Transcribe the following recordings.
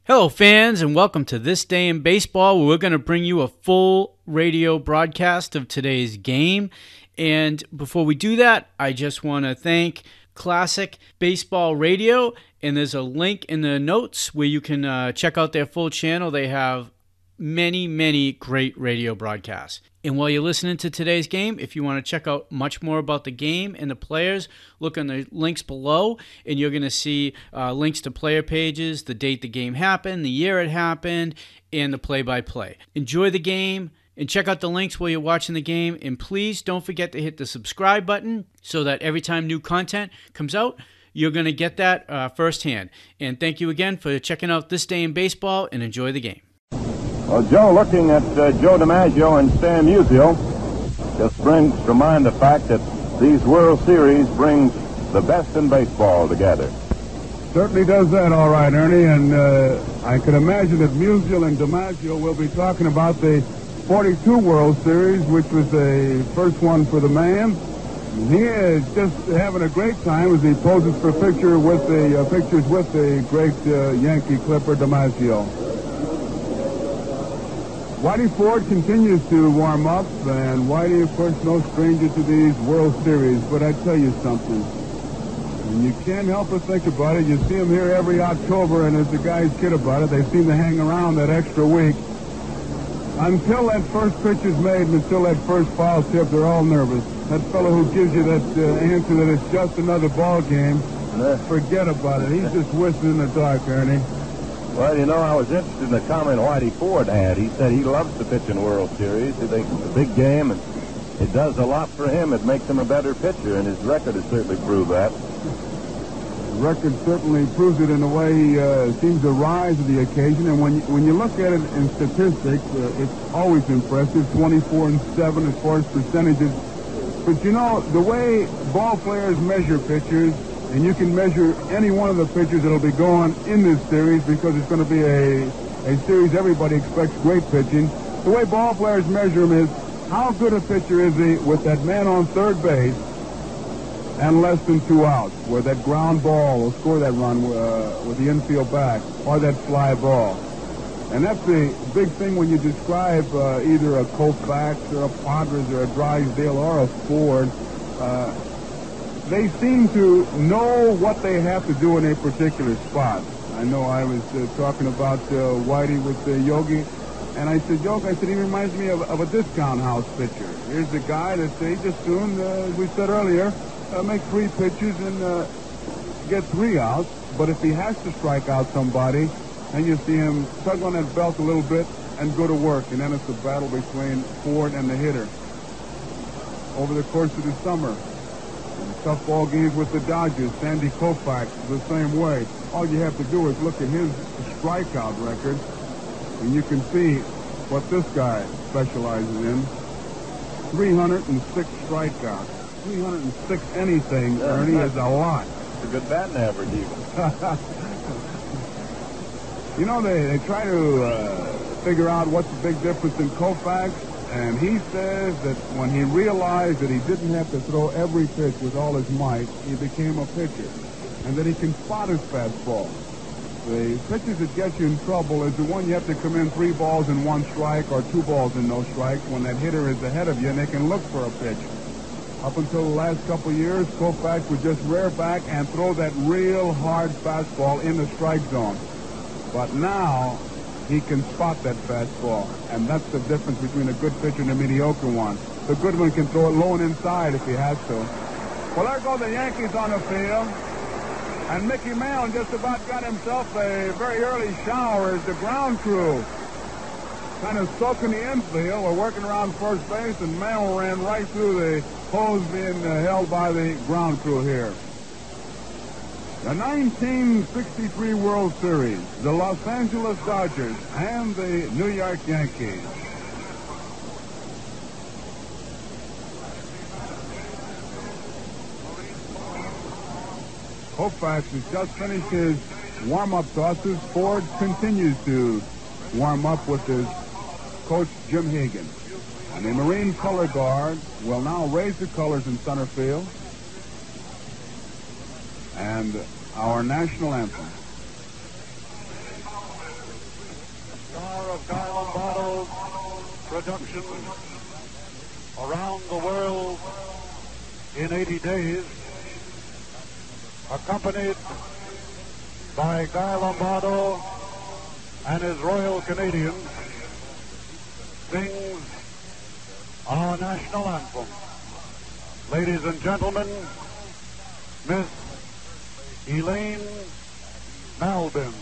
Hello, fans, and welcome to This Day in Baseball, where we're going to bring you a full radio broadcast of today's game. And before we do that, I just want to thank Classic Baseball Radio, and there's a link in the notes where you can check out their full channel. They have many great radio broadcasts. And while you're listening to today's game, if you want to check out much more about the game and the players, look on the links below, and you're going to see links to player pages, the date the game happened, the year it happened, and the play-by-play. Enjoy the game, and check out the links while you're watching the game, and please don't forget to hit the subscribe button so that every time new content comes out, you're going to get that firsthand. And thank you again for checking out This Day in Baseball, and enjoy the game. Well, Joe, looking at Joe DiMaggio and Stan Musial just brings to mind the fact that these World Series brings the best in baseball together. Certainly does that, all right, Ernie. And I can imagine that Musial and DiMaggio will be talking about the 42 World Series, which was the first one for the man. He is just having a great time as he poses for pictures with the great Yankee Clipper DiMaggio. Whitey Ford continues to warm up, and Whitey, of course, no stranger to these World Series. But I tell you something, and you can't help but think about it. You see them here every October, and as the guys kid about it, they seem to hang around that extra week. Until that first pitch is made and until that first foul tip, they're all nervous. That fellow who gives you that answer that it's just another ball game, forget about it. He's just whistling in the dark, Ernie. Well, you know, I was interested in the comment Whitey Ford had. He said he loves to pitch in World Series. He thinks it's a big game, and it does a lot for him. It makes him a better pitcher, and his record has certainly proved that. The record certainly proves it in a way. He seems to rise to the occasion, and when you look at it in statistics, it's always impressive, 24-7 as far as percentages. But, you know, the way ball players measure pitchers, and you can measure any one of the pitchers that'll be going in this series because it's going to be a series everybody expects great pitching. The way ball players measure him is how good a pitcher is he with that man on third base and less than 2 outs, where that ground ball will score that run with the infield back, or that fly ball. And that's the big thing when you describe either a Koufax or a Padres or a Drysdale or a Ford. They seem to know what they have to do in a particular spot. I know I was talking about Whitey with Yogi, and I said, Yogi, he reminds me of a discount house pitcher. Here's the guy that he just soon, as we said earlier, make 3 pitches and get 3 outs. But if he has to strike out somebody, then you see him tug on that belt a little bit and go to work. And then it's a battle between Ford and the hitter over the course of the summer. Tough ball games with the Dodgers. Sandy Koufax the same way. All you have to do is look at his strikeout record, and you can see what this guy specializes in. 306 strikeouts. 306 anything, Ernie, is a lot. It's a good batting average, even. You know, they try to figure out what's the big difference in Koufax. And he says that when he realized that he didn't have to throw every pitch with all his might, he became a pitcher. And that he can spot his fastball. The pitches that get you in trouble is the one you have to come in 3 balls and 1 strike or 2 balls and no strikes when that hitter is ahead of you and they can look for a pitch. Up until the last couple of years, Koufax would just rear back and throw that real hard fastball in the strike zone. But now he can spot that fastball, and that's the difference between a good pitcher and a mediocre one. The good one can throw it low and inside if he has to. Well, there go the Yankees on the field, and Mickey Mantle just about got himself a very early shower as the ground crew kind of soaking the infield. We're working around first base, and Mantle ran right through the hose being held by the ground crew here. The 1963 World Series, the Los Angeles Dodgers and the New York Yankees. Koufax has just finished his warm-up tosses. Ford continues to warm up with his coach, Jim Hagan. And the Marine color guard will now raise the colors in center field. And our national anthem. production around the world in 80 days, accompanied by Guy Lombardo and his Royal Canadians, sings our national anthem. Ladies and gentlemen, Miss Elaine Malbin.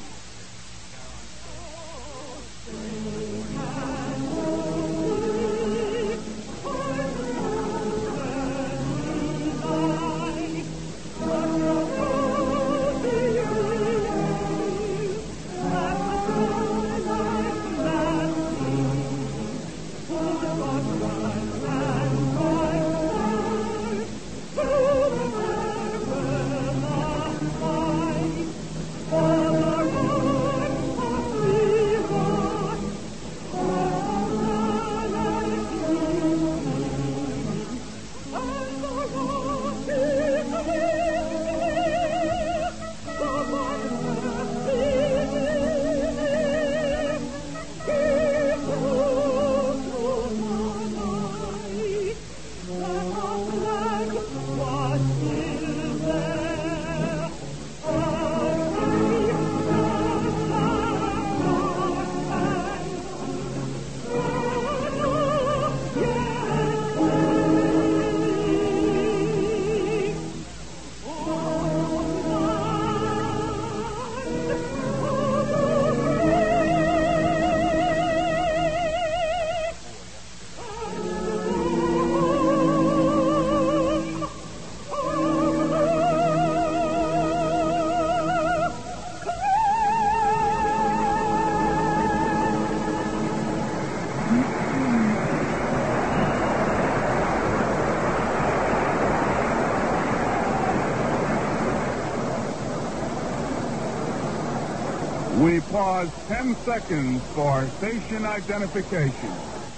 We pause 10 seconds for station identification.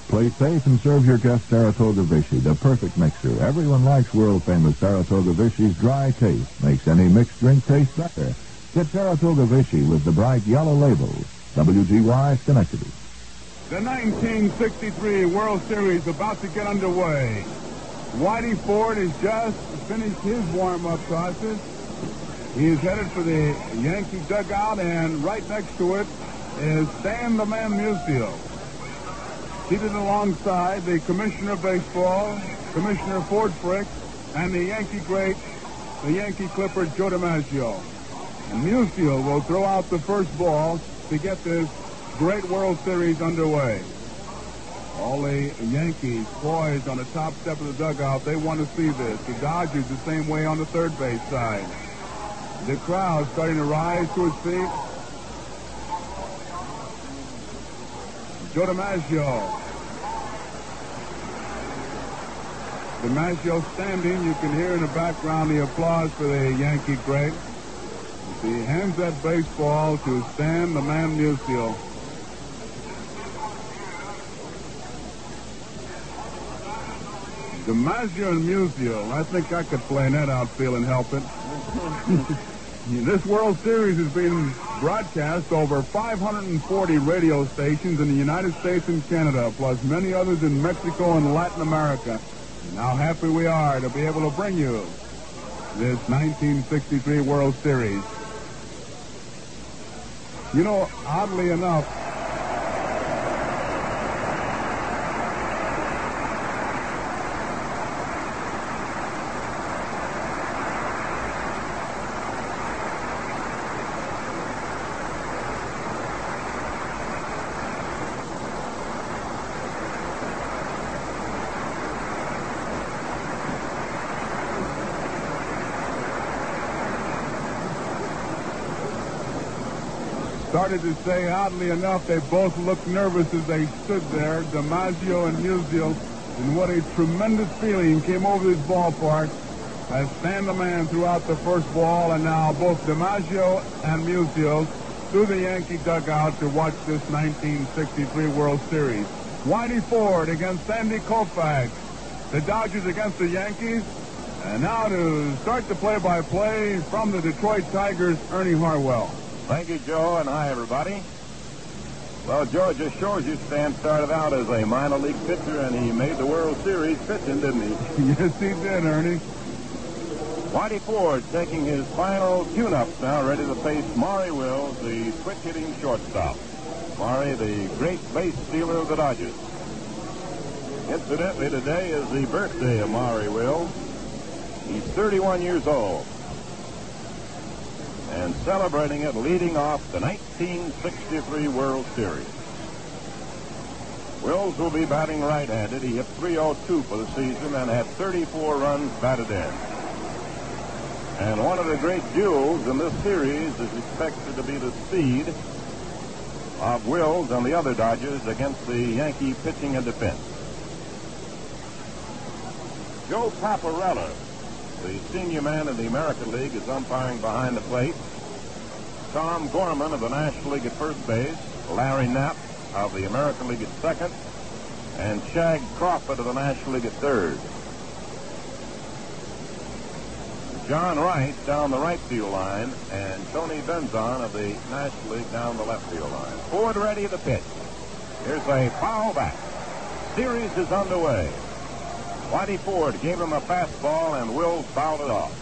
Play safe and serve your guest Saratoga Vichy, the perfect mixer. Everyone likes world-famous Saratoga Vichy's dry taste. Makes any mixed drink taste better. Get Saratoga Vichy with the bright yellow label. WGY Schenectady. The 1963 World Series about to get underway. Whitey Ford has just finished his warm-up tosses. He is headed for the Yankee dugout, and right next to it is Stan the Man Musial. Seated alongside the Commissioner of Baseball, Commissioner Ford Frick, and the Yankee great, the Yankee Clipper Joe DiMaggio. And Musial will throw out the first ball to get this great World Series underway. All the Yankees poised on the top step of the dugout. They want to see this. The Dodgers the same way on the third base side. The crowd starting to rise to its feet. Joe DiMaggio. DiMaggio standing. You can hear in the background the applause for the Yankee great. He hands that baseball to Stan the Man Musial. DiMaggio and Musial. I think I could play in that outfield and help it. This World Series is being broadcast over 540 radio stations in the United States and Canada, plus many others in Mexico and Latin America. And how happy we are to be able to bring you this 1963 World Series. You know, oddly enough, started to say, oddly enough, they both looked nervous as they stood there, DiMaggio and Musial, and what a tremendous feeling came over this ballpark as Stan the Man threw out the first ball, and now both DiMaggio and Musial through the Yankee dugout to watch this 1963 World Series. Whitey Ford against Sandy Koufax, the Dodgers against the Yankees, and now to start the play-by-play from the Detroit Tigers, Ernie Harwell. Thank you, Joe, and hi, everybody. Well, George, just shows you Stan started out as a minor league pitcher, and he made the World Series pitching, didn't he? Yes, he did, Ernie. Whitey Ford taking his final tune-ups now, ready to face Maury Wills, the switch-hitting shortstop. Maury, the great base stealer of the Dodgers. Incidentally, today is the birthday of Maury Wills. He's 31 years old. And celebrating it, leading off the 1963 World Series. Wills will be batting right-handed. He hit .302 for the season and had 34 runs batted in. And one of the great duels in this series is expected to be the speed of Wills and the other Dodgers against the Yankee pitching and defense. Joe Paparella, the senior man in the American League, is umpiring behind the plate. Tom Gorman of the National League at first base, Larry Knapp of the American League at second, and Shag Crawford of the National League at third. John Wright down the right field line, and Tony Benzon of the National League down the left field line. Ford ready to pitch. Here's a foul back. Series is underway. Whitey Ford gave him a fastball, and Wills fouled it off.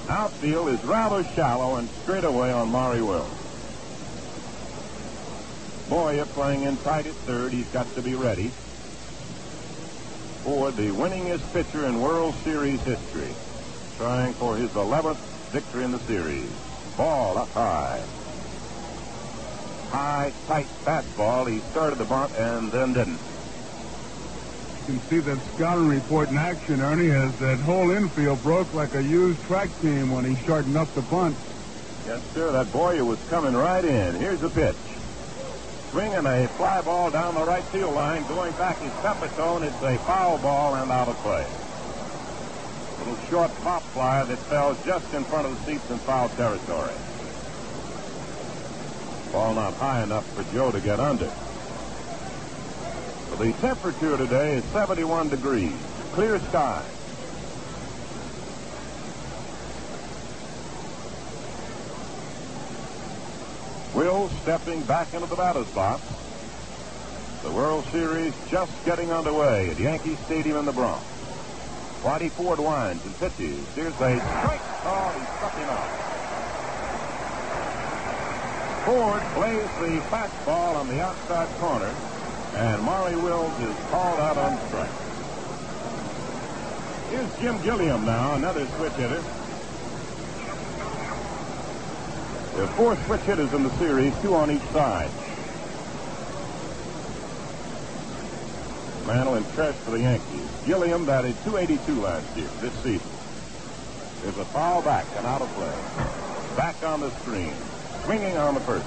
Outfield is rather shallow and straight away on Maury Wills. Boyer playing in tight at third. He's got to be ready. Ford, the winningest pitcher in World Series history, trying for his 11th victory in the series. Ball up high. High, tight fastball. He started the bunt and then didn't. You can see that scouting report in action, Ernie, as that whole infield broke like a used track team when he shortened up the bunt. Yes, sir. That Boyer was coming right in. Here's the pitch. Swinging a fly ball down the right field line. Going back is Pepitone. It's a foul ball and out of play. Little short pop fly that fell just in front of the seats in foul territory. Ball not high enough for Joe to get under. Well, the temperature today is 71 degrees. Clear sky. Wills stepping back into the batter's box. The World Series just getting underway at Yankee Stadium in the Bronx. Whitey Ford winds and pitches. Here's a strike. Oh, he struck him out. Ford plays the fastball on the outside corner, and Maury Wills is called out on strike. Here's Jim Gilliam now, another switch hitter. There are 4 switch hitters in the series, 2 on each side. Mantle fresh for the Yankees. Gilliam batted .282 last year, this season. There's a foul back and out of play. Back on the screen. Swinging on the first.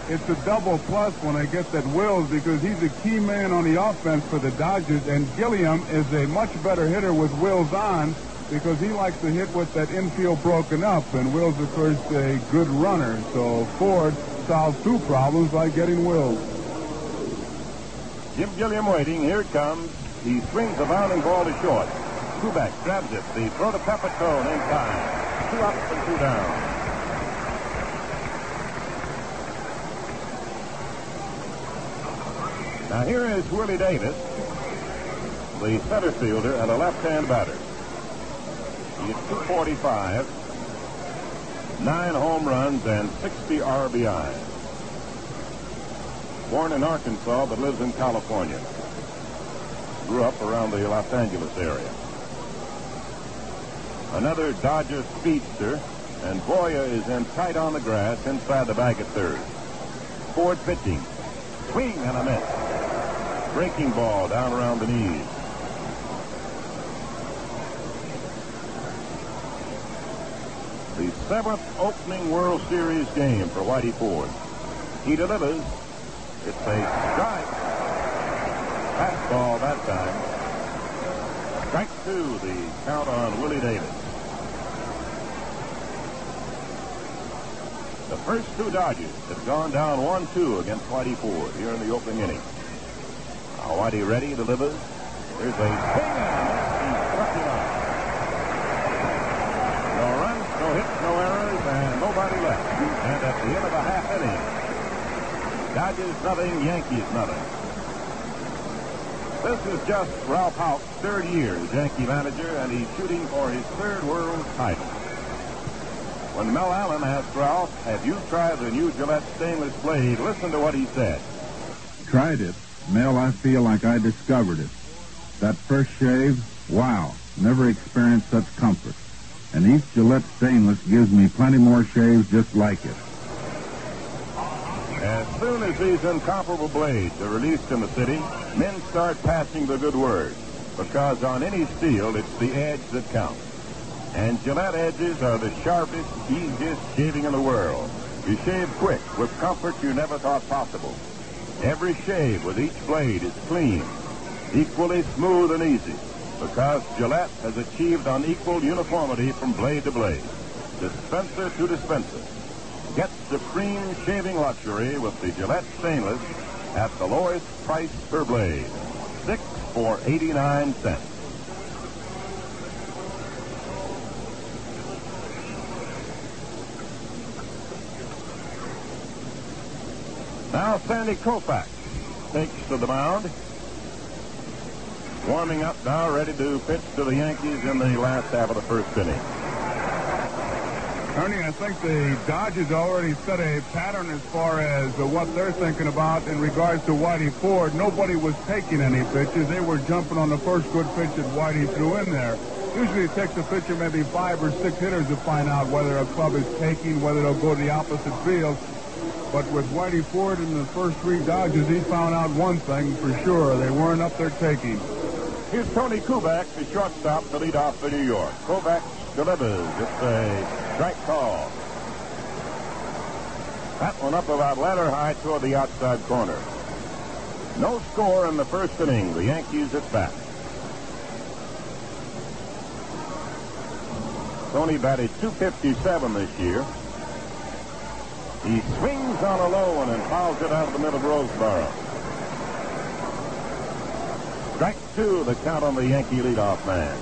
It's a double plus when I get that Wills, because he's a key man on the offense for the Dodgers, and Gilliam is a much better hitter with Wills on, because he likes to hit with that infield broken up, and Wills, of course, a good runner. So Ford solved 2 problems by getting Wills. Jim Gilliam waiting. Here it comes. He swings a bounding ball to short. Kubek grabs it. The throw to Pepitone in time. 2 up and 2 down. Now here is Willie Davis, the center fielder and a left-hand batter. He hit .245, 9 home runs and 60 RBIs. Born in Arkansas but lives in California. Grew up around the Los Angeles area. Another Dodger speedster, and Boyer is in tight on the grass inside the bag at third. Ford pitching. Swing and a miss. Breaking ball down around the knees. The 7th opening World Series game for Whitey Ford. He delivers. It's a strike. Fastball that time. Strike 2, the count on Willie Davis. The first 2 Dodgers have gone down 1-2 against Whitey Ford here in the opening inning. Now Whitey ready, delivers. There's a swing and a miss. He struck him out. No runs, no hits, no errors, and nobody left. the end of a half inning. Dodgers nothing, Yankees nothing. This is just Ralph Houk's third year as Yankee manager, and he's shooting for his third world title. When Mel Allen asked Ralph, "Have you tried the new Gillette stainless blade?" listen to what he said. Tried it. Mel, I feel like I discovered it. That first shave, wow, never experienced such comfort. And each Gillette stainless gives me plenty more shaves just like it. As soon as these incomparable blades are released in the city, men start passing the good word. Because on any steel, it's the edge that counts. And Gillette edges are the sharpest, easiest shaving in the world. You shave quick with comfort you never thought possible. Every shave with each blade is clean, equally smooth and easy, because Gillette has achieved unequaled uniformity from blade to blade, dispenser to dispenser. Get supreme shaving luxury with the Gillette stainless at the lowest price per blade, $6 for 89 cents. Now Sandy Koufax takes to the mound. Warming up now, ready to pitch to the Yankees in the last half of the first inning. Ernie, I think the Dodgers already set a pattern as far as what they're thinking about in regards to Whitey Ford. Nobody was taking any pitches. They were jumping on the first good pitch that Whitey threw in there. Usually it takes a pitcher maybe 5 or 6 hitters to find out whether a club is taking, whether they'll go to the opposite field. But with Whitey Ford in the first 3 Dodgers, he found out one thing for sure. They weren't up there taking. Here's Tony Kubek, the shortstop, to lead off for New York. Kubek delivers. It's a strike call. That one up about ladder high toward the outside corner. No score in the first inning. The Yankees at bat. Tony batted .257 this year. He swings on a low one and fouls it out of the middle of Roseboro. Strike 2, the count on the Yankee leadoff man.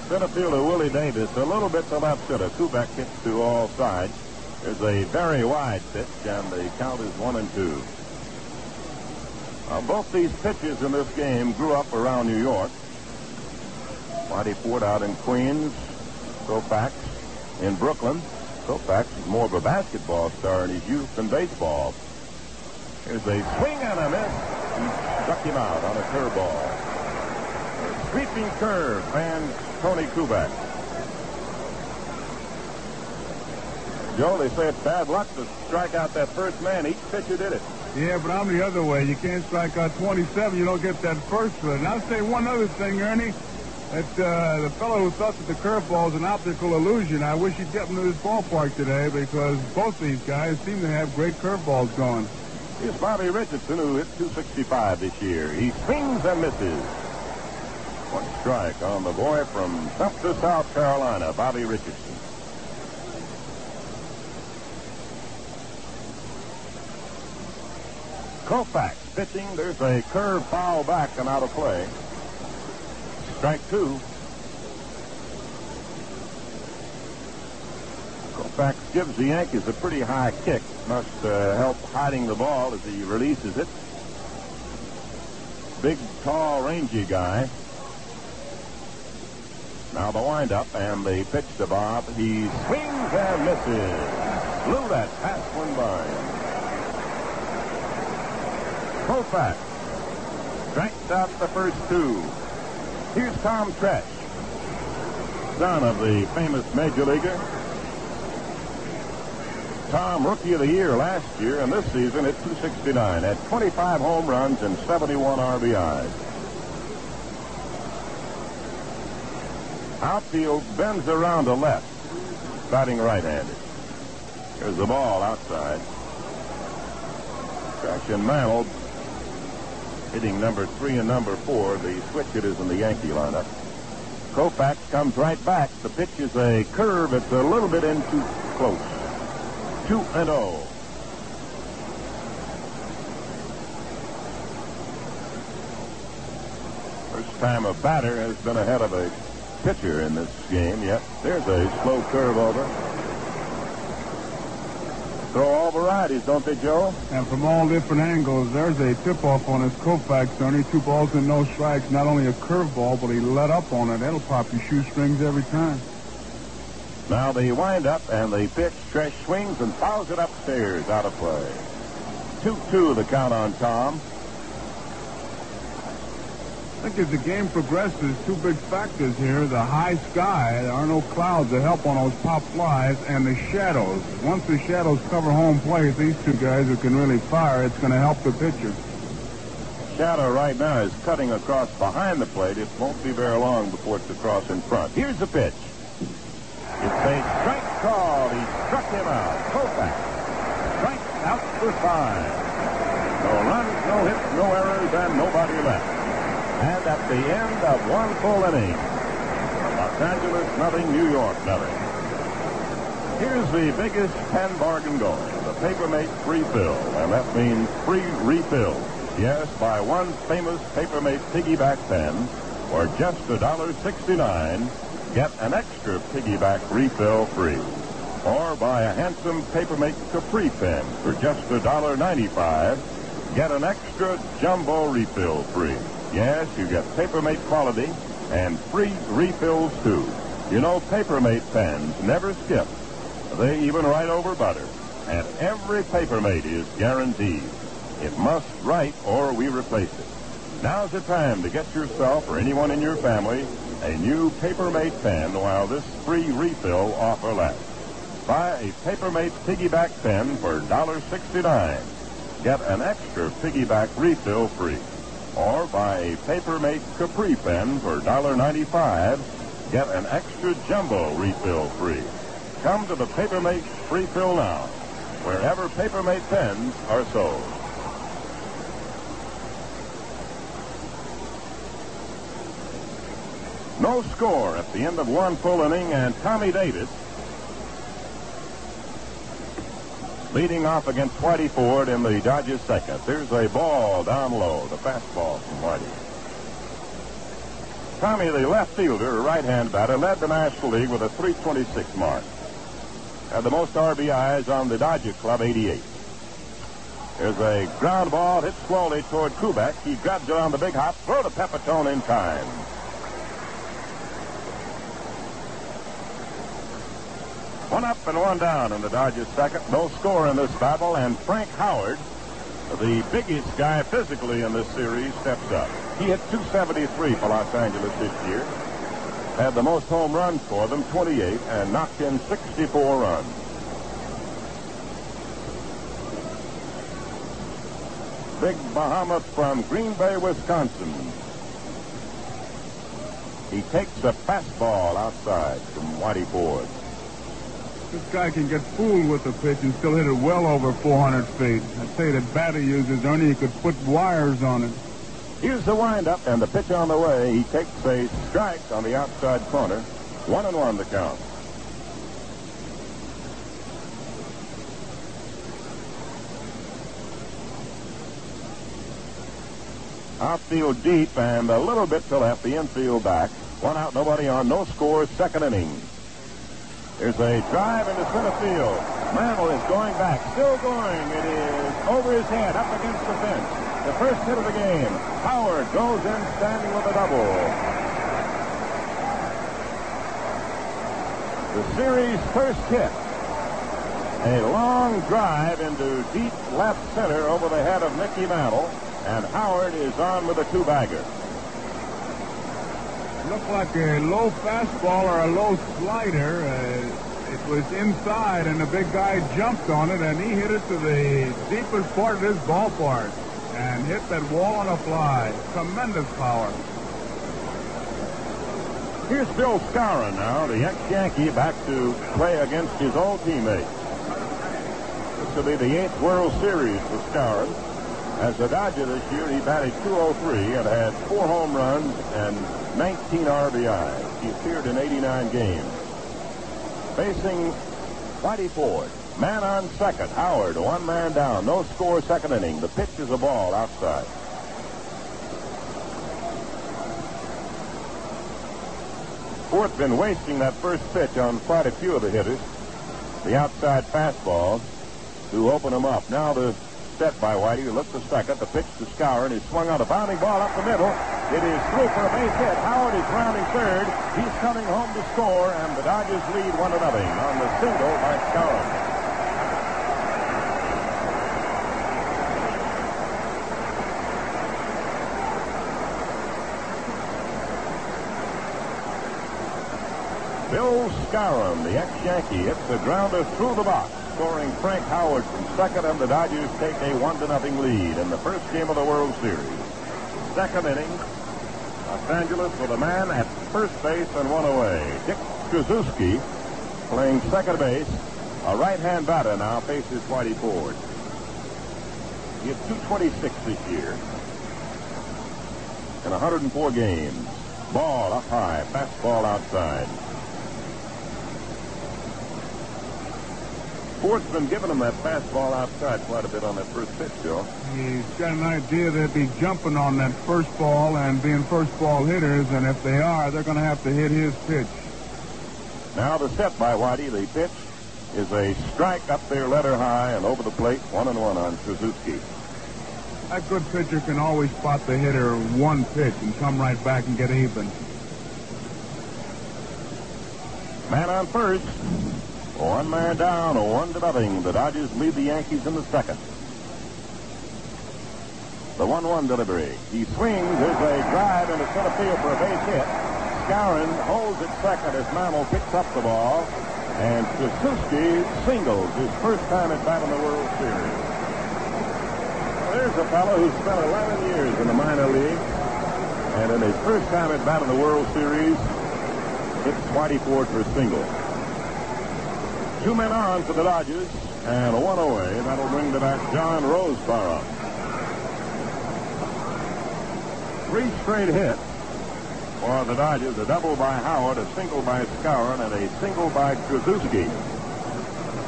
Center fielder Willie Davis a little bit to left center. Kubek hits to all sides. There's a very wide pitch, and the count is 1-2. Both these pitchers in this game grew up around New York. Whitey Ford out in Queens. Koufax in Brooklyn. Koufax is more of a basketball star in his youth than baseball. Here's a swing and a miss. He struck him out on a curveball. A sweeping curve fans Tony Kubek. Joe, they say it's bad luck to strike out that first man. Each pitcher did it. Yeah, but I'm the other way. You can't strike out 27. You don't get that first one. And I'll say one other thing, Ernie. That the fellow who thought that the curveball is an optical illusion, I wish he'd get him to this ballpark today, because both these guys seem to have great curveballs going. Here's Bobby Richardson, who hit .265 this year. He swings and misses. One strike on the boy from Sumter, South Carolina, Bobby Richardson. Koufax pitching. There's a curve foul back and out of play. Strike 2. Koufax gives the Yankees a pretty high kick. Must help hiding the ball as he releases it. Big, tall, rangy guy. Now the windup and the pitch to Bob. He swings and misses. Blew that past one by. Koufax strikes out the first 2. Here's Tom Tresh, son of the famous Major Leaguer. Tom, Rookie of the Year last year, and this season at .269, had 25 home runs and 71 RBIs. Outfield bends around to left, batting right-handed. Here's the ball outside. Tresh and Mantle hitting number 3 and number 4, the switch hitters in the Yankee lineup. Koufax comes right back. The pitch is a curve. It's a little bit in too close. 2-0. First time a batter has been ahead of a pitcher in this game yet. There's a slow curve over. Throw all varieties, don't they, Joe? And from all different angles, there's a tip-off on his Koufax, Ernie. 2 balls and no strikes. Not only a curveball, but he let up on it. That'll pop your shoestrings every time. Now the wind-up and the pitch. Tresh swings and fouls it upstairs, out of play. 2-2 the count on Tom. I think as the game progresses, 2 big factors here. The high sky, there are no clouds to help on those pop flies, and the shadows. Once the shadows cover home plate, these 2 guys who can really fire, it's going to help the pitcher. Shadow right now is cutting across behind the plate. It won't be very long before it's across in front. Here's the pitch. It's a strike call. He struck him out. Koufax. Strike out for 5. No runs, no hits, no errors, and nobody left. And at the end of 1 full inning, Los Angeles nothing, New York nothing. Here's the biggest pen bargain going. The Papermate free fill, and that means free refill. Yes, buy 1 famous Papermate piggyback pen for just $1.69. Get an extra piggyback refill free. Or buy a handsome Papermate Capri pen for just $1.95. Get an extra jumbo refill free. Yes, you get Papermate quality and free refills, too. You know, Papermate pens never skip. They even write over butter. And every Papermate is guaranteed. It must write or we replace it. Now's the time to get yourself or anyone in your family a new Papermate pen while this free refill offer lasts. Buy a Papermate piggyback pen for $1.69. Get an extra piggyback refill free. Or buy a Papermate Capri pen for $1.95. Get an extra jumbo refill free. Come to the Papermate free fill now, wherever Papermate pens are sold. No score at the end of 1 full inning, and Tommy Davis leading off against Whitey Ford in the Dodgers second. There's a ball down low, the fastball from Whitey. Tommy, the left fielder, right-hand batter, led the National League with a .326 mark. Had the most RBIs on the Dodger Club, 88. There's a ground ball hit slowly toward Kubek. He grabs it on the big hop. Throw to Pepitone in time. One up and 1 down in the Dodgers second. No score in this battle, and Frank Howard, the biggest guy physically in this series, steps up. He hit .273 for Los Angeles this year. Had the most home runs for them, 28, and knocked in 64 runs. Big Behemoth from Green Bay, Wisconsin. He takes a fastball outside from Whitey Ford. This guy can get fooled with the pitch and still hit it well over 400 feet. I'd say that batter uses, Ernie, he could put wires on it. Here's the windup and the pitch on the way. He takes a strike on the outside corner. 1-1 the count. Outfield deep and a little bit to left, the infield back. 1 out, nobody on, no score, second inning. There's a drive into center field. Mantle is going back, still going. It is over his head, up against the fence. The first hit of the game. Howard goes in standing with a double. The series' first hit. A long drive into deep left center over the head of Mickey Mantle, and Howard is on with a 2-bagger. Looked like a low fastball or a low slider. It was inside, and the big guy jumped on it, and he hit it to the deepest part of his ballpark and hit that wall on a fly. Tremendous power. Here's Bill Skowron now, the ex-Yankee, back to play against his old teammate. This will be the 8th World Series for Skowron. As a Dodger this year, he batted .203 and had 4 home runs and 19 RBIs. He appeared in 89 games. Facing Whitey Ford. Man on second. Howard, 1 man down. No score, second inning. The pitch is a ball outside. Ford's been wasting that first pitch on quite a few of the hitters. The outside fastball to open them up. Now the set by Whitey, who looks to second. The pitch to Skowron, who swung on a bounding ball up the middle. It is through for a base hit. Howard is rounding third. He's coming home to score, and the Dodgers lead 1-0 on the single by Skowron. Bill Skowron, the ex-Yankee, hits a grounder through the box, scoring Frank Howard from second, and the Dodgers take a 1-0 lead in the first game of the World Series. Second inning, Los Angeles with a man at first base and one away. Dick Tracewski playing second base. A right-hand batter now faces Whitey Ford. He hit .226 this year in 104 games. Ball up high, fastball outside. Ford's been giving him that fastball outside quite a bit on that first pitch, Joe. He's got an idea they'll be jumping on that first ball and being first ball hitters, and if they are, they're going to have to hit his pitch. Now the set by Whitey. The pitch is a strike up there, letter high, and over the plate, 1-1 on Tracewski. That good pitcher can always spot the hitter one pitch and come right back and get even. Man on first. One man down, 1-0. The Dodgers lead the Yankees in the second. The 1-1 delivery. He swings. There's a drive into center field for a base hit. Skowron holds at second as Mamo picks up the ball. And Tracewski singles his first time at bat in the World Series. Well, there's a fellow who spent 11 years in the minor league. And in his first time at bat in the World Series, hits Whitey Ford for a single. Two men on for the Dodgers, and a one away. That'll bring to bat John Roseboro. 3 straight hits for the Dodgers. A double by Howard, a single by Skowron, and a single by Tracewski.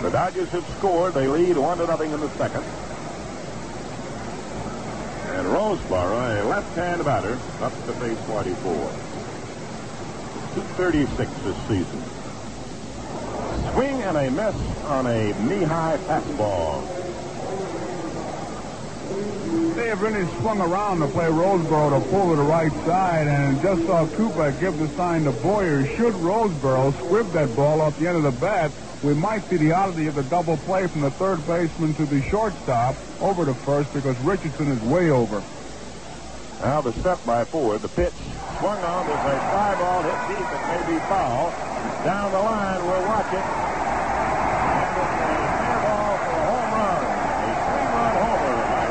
The Dodgers have scored. They lead 1-0 in the second. And Roseboro, a left-hand batter, up to face Whitey Ford. 236 this season. Swing and a miss on a knee-high fastball. They have really swung around to play Roseboro to pull to the right side, and just saw Cooper give the sign to Boyer. Should Roseboro squib that ball off the end of the bat, we might see the oddity of the double play from the third baseman to the shortstop over to first, because Richardson is way over. Now the step by Ford. The pitch swung on. There's a fly ball hit deep. It may be foul. Down the line, we'll watch it. And it's a fair ball for a home run. A 3-run homer by Roseboro.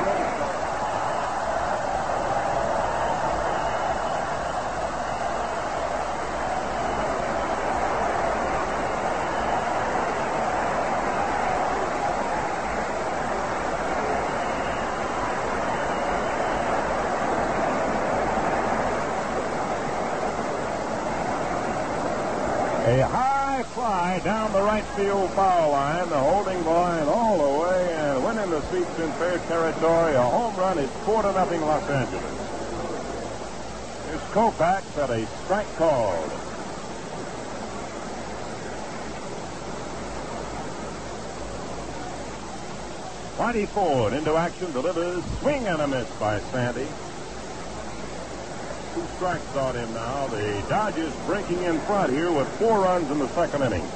A high fly down the right field foul line. The holding line all the way, and winning the seats in fair territory. A home run. It's 4-0 Los Angeles. Here's Koufax at a strike called. Whitey Ford into action, delivers, swing and a miss by Sandy. 2 strikes on him now. The Dodgers breaking in front here with 4 runs in the second inning.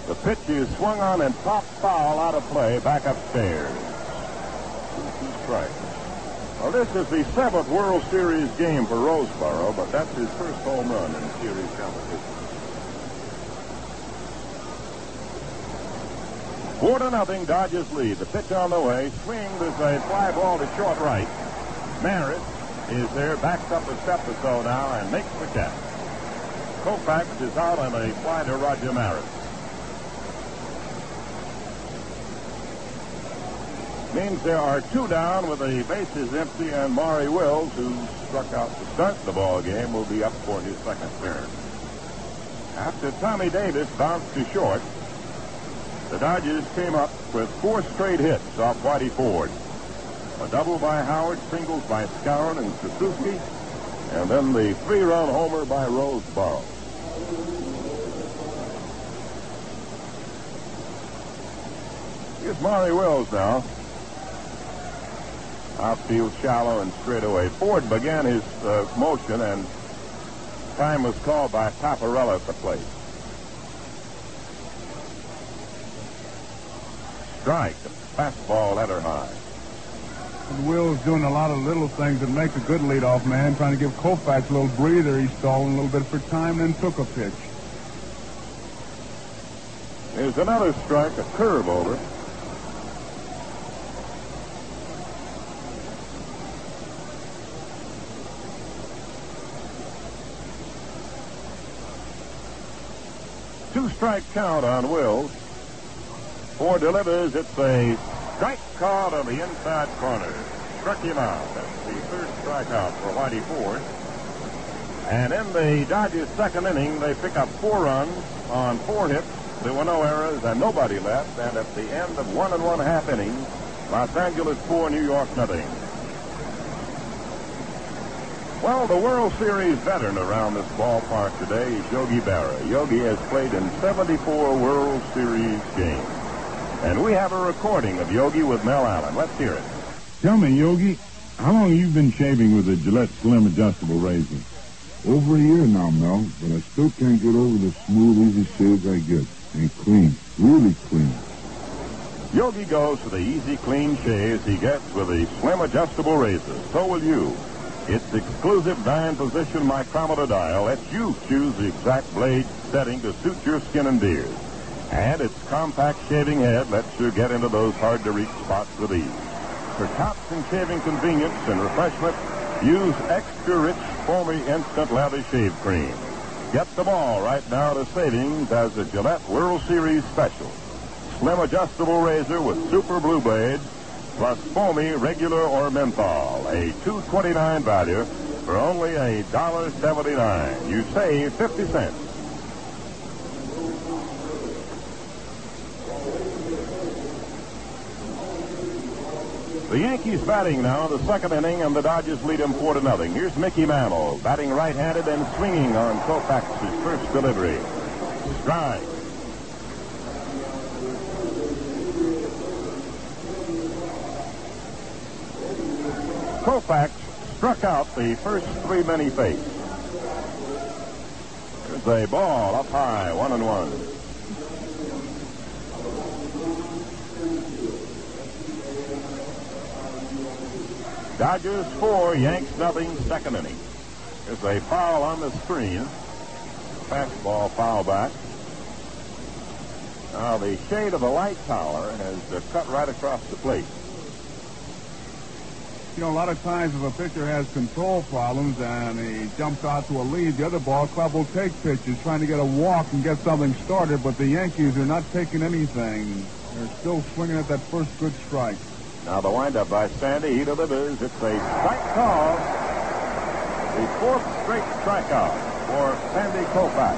The pitch is swung on and popped foul out of play back upstairs. 2 strikes. Well, this is the 7th World Series game for Roseboro, but that's his first home run in series competition. 4-0, Dodgers lead. The pitch on the way. Swing. There's a fly ball to short right. Maris is there, backs up a step or so now, and makes the catch. Koufax is out on a fly to Roger Maris. Means there are 2 down with the bases empty, and Maury Wills, who struck out to start the ball game, will be up for his second turn. After Tommy Davis bounced to short, the Dodgers came up with 4 straight hits off Whitey Ford. A double by Howard, singles by Skowron and Suzuki, and then the 3-run homer by Roseboro. Here's Maury Wills now. Outfield shallow and straight away. Ford began his motion, and time was called by Paparella at the plate. Strike, fastball letter high. And Will's doing a lot of little things that make a good leadoff man, trying to give Koufax a little breather. He stalled a little bit for time, then took a pitch. Here's another strike, a curve over. Two-strike count on Wills. Ford delivers. It's a strike called on the inside corner. Struck him out. That's the third strikeout for Whitey Ford. And in the Dodgers' second inning, they pick up 4 runs on 4 hits. There were no errors and nobody left. And at the end of 1 1/2 innings, Los Angeles 4, New York nothing. Well, the World Series veteran around this ballpark today is Yogi Berra. Yogi has played in 74 World Series games. And we have a recording of Yogi with Mel Allen. Let's hear it. Tell me, Yogi, how long have you been shaving with a Gillette Slim Adjustable Razor? Over a year now, Mel, but I still can't get over the smooth, easy shaves I get. And clean, really clean. Yogi goes for the easy, clean shaves he gets with the Slim Adjustable Razor. So will you. Its exclusive 9-position micrometer dial lets you choose the exact blade setting to suit your skin and beard. And its compact shaving head lets you get into those hard-to-reach spots with ease. For tops and shaving convenience and refreshment, use extra-rich, foamy instant lather shave cream. Get them all right now to savings as a Gillette World Series special. Slim Adjustable Razor with Super Blue Blades, plus foamy, regular, or menthol. A $2.29 value for only $1.79. You save 50 cents. The Yankees batting now, the second inning, and the Dodgers lead him 4-0. Here's Mickey Mantle, batting right-handed and swinging on Koufax's first delivery. Strike. Koufax struck out the first 3 men he faced. There's a ball up high, 1-1. Dodgers 4, Yanks nothing, second inning. There's a foul on the screen. Fastball foul back. Now the shade of the light tower has cut right across the plate. You know, a lot of times if a pitcher has control problems and he jumps out to a lead, the other ball club will take pitches, trying to get a walk and get something started, but the Yankees are not taking anything. They're still swinging at that first good strike. Now the windup by Sandy. He delivers. It's a strike call. The 4th straight strikeout for Sandy Koufax.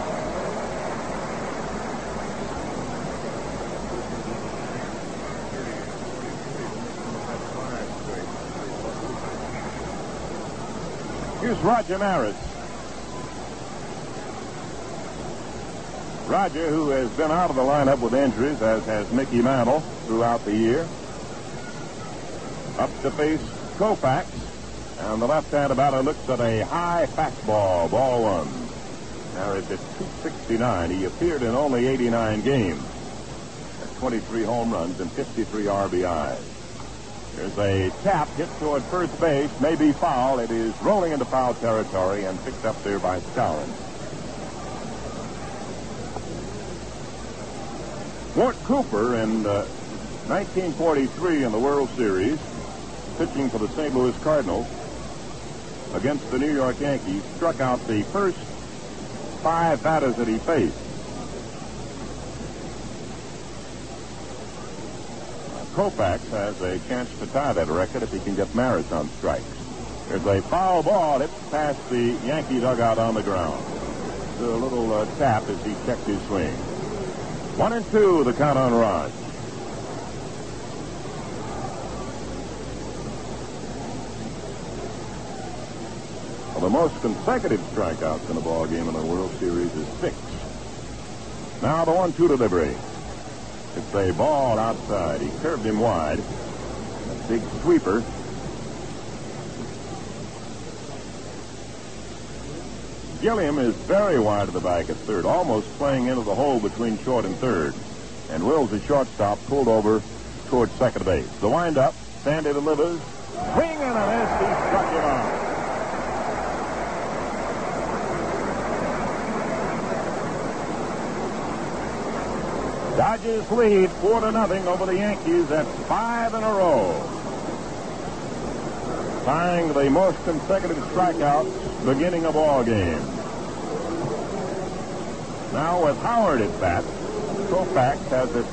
Here's Roger Maris. Roger, who has been out of the lineup with injuries, as has Mickey Mantle throughout the year. Up to face Koufax, and the left-handed batter looks at a high fastball, ball 1. Maris at 269. He appeared in only 89 games. 23 home runs and 53 RBIs. There's a tap hit toward first base, may be foul. It is rolling into foul territory and picked up there by Skowron. Mort Cooper in 1943 in the World Series, pitching for the St. Louis Cardinals against the New York Yankees, struck out the first 5 batters that he faced. Koufax has a chance to tie that record if he can get Maris on strikes. There's a foul ball hit past the Yankee dugout on the ground. A little tap as he checked his swing. 1-2, the count on Raj. Well, the most consecutive strikeouts in a ball game in the World Series is 6. Now the 1-2 delivery. It's a ball outside. He curved him wide. A big sweeper. Gilliam is very wide to the back at third, almost playing into the hole between short and third. And Wills, the shortstop, pulled over towards second base. The windup, Sandy delivers. Swing and a miss. He struck him out. Dodgers lead 4-0 over the Yankees at 5 in a row. Tying the most consecutive strikeouts beginning a ball game. Now with Howard at bat, Koufax has a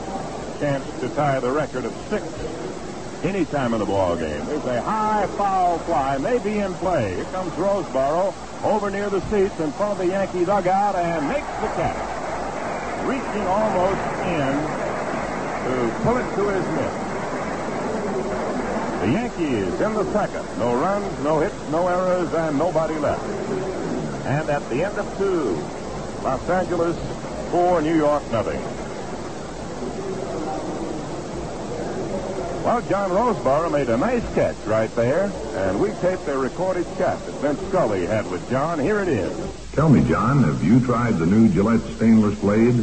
chance to tie the record of 6 anytime in a ball game. There's a high foul fly, may be in play. Here comes Roseboro over near the seats in front of the Yankee dugout and makes the catch. Reaching almost in to pull it to his mitt. The Yankees in the second. No runs, no hits, no errors, and nobody left. And at the end of 2, Los Angeles 4, New York nothing. Well, John Roseboro made a nice catch right there, and we taped a recorded chat that Vince Scully had with John. Here it is. Tell me, John, have you tried the new Gillette stainless blade?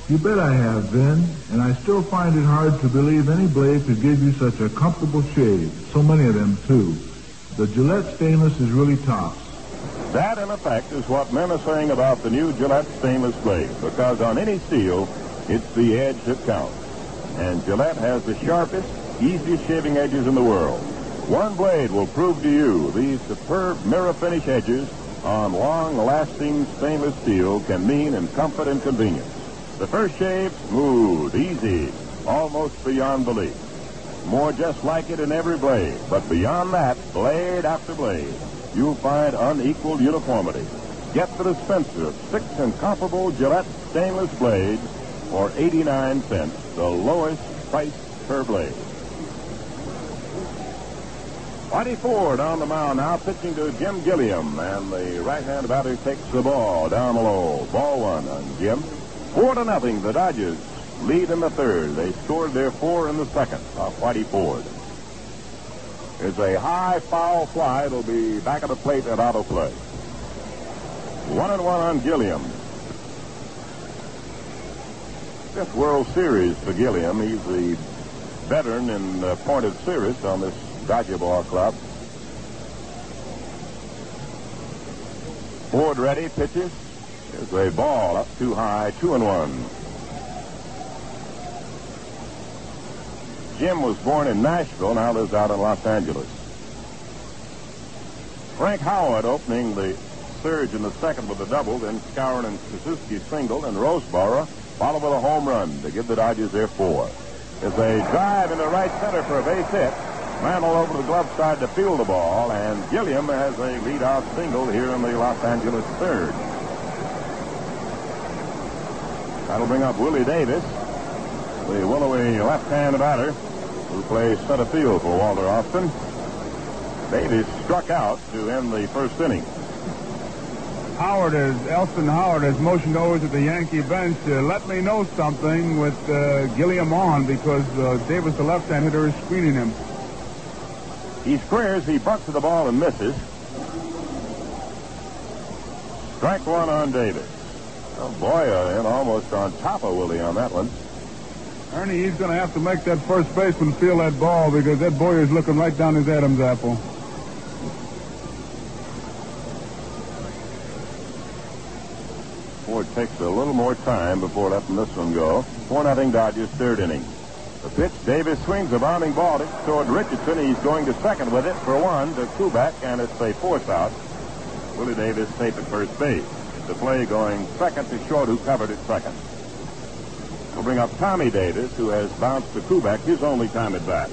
You bet I have, Vin, and I still find it hard to believe any blade could give you such a comfortable shave. So many of them, too. The Gillette stainless is really tops. That, in effect, is what men are saying about the new Gillette stainless blade, because on any steel, it's the edge that counts. And Gillette has the sharpest, easiest shaving edges in the world. One blade will prove to you these superb mirror finish edges on long-lasting stainless steel can mean in comfort and convenience. The first shave, smooth, easy, almost beyond belief. More just like it in every blade, but beyond that, blade after blade, you'll find unequaled uniformity. Get the dispenser of 6 incomparable Gillette stainless blades for 89 cents, the lowest price per blade. Whitey Ford on the mound now, pitching to Jim Gilliam, and the right-hand batter takes the ball down low. Ball 1 on Jim. 4-0, the Dodgers lead in the third. They scored their 4 in the second off Whitey Ford. There's a high foul fly. It'll be back at the plate at auto play. 1-1 on Gilliam. 5th World Series for Gilliam. He's the veteran in point of series on this Dodger ball club. Ford ready, pitches. There's a ball up too high, 2-1. Jim was born in Nashville, now lives out in Los Angeles. Frank Howard opening the surge in the second with a double, then Skowron and Suzuki singled, and Roseboro followed with a home run to give the Dodgers their 4. There's a drive into right center for a base hit. Mantle over the glove side to field the ball, and Gilliam has a leadoff single here in the Los Angeles third. That'll bring up Willie Davis, the willowy left-hand batter, who plays center field for Walter Austin. Davis struck out to end the first inning. Elston Howard has motioned over to the Yankee bench to let me know something with Gilliam on, because Davis, the left-hand hitter, is screening him. He squares, he bunts to the ball and misses. Strike 1 on Davis. Oh, Boyer in almost on top of Willie on that one. Ernie, he's going to have to make that first baseman feel that ball, because that Boyer's looking right down his Adam's apple. Ford takes a little more time before letting this one go. 4-0 Dodgers, third inning. The pitch, Davis swings a bounding ball toward Richardson. He's going to second with it for 1 to Kubek, and it's a force out. Willie Davis safe at first base. The play going second to Short, who covered at second. We'll bring up Tommy Davis, who has bounced to Kubek, his only time at bat.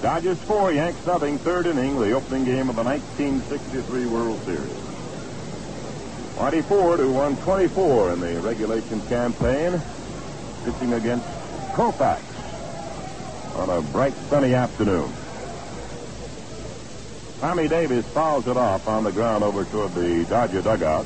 Dodgers 4, Yanks nothing, third inning, the opening game of the 1963 World Series. Whitey Ford, who won 24 in the regulation campaign, pitching against Koufax. on a bright sunny afternoon. Tommy Davis fouls it off on the ground over toward the Dodger dugout.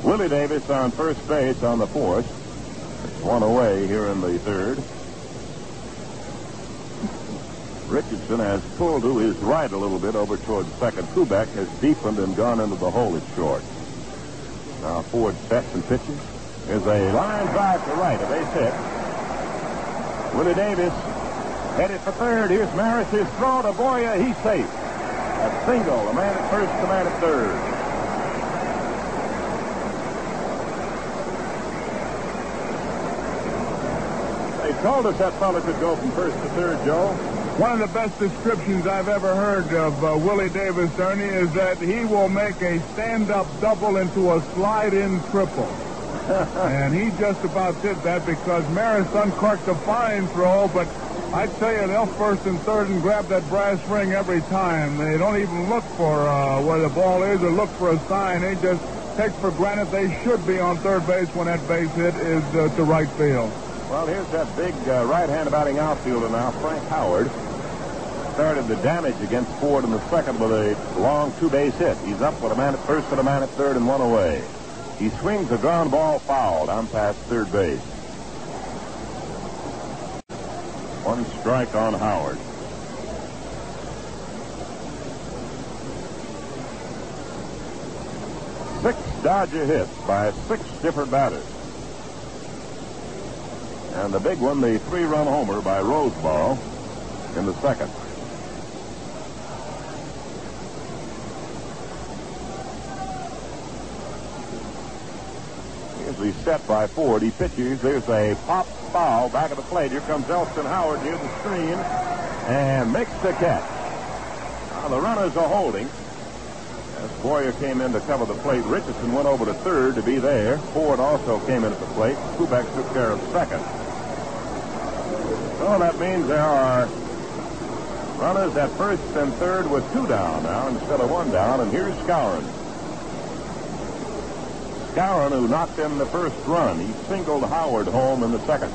Willie Davis on first base on the fourth. It's one away here in the third. Richardson has pulled to his right a little bit over toward second. Kubek has deepened and gone into the hole at short. Now Ford sets and pitches. There's a line drive to right, a base hit. Willie Davis headed for third. Here's Maris. His throw to Boya. He's safe. A single. A man at first, a man at third. They told us that fella could go from first to third, Joe. One of the best descriptions I've ever heard of Willie Davis, Ernie, is that he will make a stand-up double into a slide-in triple. And he just about did that because Maris uncorked a fine throw, but I tell you, they'll first and third and grab that brass ring every time. They don't even look for where the ball is or look for a sign. They just take for granted they should be on third base when that base hit is to right field. Well, here's that big right-hand batting outfielder now, Frank Howard. Started the damage against Ford in the second with a long two-base hit. He's up with a man at first and a man at third and one away. He swings a ground ball foul down past third base. One strike on Howard. Six Dodger hits by 6 different batters. And the big one, the 3-run homer by Roseball in the second. Here's the set by Ford. He pitches. There's a pop foul back of the plate. Here comes Elston Howard near the screen and makes the catch. Now the runners are holding. As Boyer came in to cover the plate, Richardson went over to third to be there. Ford also came in at the plate. Kubek took care of second. So that means there are runners at first and third with 2 down now instead of 1 down. And here's Skowron. Skowron, who knocked in the first run, he singled Howard home in the second.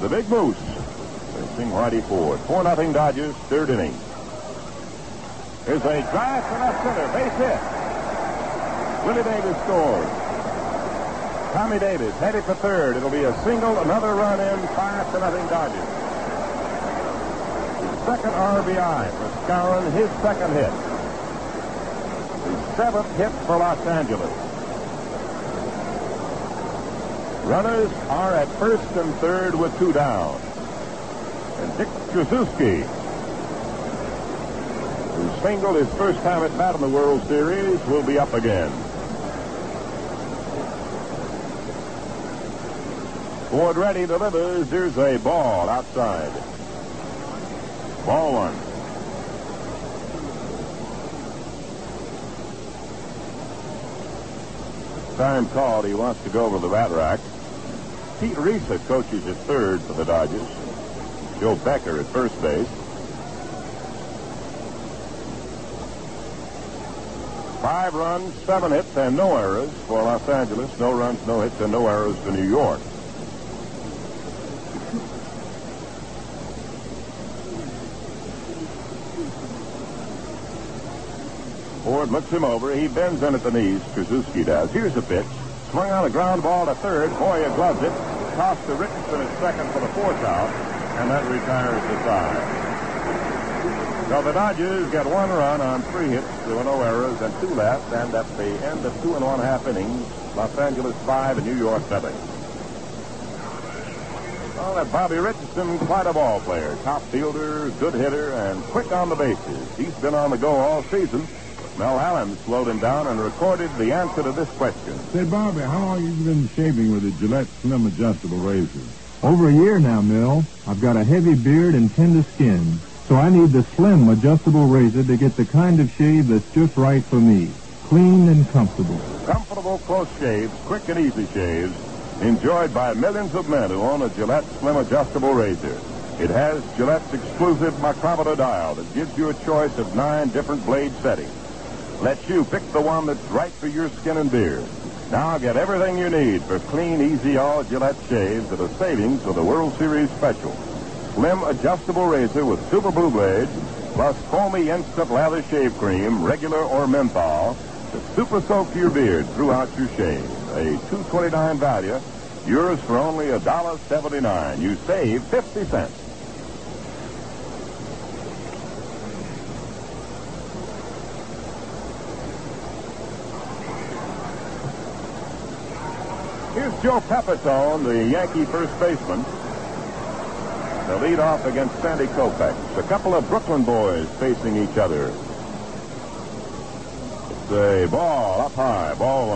The Big Moose facing Whitey Ford. 4-0 Dodgers, third inning. There's a drive to left center, base hit. Willie Davis scores. Tommy Davis headed for third. It'll be a single, another run in, 5-0 Dodgers. His second RBI for Skowron, his second hit. His 7th hit for Los Angeles. Runners are at first and third with 2 down. And Dick Tracewski, who singled his first time at bat in the World Series, will be up again. Ford ready, delivers. There's a ball outside. Ball 1. Time called. He wants to go over the bat rack. Pete Risa coaches at third for the Dodgers. Joe Becker at first base. 5 runs, 7 hits, and no errors for Los Angeles. No runs, no hits, and no errors for New York. Ford looks him over. He bends in at the knees. Tracewski does. Here's a pitch. Swung on a ground ball to third. Boyer gloves it. Tossed to Richardson at second for the 4th out. And that retires the side. So the Dodgers get 1 run on 3 hits. There were no errors and 2 left. And at the end of 2 1/2 innings, Los Angeles 5 and New York 7. Well, that Bobby Richardson, quite a ball player. Top fielder, good hitter, and quick on the bases. He's been on the go all season. Mel Allen slowed him down and recorded the answer to this question. Say, Bobby, how long have you been shaving with a Gillette Slim Adjustable Razor? Over a year now, Mill. I've got a heavy beard and tender skin, so I need the Slim Adjustable Razor to get the kind of shave that's just right for me. Clean and comfortable. Comfortable, close shaves, quick and easy shaves, enjoyed by millions of men who own a Gillette Slim Adjustable Razor. It has Gillette's exclusive micrometer dial that gives you a choice of 9 different blade settings. Lets you pick the one that's right for your skin and beard. Now get everything you need for clean, easy, all Gillette shaves at a savings with a World Series special. Slim adjustable razor with Super Blue Blades, plus foamy instant lather shave cream, regular or menthol, to super soak your beard throughout your shave. A $2.29 value, yours for only $1.79. You save 50 cents. Here's Joe Pepitone, the Yankee first baseman, to lead off against Sandy Koufax. A couple of Brooklyn boys facing each other. It's a ball up high, ball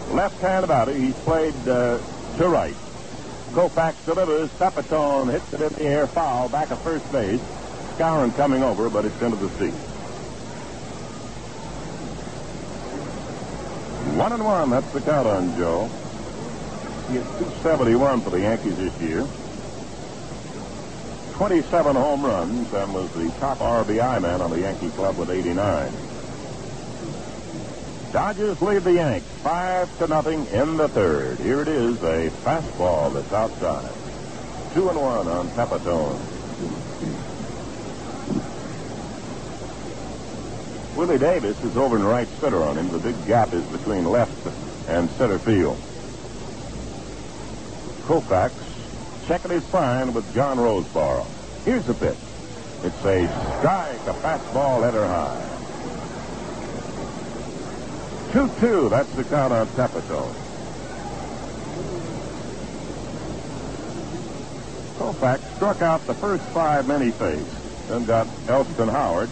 1. Left-hand batter, he's played to right. Koufax delivers, Pepitone hits it in the air, foul, back of first base. Skowron coming over, but it's into the seats. 1-1, that's the count on Joe. He hit .271 for the Yankees this year. 27 home runs and was the top RBI man on the Yankee club with 89. Dodgers lead the Yanks 5-0 in the third. Here it is, a fastball that's outside. 2-1 on Pepitone. Willie Davis is over in right center on him. The big gap is between left and center field. Koufax checking his sign with John Roseboro. Here's the pitch. It's a strike, a fastball header high. 2-2, that's the count on Pepitone. Koufax struck out the first 5 men he faced, then got Elston Howard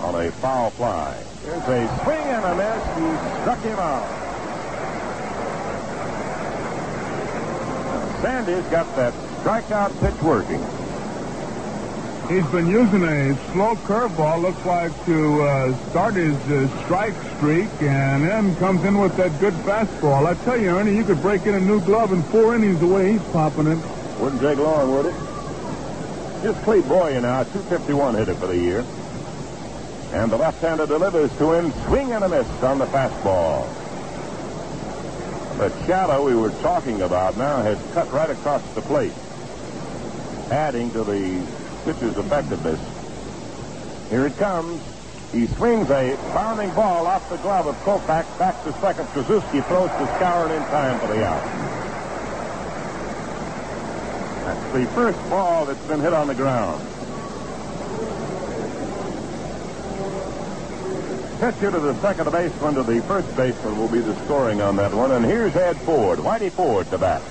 on a foul fly. There's a swing and a miss. He struck him out. Sandy's got that strikeout pitch working. He's been using a slow curveball, looks like, to start his strike streak, and then comes in with that good fastball. I tell you, Ernie, you could break in a new glove in 4 innings the way he's popping it. Wouldn't take long, would it? Here's Clete Boyer now, 251 hitter for the year. And the left-hander delivers to him, swing and a miss on the fastball. The shadow we were talking about now has cut right across the plate, adding to the pitcher's effectiveness. Here it comes. He swings a bounding ball off the glove of Koufax back to second. Krasuski throws to Skowron in time for the out. That's the first ball that's been hit on the ground. Pitcher to the second baseman to the first baseman will be the scoring on that one. And here's Ed Ford, Whitey Ford to bat.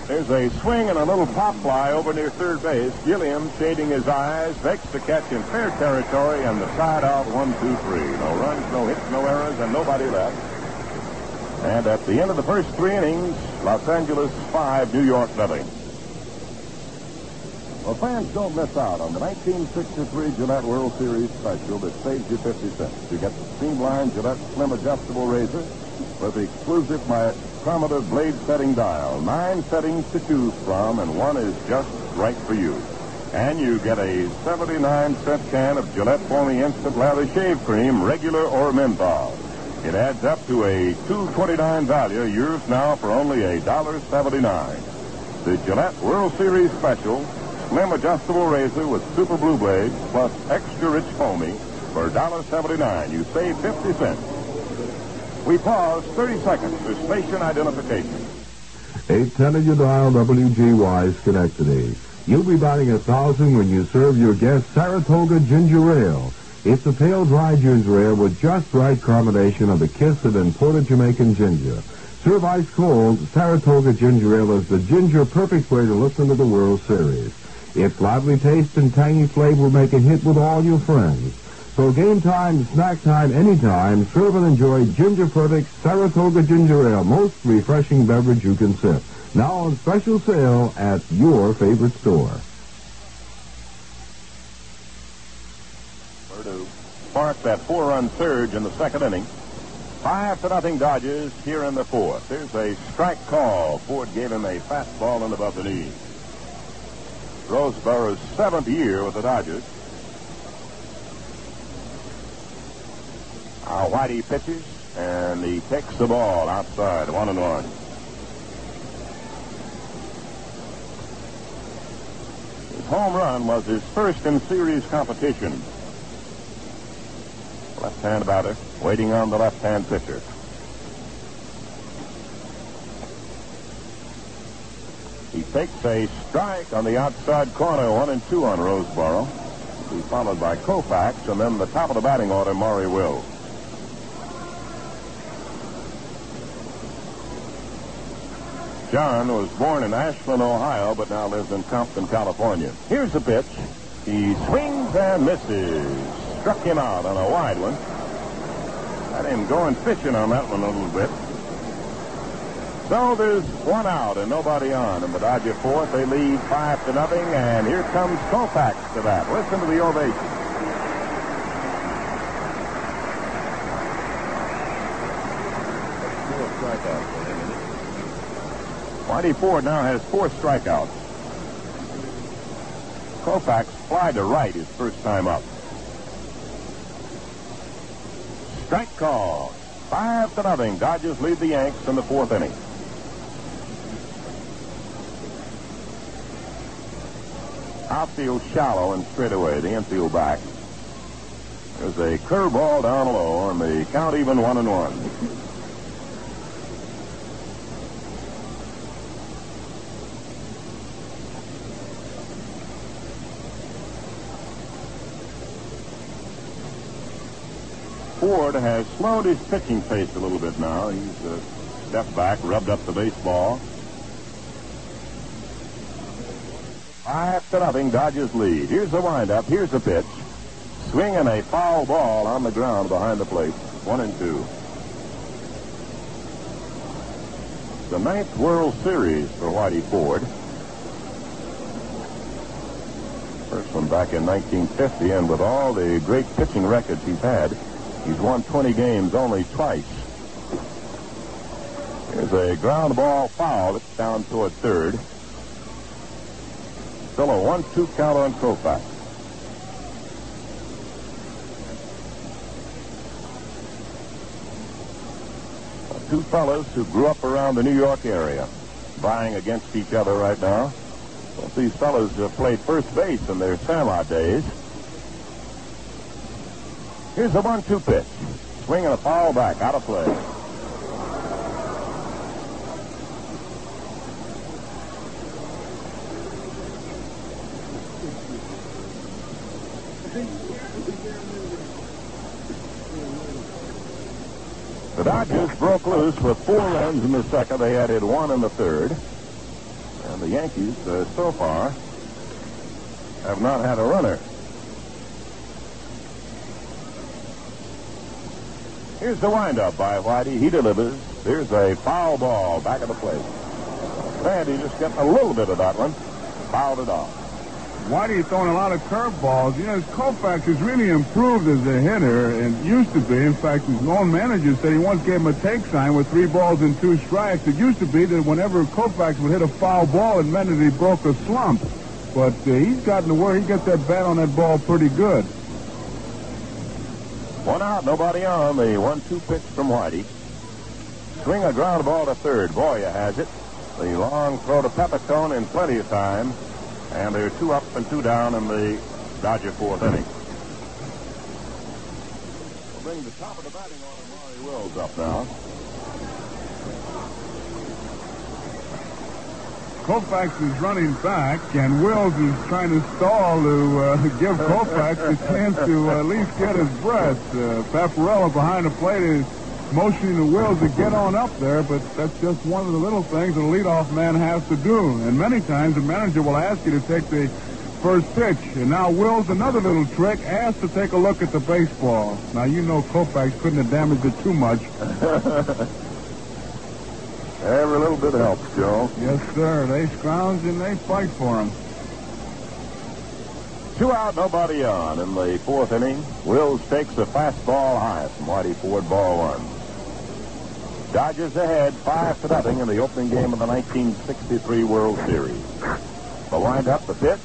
There's a swing and a little pop fly over near third base. Gilliam shading his eyes, makes the catch in fair territory, and the side out 1-2-3. No runs, no hits, no errors, and nobody left. And at the end of the first 3 innings, Los Angeles 5, New York 0. Well, fans, don't miss out on the 1963 Gillette World Series special that saves you 50 cents. You get the streamlined Gillette Slim Adjustable Razor with the exclusive micrometer blade setting dial. 9 settings to choose from, and one is just right for you. And you get a 79-cent can of Gillette Foamy Instant Lather Shave Cream, regular or menthol. It adds up to a $2.29 value, yours now for only $1.79. The Gillette World Series special, Slim Adjustable Razor with Super Blue Blades plus extra rich foamy for $1.79. You save 50 cents. We pause 30 seconds for station identification. 810 of your dial, WGY Schenectady. You'll be batting 1,000 when you serve your guest Saratoga Ginger Ale. It's a pale, dry ginger ale with just right combination of the kiss of imported Jamaican ginger. Serve ice cold, Saratoga Ginger Ale is the ginger perfect way to listen to the World Series. Its lively taste and tangy flavor will make a hit with all your friends. So game time, snack time, anytime, serve and enjoy Ginger Perfect Saratoga Ginger Ale, most refreshing beverage you can sip. Now on special sale at your favorite store. Purdue. Spark up that 4-run surge in the second inning. 5-0 Dodgers here in the fourth. There's a strike call. Ford gave him a fastball in above the knee. Rosebaro's 7th year with the Dodgers. Whitey pitches, and he takes the ball outside, 1-1. His home run was his first in series competition. Left-hand batter, waiting on the left-hand pitcher. He takes a strike on the outside corner, 1-2 on Roseboro. He's followed by Koufax, and then the top of the batting order, Maury Wills. John was born in Ashland, Ohio, but now lives in Compton, California. Here's the pitch. He swings and misses. Struck him out on a wide one. Had him going fishing on that one a little bit. So there's one out and nobody on. In the Dodger fourth, they lead 5-0, and here comes Koufax to that. Listen to the ovation. Whitey Ford now has 4 strikeouts. Koufax fly to right his first time up. Strike call. 5-0. Dodgers lead the Yanks in the fourth inning. Outfield shallow and straight away. The infield back. There's a curveball down low, and the count even 1-1. Ford has slowed his pitching pace a little bit now. He's stepped back, rubbed up the baseball. 5-0, Dodgers lead. Here's the windup. Here's the pitch. Swinging a foul ball on the ground behind the plate. 1-2. The 9th World Series for Whitey Ford. First one back in 1950, and with all the great pitching records he's had, he's won 20 games only twice. Here's a ground ball foul. It's down toward third. Still a 1-2 count on Koufax. Two fellas who grew up around the New York area, vying against each other right now. Both these fellas played first base in their Sandlot days. Here's the 1-2 pitch. Swinging a foul back, out of play. The Dodgers broke loose with 4 runs in the second. They added 1 in the third. And the Yankees, so far, have not had a runner. Here's the windup by Whitey. He delivers. Here's a foul ball back of the plate. And he just got a little bit of that one. Fouled it off. Whitey throwing a lot of curveballs. You know, Koufax has really improved as a hitter and used to be. In fact, his own manager said he once gave him a take sign with 3 balls and 2 strikes. It used to be that whenever Koufax would hit a foul ball, it meant that he broke a slump. But he's gotten to where he gets that bat on that ball pretty good. 1 out, nobody on. The 1-2 pitch from Whitey. Swing a ground ball to third. Boya has it. The long throw to Pepitone in plenty of time. And they're 2 up and 2 down in the Dodger fourth inning. We'll bring the top of the batting order, Maury Wills, up now. Koufax is running back, and Wills is trying to stall to give Koufax a chance to at least get his breath. Paparella behind the plate is motioning the Wills to get on up there, but that's just one of the little things that a leadoff man has to do. And many times the manager will ask you to take the first pitch. And now Wills, another little trick, asked to take a look at the baseball. Now, you know Koufax couldn't have damaged it too much. Every little bit helps, Joe. Yes, sir. They scrounge and they fight for him. 2 out, nobody on. In the 4th inning, Wills takes a fastball high from Whitey Ford, ball 1. Dodgers ahead 5-0 in the opening game of the 1963 World Series. The windup, the pitch.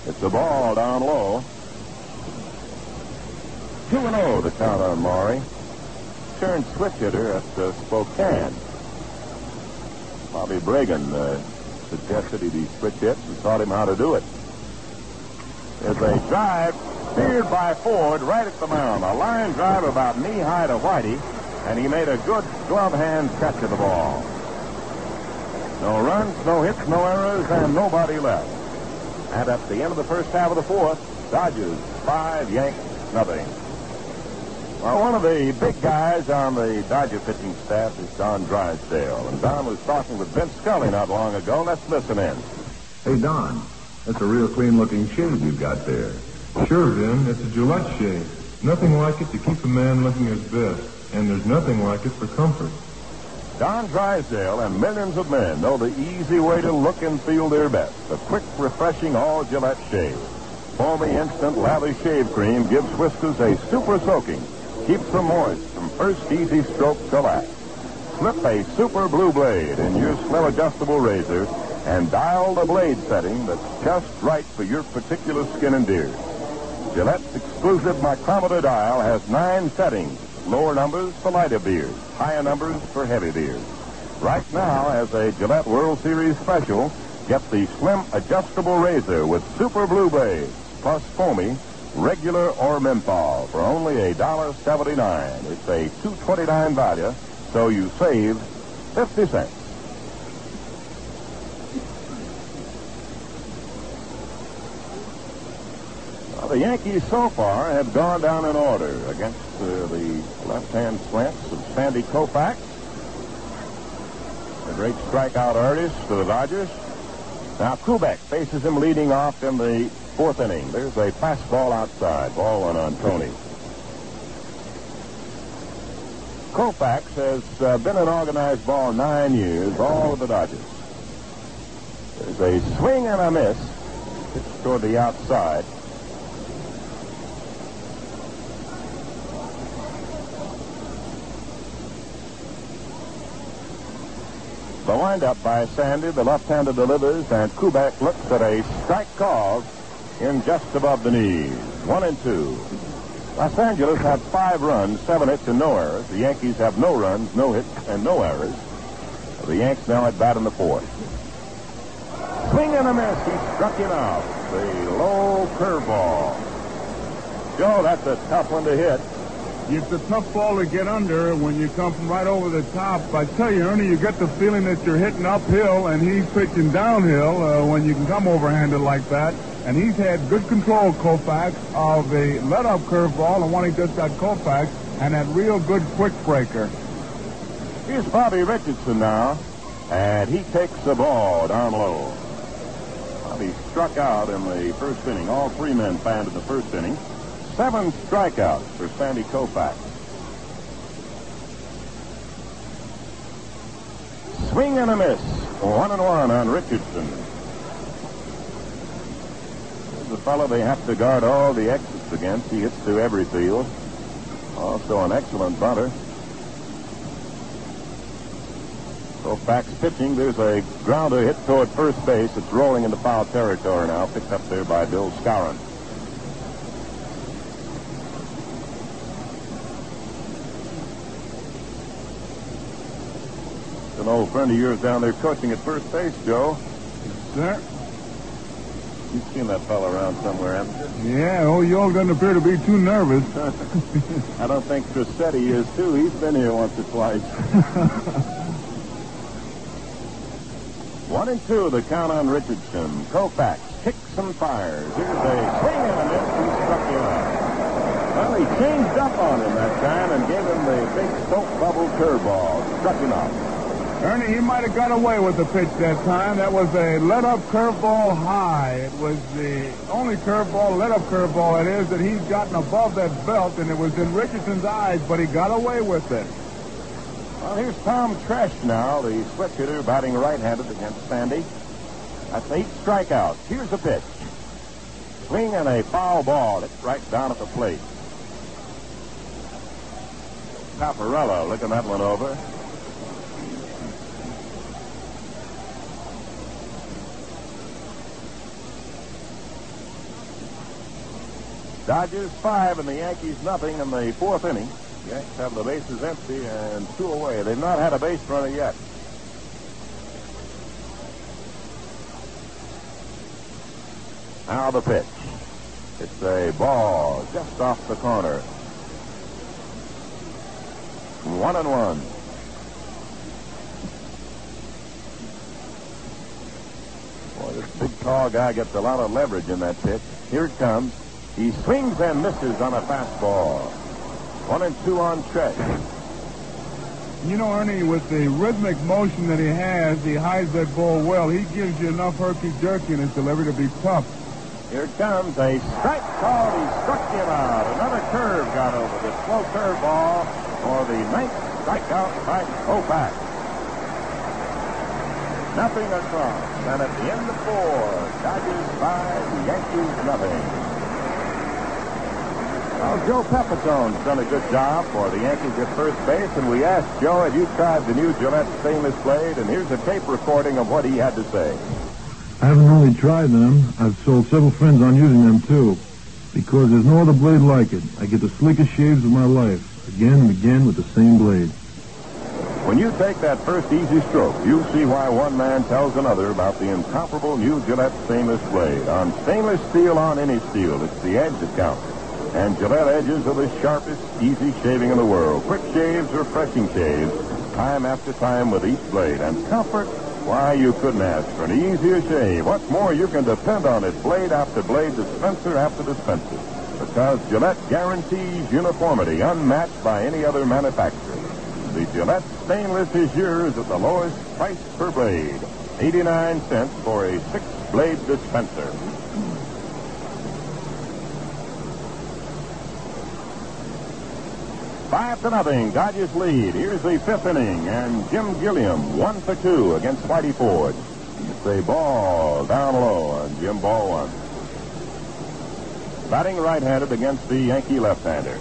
It's a ball down low. 2-0 the count on Maury. Turned switch hitter at Spokane. Bobby Bragan suggested he be switch hits and taught him how to do it. There's a drive steered by Ford right at the mound. A line drive about knee-high to Whitey, and he made a good glove hand catch of the ball. No runs, no hits, no errors, and nobody left. And at the end of the first half of the 4th, Dodgers 5, Yanks nothing. Well, one of the big guys on the Dodger pitching staff is Don Drysdale. And Don was talking with Vince Scully not long ago. Let's listen in. Hey, Don, that's a real clean-looking shave you've got there. Sure, Vin. It's a Gillette shave. Nothing like it to keep a man looking his best. And there's nothing like it for comfort. Don Drysdale and millions of men know the easy way to look and feel their best. The quick, refreshing all Gillette shave. Foamy, instant, lather shave cream gives whiskers a super soaking. Keeps them moist from first easy stroke to last. Slip a super blue blade in your slow adjustable razor and dial the blade setting that's just right for your particular skin and beard. Gillette's exclusive micrometer dial has 9 settings. Lower numbers for lighter beards, higher numbers for heavy beards. Right now, as a Gillette World Series special, get the slim adjustable razor with super blue blades, plus foamy, regular or menthol for only $1.79. It's a $2.29 value, so you save 50 cents. Well, the Yankees so far have gone down in order against the left-hand slants of Sandy Koufax, a great strikeout artist for the Dodgers. Now Kubek faces him leading off in the 4th inning. There's a fastball outside. Ball 1 on Tony. Koufax has been in organized ball 9 years, all with the Dodgers. There's a swing and a miss. Pitch toward the outside. The windup by Sandy, the left-hander delivers, and Kubek looks at a strike called in just above the knees. 1-2. Los Angeles had 5 runs, 7 hits, and no errors. The Yankees have no runs, no hits, and no errors. The Yanks now at bat in the 4th. Swing and a miss. He struck him out. The low curveball. Joe, that's a tough one to hit. It's a tough ball to get under when you come from right over the top. I tell you, Ernie, you get the feeling that you're hitting uphill and he's pitching downhill when you can come overhanded like that. And he's had good control, Koufax, of a let-up curveball, and one he just got Koufax, and that real good quick breaker. Here's Bobby Richardson now, and he takes the ball down low. Bobby struck out in the 1st inning. All 3 men fanned in the 1st inning. 7 strikeouts for Sandy Koufax. Swing and a miss. 1-1 on Richardson. There's a fellow they have to guard all the exits against. He hits through every field. Also an excellent bunter. Koufax pitching. There's a grounder hit toward first base. It's rolling into foul territory now. Picked up there by Bill Skowron. An old friend of yours down there coaching at first base, Joe. Sir? You've seen that fellow around somewhere, haven't you? Yeah, you all don't appear to be too nervous. I don't think Trissetti is, too. He's been here once or twice. 1-2, the count on Richardson. Koufax kicks and fires. Here's a swing and a miss. He struck him out. Well, he changed up on him that time and gave him the big soap bubble curveball. Struck him out. Ernie, he might have got away with the pitch that time. That was a let-up curveball high. It was the only curveball, let-up curveball, that is, that he's gotten above that belt, and it was in Richardson's eyes, but he got away with it. Well, here's Tom Tresh now, the switch hitter, batting right-handed against Sandy. That's 8 strikeouts. Here's the pitch. swing and a foul ball. It's right down at the plate. Paparella looking that one over. Dodgers 5 and the Yankees nothing in the fourth inning. Yanks have the bases empty and 2 away. They've not had a base runner yet. Now the pitch. It's a ball just off the corner. 1-1. Boy, this big tall guy gets a lot of leverage in that pitch. Here it comes. He swings and misses on a fastball. 1-2 on Tresh. You know, Ernie, with the rhythmic motion that he has, he hides that ball well. He gives you enough herky-jerky in his delivery to be tough. Here it comes. A strike called. He struck him out. Another curve got over. The slow curveball for the 9th strikeout by Kopech. Nothing across. And at the end of 4, Dodgers 5, Yankees nothing. Well, Joe Pepitone's done a good job for the Yankees at first base, and we asked Joe, have you tried the new Gillette stainless blade? And here's a tape recording of what he had to say. I haven't only tried them. I've sold several friends on using them, too. Because there's no other blade like it. I get the slickest shaves of my life. Again and again with the same blade. When you take that first easy stroke, you'll see why one man tells another about the incomparable new Gillette stainless blade. On stainless steel, on any steel, it's the edge that counts. And Gillette edges are the sharpest, easy shaving in the world. Quick shaves, refreshing shaves, time after time with each blade. And comfort, why, you couldn't ask for an easier shave. What's more, you can depend on it blade after blade, dispenser after dispenser. Because Gillette guarantees uniformity, unmatched by any other manufacturer. The Gillette stainless is yours at the lowest price per blade. 89 cents for a 6-blade dispenser. 5-0, Dodgers lead. Here's the 5th inning, and Jim Gilliam 1 for 2 against Whitey Ford. It's a ball down low, and Jim ball 1. Batting right-handed against the Yankee left-hander.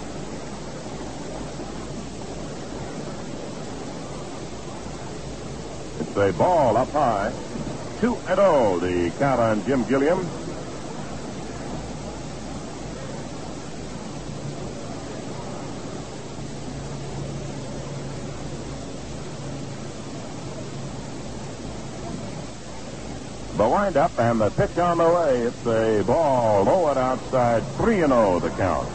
It's a ball up high. 2-0, the count on Jim Gilliam. The windup and the pitch on the way. It's a ball low and outside. 3-0 the count.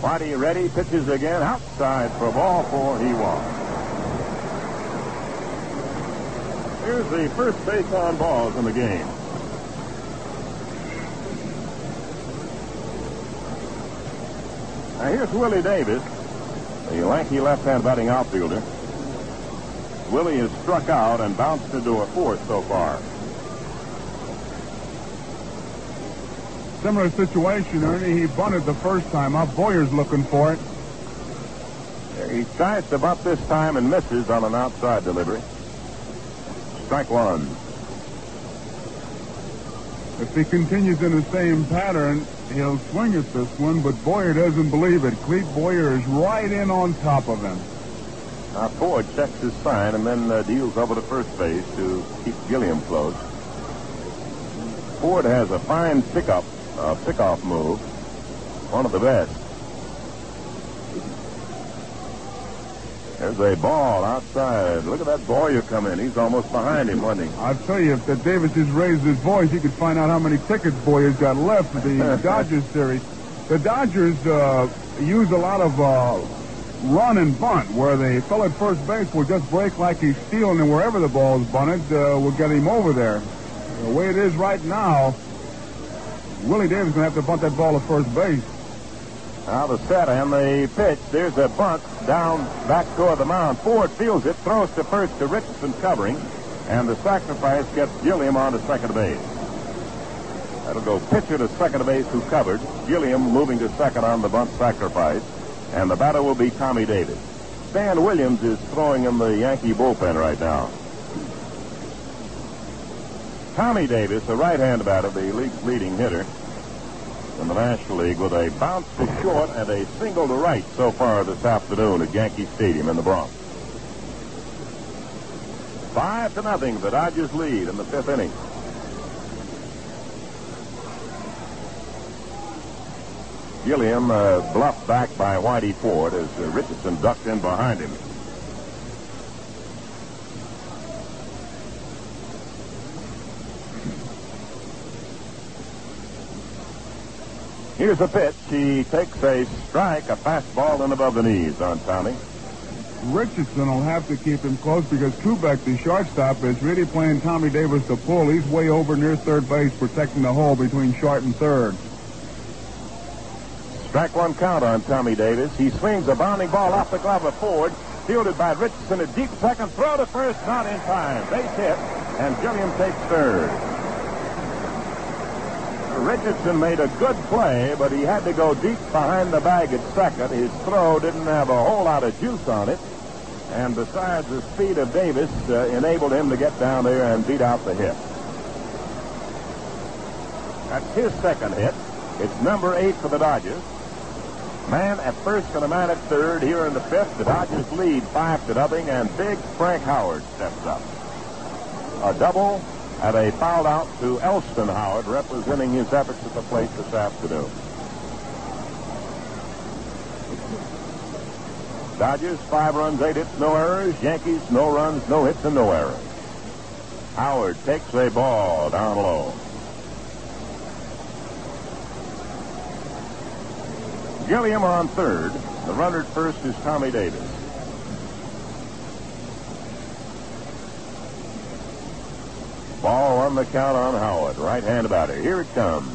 Whitey ready, pitches again, outside for ball 4. He walks. Here's the first base on balls in the game. Now here's Willie Davis, the lanky left-hand batting outfielder. Willie has struck out and bounced into a 4th so far. Similar situation, Ernie. He bunted the first time up. Boyer's looking for it. He tries to bunt this time and misses on an outside delivery. Strike 1. If he continues in the same pattern, he'll swing at this one, but Boyer doesn't believe it. Clete Boyer is right in on top of him. Now Ford checks his sign and then deals over to first base to keep Gilliam close. Ford has a fine pickoff move, one of the best. There's a ball outside. Look at that Boyer come in. He's almost behind him, wasn't he? I'll tell you, if that Davis just raised his voice, he could find out how many tickets Boyer's got left for the Dodgers series. The Dodgers use a lot of run and bunt, where the fellow at first base will just break like he's stealing, and wherever the ball's bunted, will get him over there. The way it is right now, Willie Davis is going to have to bunt that ball to first base. Now the set and the pitch. There's a bunt down back toward the mound. Ford fields it, throws to first to Richardson covering, and the sacrifice gets Gilliam on to second base. That'll go pitcher to second base who covered. Gilliam moving to second on the bunt sacrifice, and the batter will be Tommy Davis. Stan Williams is throwing in the Yankee bullpen right now. Tommy Davis, the right-hand batter, the league's leading hitter in the National League, with a bounce to short and a single to right so far this afternoon at Yankee Stadium in the Bronx. 5-0, the Dodgers lead in the 5th inning. Gilliam bluffed back by Whitey Ford as Richardson ducked in behind him. Here's a pitch. He takes a strike, a fastball in above the knees on Tommy. Richardson will have to keep him close because Kubek, the shortstop, is really playing Tommy Davis to pull. He's way over near third base, protecting the hole between short and third. Strike one count on Tommy Davis. He swings a bounding ball off the glove of Ford. Fielded by Richardson. A deep second throw to first. Not in time. Base hit. And Gilliam takes third. Richardson made a good play, but he had to go deep behind the bag at second. His throw didn't have a whole lot of juice on it. And besides, the speed of Davis enabled him to get down there and beat out the hit. That's his second hit. It's number 8 for the Dodgers. Man at first and a man at third here in the 5th. The Dodgers lead 5-0, and big Frank Howard steps up. A double and a foul out to Elston Howard, representing his efforts at the plate this afternoon. Dodgers 5 runs, 8 hits, no errors. Yankees no runs, no hits, and no errors. Howard takes a ball down low. Gilliam on third. The runner at first is Tommy Davis. Ball on the count on Howard. Right-hand batter. Here it comes.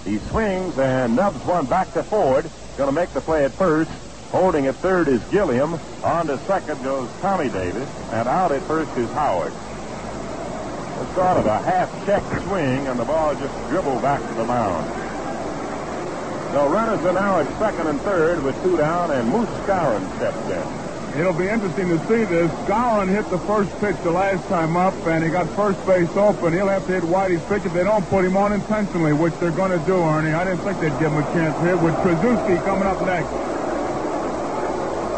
He swings and nubs one back to Ford. Going to make the play at first. Holding at third is Gilliam. On to second goes Tommy Davis. And out at first is Howard. It's sort of a half-check swing, and the ball just dribbled back to the mound. So runners are now at second and third with 2 down, and Moose Skowron steps in. It'll be interesting to see this. Skowron hit the first pitch the last time up, and he got first base open. He'll have to hit Whitey's pitch if they don't put him on intentionally, which they're going to do, Ernie. I didn't think they'd give him a chance here with Trzaskowski coming up next.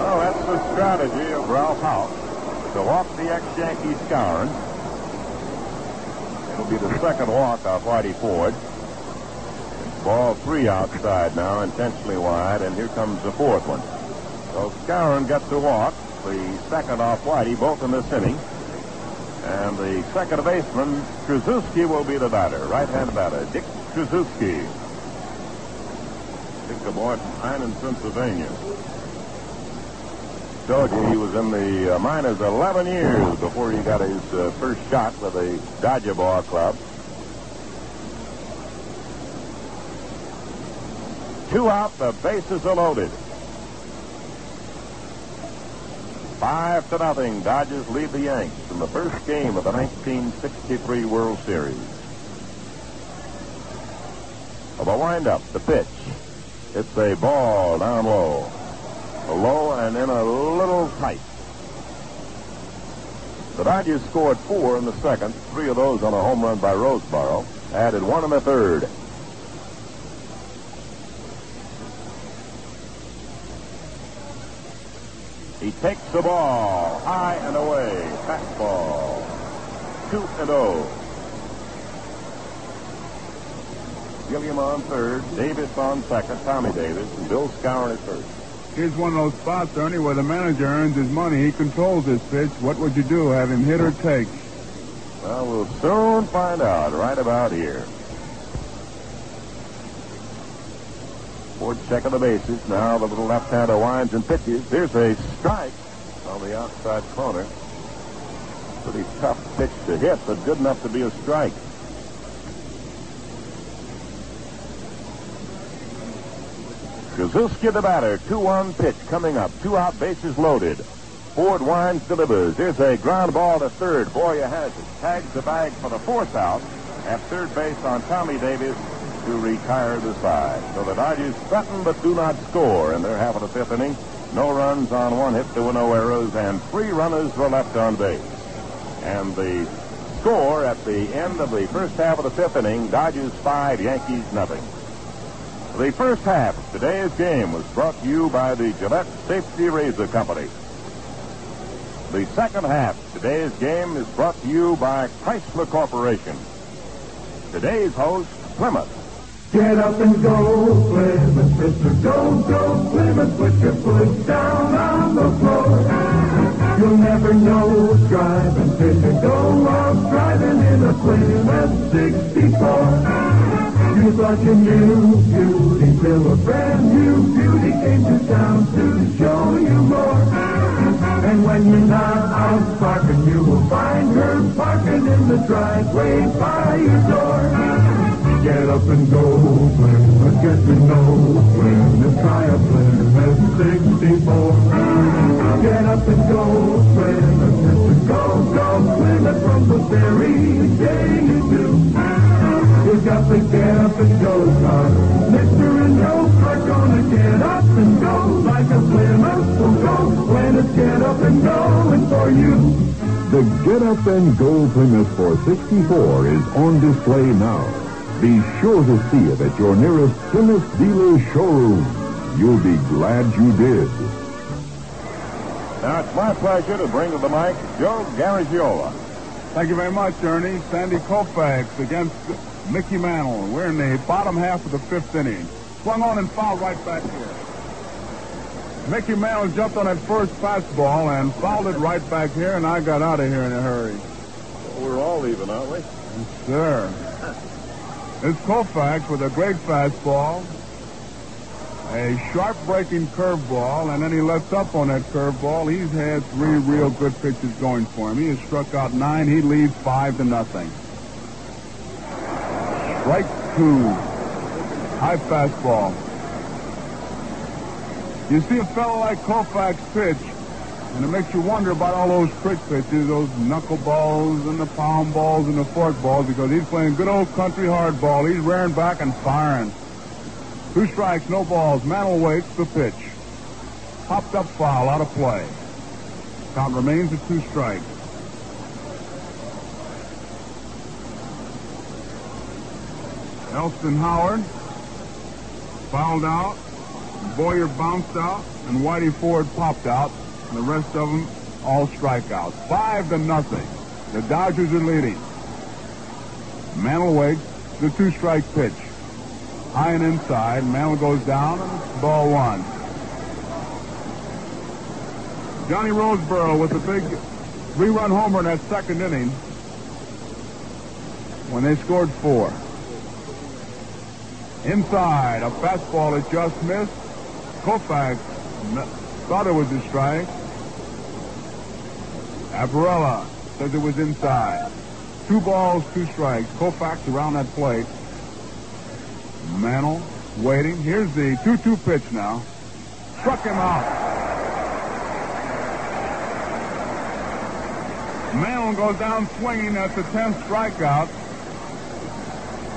Oh, that's the strategy of Ralph Houk to walk the ex-Yankee Skowron. It'll be the second walk off Whitey Ford. Ball 3 outside now, intentionally wide, and here comes the fourth one. So Skowron gets a walk, the second off Whitey, both in this inning. And the second baseman, Trzaskowski, will be the batter, right-hand batter, Dick Trzaskowski. Dick, a boy from Hynan, Pennsylvania. Told you he was in the minors 11 years before he got his first shot with the Dodger Ball Club. 2 out, the bases are loaded. 5-0. Dodgers lead the Yanks in the first game of the 1963 World Series. Of a windup, the pitch. It's a ball down low. Low and in a little tight. The Dodgers scored 4 in the second, 3 of those on a home run by Roseboro. Added 1 in the third. He takes the ball high and away. Fastball. 2-0. Gilliam on third. Davis on second. Tommy Davis. And Bill Skowron at first. Here's one of those spots, Ernie, where the manager earns his money. He controls his pitch. What would you do? Have him hit or take? Well, we'll soon find out right about here. Ford checking the bases. Now the little left-hander winds and pitches. There's a strike on the outside corner. Pretty tough pitch to hit, but good enough to be a strike. Trzaskowski the batter. 2-1 pitch coming up. 2 out, bases loaded. Ford winds, delivers. Here's a ground ball to third. Boyer has it. Tags the bag for the 4th out at third base on Tommy Davis to retire the side. So the Dodgers threaten but do not score in their half of the 5th inning. no runs on one hit. There were no errors, and 3 runners were left on base. And the score at the end of the first half of the 5th inning, Dodgers 5, Yankees nothing. The first half of today's game was brought to you by the Gillette Safety Razor Company. The second half of today's game is brought to you by Chrysler Corporation. Today's host, Plymouth. Get up and go, Plymouth, Mister. Go, go, Plymouth. Put your foot down on the floor. You'll never know what's driving till you go off driving in a Plymouth 64. You thought you knew beauty till a brand new beauty came to town to show you more. And when you're not out parking, you will find her parking in the driveway by your door. Get up and go, Plymouth, get to know Plymouth, try a Plymouth 64. Get up and go, Plymouth, Mr. Go, go, Plymouth, from the very day you do. You got to get up and go, son. Mister and Joe are gonna get up and go like a Plymouth will go when it's get up and going for you. The Get Up and Go Plymouth 464 is on display now. Be sure to see it at your nearest Plymouth dealer showroom. You'll be glad you did. Now it's my pleasure to bring to the mic Joe Garagiola. Thank you very much, Ernie. Sandy Koufax against Mickey Mantle. We're in the bottom half of the 5th inning. Swung on and fouled right back here. Mickey Mantle jumped on that first fastball and fouled it right back here, and I got out of here in a hurry. Well, we're all even, aren't we? Yes, sir. It's Koufax with a great fastball, a sharp breaking curveball, and then he lets up on that curveball. He's had 3 real good pitches going for him. He has struck out 9. He leads 5-0. Strike 2. High fastball. You see a fellow like Koufax pitch, and it makes you wonder about all those trick pitches, those knuckleballs and the pound balls and the fork balls, because he's playing good old country hardball. He's rearing back and firing. 2 strikes, no balls. Mantle waits the pitch. Popped up foul, out of play. Count remains at 2 strikes. Elston Howard fouled out. Boyer bounced out, and Whitey Ford popped out. And the rest of them all strikeouts. 5-0. The Dodgers are leading. Mantle waits the 2-strike pitch. High and inside. Mantle goes down, and it's ball 1. Johnny Roseboro with a big 3-run homer in that 2nd inning when they scored 4. Inside, a fastball that just missed. Koufax thought it was a strike. Abarella says it was inside. 2 balls, 2 strikes. Koufax around that plate. Mantle waiting. Here's the 2-2 pitch now. Struck him out. Mantle goes down swinging. That's the 10th strikeout.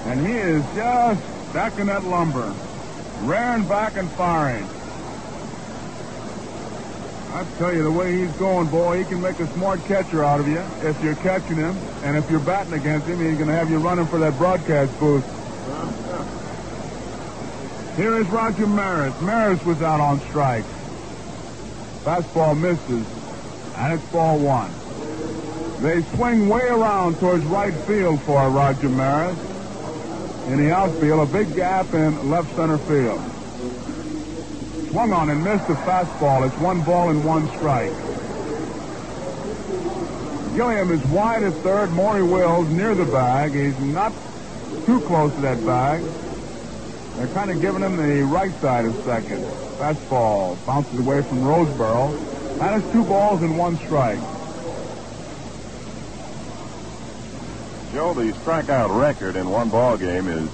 And he is just stacking that lumber. Rearing back and firing. I tell you, the way he's going, boy, he can make a smart catcher out of you if you're catching him. And if you're batting against him, he's going to have you running for that broadcast booth. Here is Roger Maris. Maris was out on strikes. Fastball misses, and it's ball 1. They swing way around towards right field for Roger Maris. In the outfield, a big gap in left center field. Swung on and missed the fastball. It's 1 ball and 1 strike. Gilliam is wide at third. Maury Wills near the bag. He's not too close to that bag. They're kind of giving him the right side of second. Fastball bounces away from Roseboro. And it's 2 balls and 1 strike. Joe, the strikeout record in one ball game is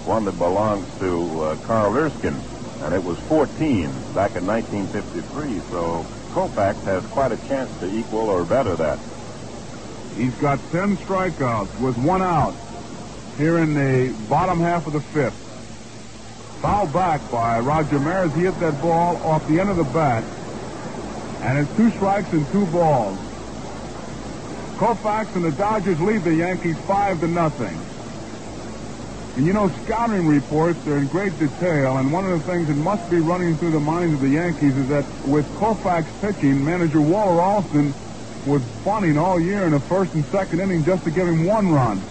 one that belongs to Carl Erskine, and it was 14 back in 1953. So Koufax has quite a chance to equal or better that. He's got 10 strikeouts with 1 out here in the bottom half of the 5th. Foul back by Roger Maris. He hit that ball off the end of the bat. And it's 2 strikes and 2 balls. Koufax and the Dodgers lead the Yankees 5-0. And you know, scouting reports are in great detail, and one of the things that must be running through the minds of the Yankees is that with Koufax pitching, manager Walter Alston was bunting all year in the first and second inning just to give him 1 run.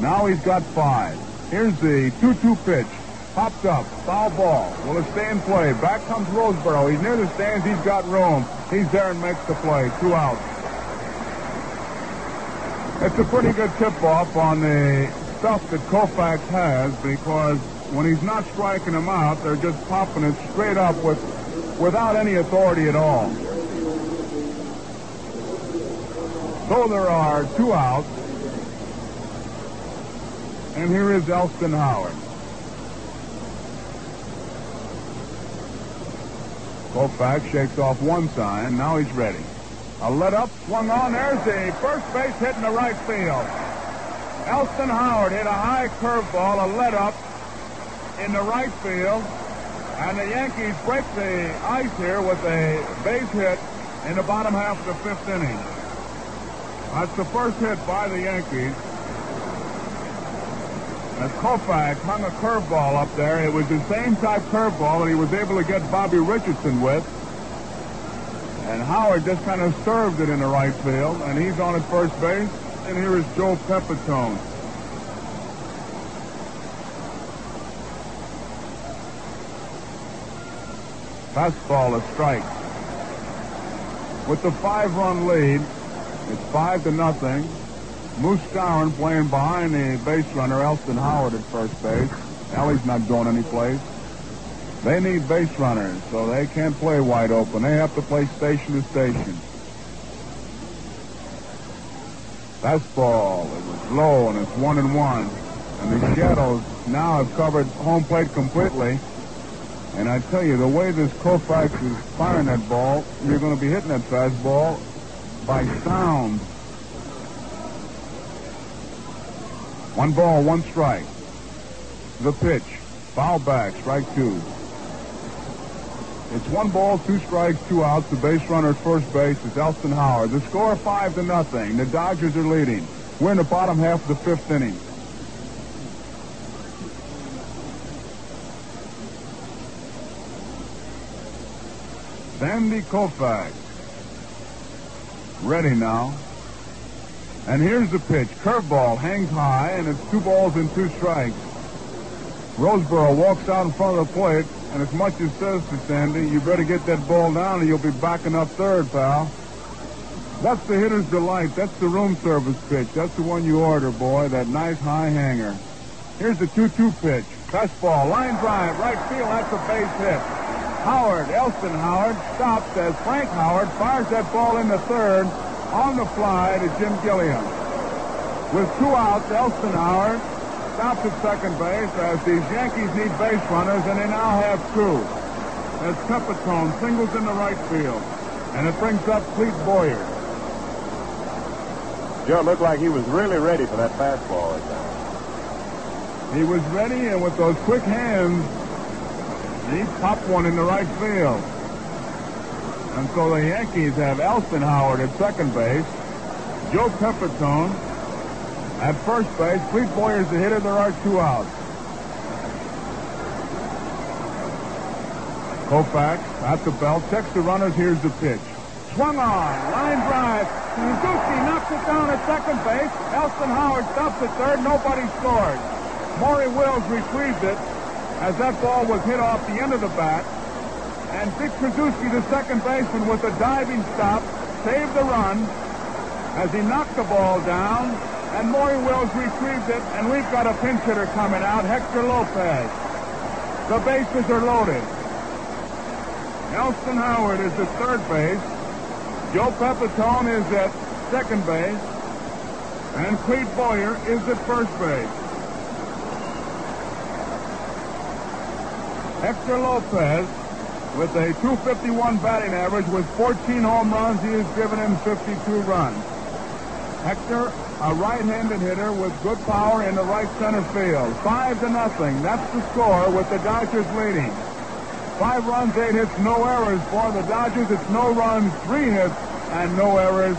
Now he's got 5. Here's the 2-2 pitch. Popped up. Foul ball. Will it stay in play? Back comes Roseboro. He's near the stands. He's got room. He's there and makes the play. 2 outs. It's a pretty good tip-off on the stuff that Koufax has, because when he's not striking them out, they're just popping it straight up without any authority at all. So there are 2 outs. And here is Elston Howard. Koufax shakes off 1 sign. Now he's ready. A let up, swung on. There's the first base hit in the right field. Elston Howard hit a high curveball, a let up in the right field. And the Yankees break the ice here with a base hit in the bottom half of the 5th inning. That's the first hit by the Yankees. As Koufax hung a curveball up there, it was the same type curveball that he was able to get Bobby Richardson with. And Howard just kind of served it in the right field, and he's on at first base. And here is Joe Pepitone. Fastball, a strike. With the 5-run lead, it's 5-0. Moose Skowron playing behind the base runner, Elston Howard, at first base. Ellie's not going anyplace. They need base runners, so they can't play wide open. They have to play station to station. Fastball, it was low, and it's 1-1. And the Shadows now have covered home plate completely. And I tell you, the way this Koufax is firing that ball, you're going to be hitting that fastball by sound. 1 ball, 1 strike. The pitch. Foul back, strike 2. It's 1 ball, 2 strikes, 2 outs. The base runner at first base is Elston Howard. The score 5-0. The Dodgers are leading. We're in the bottom half of the 5th inning. Sandy Koufax. Ready now. And here's the pitch. Curveball hangs high, and it's 2 balls and 2 strikes. Roseboro walks out in front of the plate, and as much as says to Sandy, you better get that ball down or you'll be backing up third, pal. That's the hitter's delight. That's the room service pitch. That's the one you order, boy, that nice high hanger. Here's the 2-2 pitch. Fastball, line drive, right field. That's a base hit. Howard, Elston Howard, stops as Frank Howard fires that ball into third on the fly to Jim Gilliam. With 2 outs, Elston Howard stops at second base as these Yankees need base runners, and they now have 2. As Pepitone singles in the right field, and it brings up Clete Boyer. Joe, it looked like he was really ready for that fastball. He was ready, and with those quick hands, he popped one in the right field. And so the Yankees have Elston Howard at second base, Joe Pepitone at first base. Clete Boyer's the hitter. There are 2 outs. Koufax at the belt, checks the runners. Here's the pitch. Swung on, line drive. Suzuki knocks it down at second base. Elston Howard stops at third. Nobody scores. Maury Wills retrieved it as that ball was hit off the end of the bat. And Dick Krasuski, the second baseman, with a diving stop, saved the run as he knocked the ball down. And Maury Wills retrieved it, and we've got a pinch hitter coming out, Hector Lopez. The bases are loaded. Elston Howard is at third base. Joe Pepitone is at second base. And Clete Boyer is at first base. Hector Lopez, with a .251 batting average with 14 home runs, he has given in 52 runs. Hector, a right-handed hitter with good power in the right center field. 5-0. That's the score with the Dodgers leading. 5 runs, 8 hits, no errors for the Dodgers. It's no runs, 3 hits, and no errors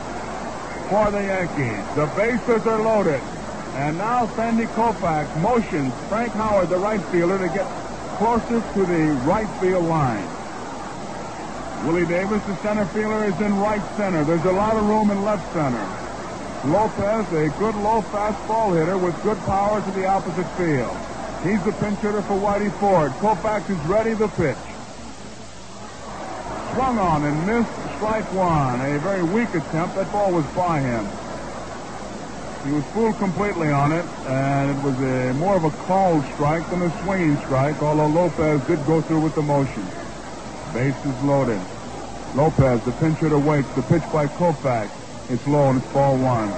for the Yankees. The bases are loaded. And now Sandy Koufax motions Frank Howard, the right fielder, to get closest to the right field line. Willie Davis, the center fielder, is in right center. There's a lot of room in left center. Lopez, a good low fastball hitter with good power to the opposite field. He's the pinch hitter for Whitey Ford. Koufax is ready to pitch. Swung on and missed, strike one. A very weak attempt. That ball was by him. He was fooled completely on it, and it was more of a called strike than a swinging strike, although Lopez did go through with the motion. Bases loaded. Lopez, the pinch hitter, waits. The pitch by Koufax. It's low, and it's ball one.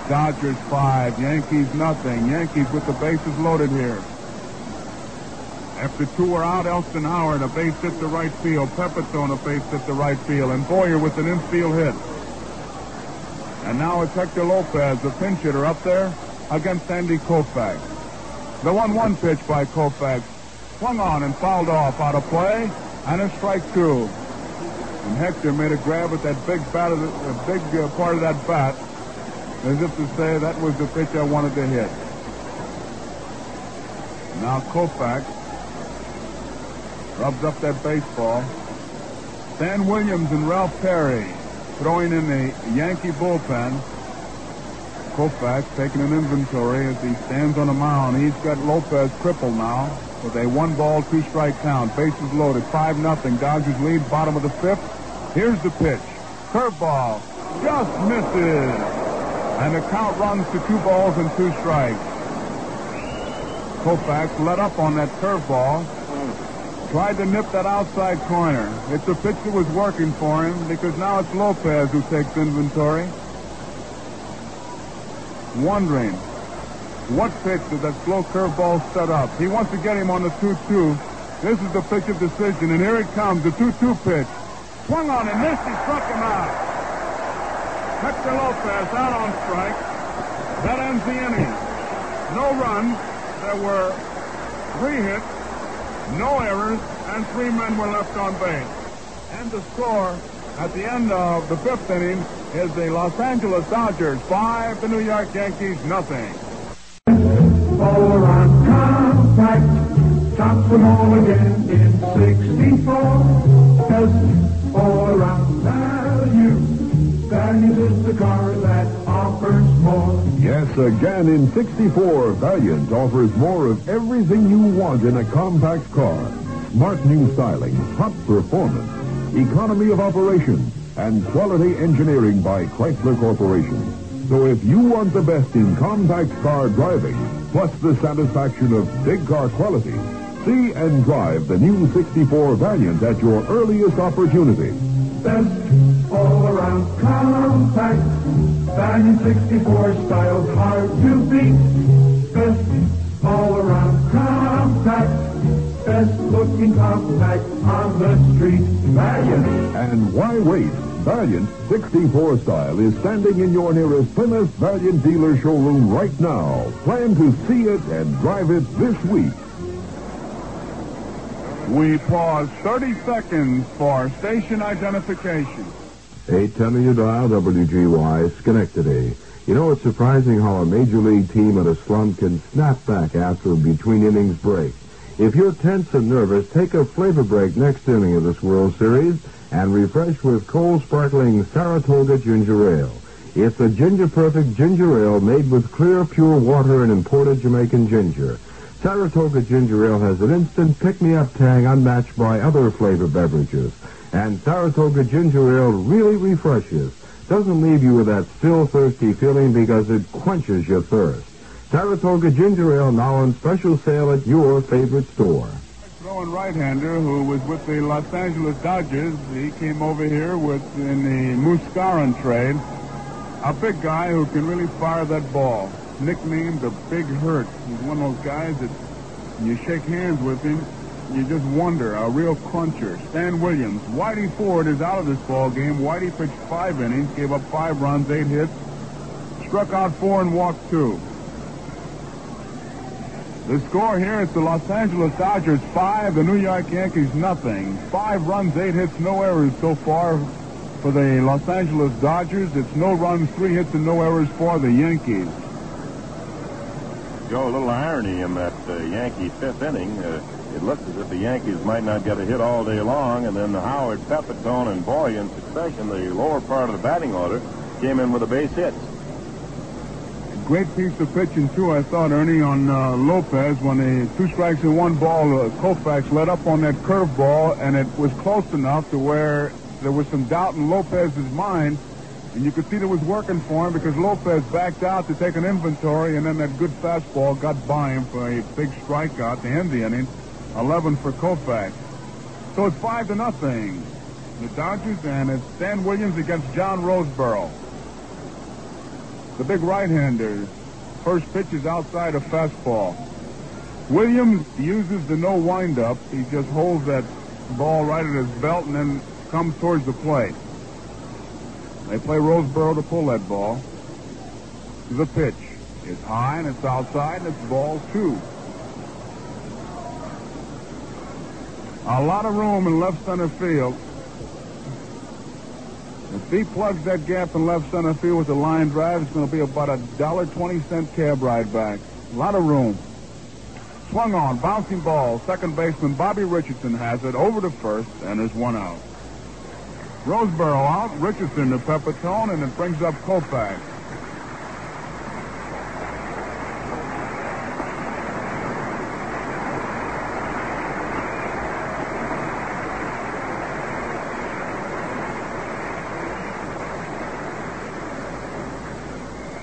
Dodgers 5, Yankees nothing. Yankees with the bases loaded here. After 2 are out, Elston Howard, a base hit to right field. Pepitone, a base hit to right field. And Boyer with an infield hit. And now it's Hector Lopez, the pinch hitter, up there against Sandy Koufax. The 1-1 pitch by Koufax. Swung on and fouled off, out of play, and a strike 2. And Hector made a grab at that big bat, part of that bat, as if to say that was the pitch I wanted to hit. Now Koufax rubs up that baseball. Stan Williams and Ralph Perry throwing in the Yankee bullpen. Koufax taking an inventory as he stands on the mound. He's got Lopez crippled now with a 1-ball, 2-strike count. Bases loaded, 5-0. Dodgers lead, bottom of the 5th. Here's the pitch. Curveball. Just misses. And the count runs to 2 balls and 2 strikes. Koufax let up on that curveball. Tried to nip that outside corner. It's a pitch that was working for him because now it's Lopez who takes inventory. Wondering what pitch did that slow curveball set up. He wants to get him on the 2-2. This is the pitch of decision, and here it comes, the 2-2 pitch. Swung on and missed. He struck him out. Hector Lopez out on strike. That ends the inning. No runs. There were 3 hits, no errors, and 3 men were left on base. And the score at the end of the 5th inning is the Los Angeles Dodgers 5, the New York Yankees nothing. All around compact, tops them all again in 64. Best all around value. Value is the car that offers more. Yes, again in 64, Valiant offers more of everything you want in a compact car. Smart new styling, top performance, economy of operation, and quality engineering by Chrysler Corporation. So if you want the best in compact car driving, plus the satisfaction of big car quality, see and drive the new 64 Valiant at your earliest opportunity. Best all around compact. Valiant 64 styles hard to beat. Best all around compact. Best looking compact on the street. Valiant. And why wait? Valiant 64 style is standing in your nearest Plymouth Valiant dealer showroom right now. Plan to see it and drive it this week. We pause 30 seconds for station identification. 810 you dial WGY Schenectady. You know, it's surprising how a major league team in a slump can snap back after a between innings break. If you're tense and nervous, take a flavor break next inning of this World Series and refresh with cold sparkling Saratoga Ginger Ale. It's a ginger-perfect ginger ale made with clear, pure water and imported Jamaican ginger. Saratoga Ginger Ale has an instant pick-me-up tang unmatched by other flavored beverages. And Saratoga Ginger Ale really refreshes. Doesn't leave you with that still thirsty feeling because it quenches your thirst. Saratoga Ginger Ale now on special sale at your favorite store. Throwing right-hander who was with the Los Angeles Dodgers. He came over here in the Muscaron trade. A big guy who can really fire that ball. Nicknamed the Big Hurt. He's one of those guys that you shake hands with him you just wonder. A real cruncher. Stan Williams. Whitey Ford is out of this ball game. Whitey pitched 5 innings, gave up 5 runs, 8 hits, struck out 4 and walked 2. The score here is the Los Angeles Dodgers 5, the New York Yankees nothing. 5 runs, 8 hits, no errors so far for the Los Angeles Dodgers. It's no runs, 3 hits, and no errors for the Yankees. Joe, a little irony in that Yankee 5th inning. It looked as if the Yankees might not get a hit all day long, and then Howard, Pepitone, and Boy in succession, the lower part of the batting order, came in with a base hit. Great piece of pitching, too, I thought, Ernie, on Lopez when the 2 strikes and 1 ball, Koufax led up on that curveball, and it was close enough to where there was some doubt in Lopez's mind, and you could see that it was working for him because Lopez backed out to take an inventory, and then that good fastball got by him for a big strikeout to end the inning, 11 for Koufax. So it's 5-0. The Dodgers, and it's Stan Williams against John Roseboro. The big right-hander. First pitch is outside a fastball. Williams uses the no windup. He just holds that ball right at his belt and then comes towards the plate. They play Roseboro to pull that ball. The pitch is high and it's outside and it's ball 2. A lot of room in left center field. If he plugs that gap in left center field with the line drive, it's going to be about a $1.20 cab ride back. A lot of room. Swung on, bouncing ball. Second baseman Bobby Richardson has it over to first, and there's 1 out. Roseboro out, Richardson to Pepitone, and it brings up Koufax.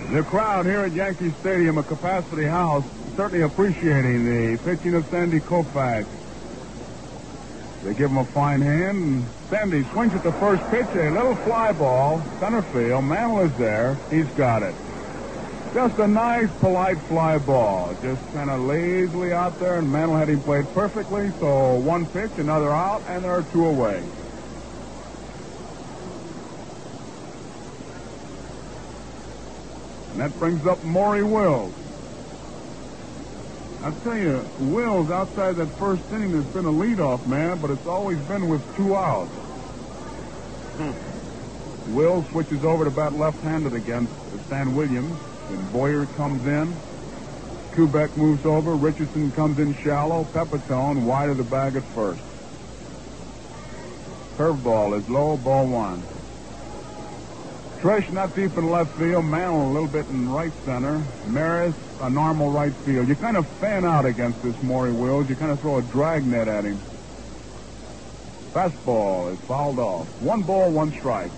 The crowd here at Yankee Stadium, a capacity house, certainly appreciating the pitching of Sandy Koufax. They give him a fine hand, and Sandy swings at the first pitch, a little fly ball, center field. Mantle is there. He's got it. Just a nice, polite fly ball. Just kind of lazily out there, and Mantle had him played perfectly. So 1 pitch, another out, and there are 2 away. And that brings up Maury Wills. I'll tell you, Wills, outside that first inning, has been a leadoff man, but it's always been with 2 outs. Wills switches over to bat left-handed against Stan Williams, and Boyer comes in. Kubek moves over. Richardson comes in shallow. Pepitone wide of the bag at first. Curveball is low, ball 1. Trish not deep in left field. Mantle a little bit in right center. Maris a normal right field. You kind of fan out against this Maury Wills. You kind of throw a drag net at him. Fastball is fouled off. 1 ball, 1 strike.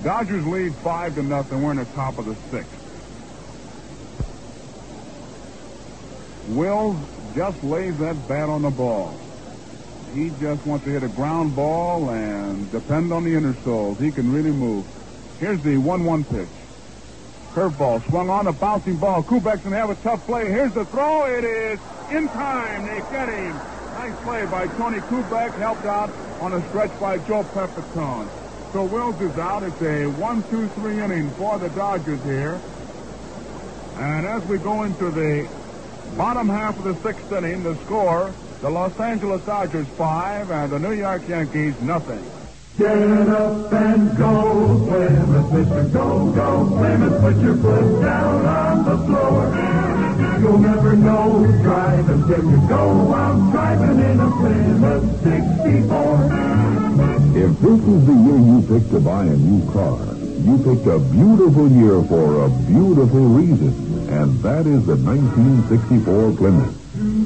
Dodgers lead 5-0. We're in the top of the 6th. Wills just lays that bat on the ball. He just wants to hit a ground ball and depend on the inner soles. He can really move. Here's the 1-1 pitch. Curveball swung on, a bouncing ball. Kubek's going to have a tough play. Here's the throw. It is in time. They get him. Nice play by Tony Kubek, helped out on a stretch by Joe Pepitone. So Wills is out. It's a 1-2-3 inning for the Dodgers here. And as we go into the bottom half of the 6th inning, the score, the Los Angeles Dodgers 5 and the New York Yankees nothing. Get up and go, Plymouth, Mr. Go, go, Plymouth, put your foot down on the floor. You'll never know drive until you go out driving in a Plymouth 64. If this is the year you picked to buy a new car, you picked a beautiful year for a beautiful reason, and that is the 1964 Plymouth.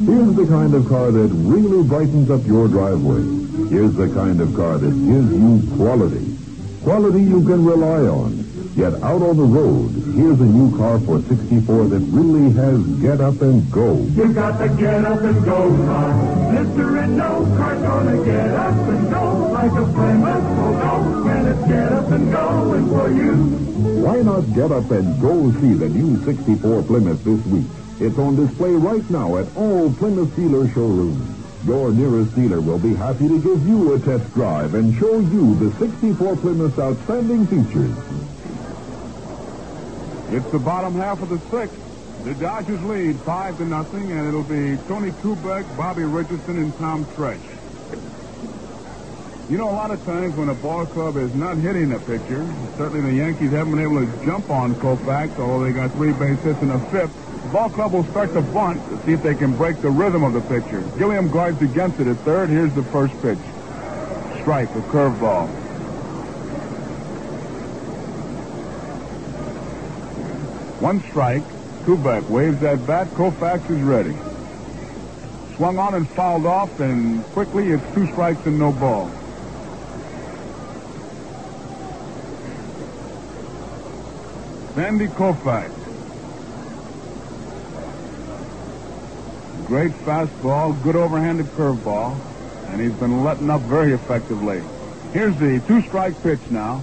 Here's the kind of car that really brightens up your driveway. Here's the kind of car that gives you quality. Quality you can rely on. Yet out on the road, here's a new car for 64 that really has get up and go. You got to get up and go, car. Mister and no car's gonna get up and go like a Plymouth will go. And it's get up and going for you. Why not get up and go see the new 64 Plymouth this week? It's on display right now at all Plymouth dealer showrooms. Your nearest dealer will be happy to give you a test drive and show you the 64 Plymouth's outstanding features. It's the bottom half of the sixth. The Dodgers lead 5-0, and it'll be Tony Kubek, Bobby Richardson, and Tom Tresh. You know, a lot of times when a ball club is not hitting a pitcher, certainly the Yankees haven't been able to jump on Koufax, although they got 3 base hits in the fifth. The ball club will start to bunt to see if they can break the rhythm of the pitcher. Gilliam guards against it at third. Here's the first pitch. Strike, a curveball. One strike. Kubek waves that bat. Koufax is ready. Swung on and fouled off, and quickly it's 2 strikes and no ball. Sandy Koufax. Great fastball, good overhanded curveball, and he's been letting up very effectively. Here's the 2-strike pitch now.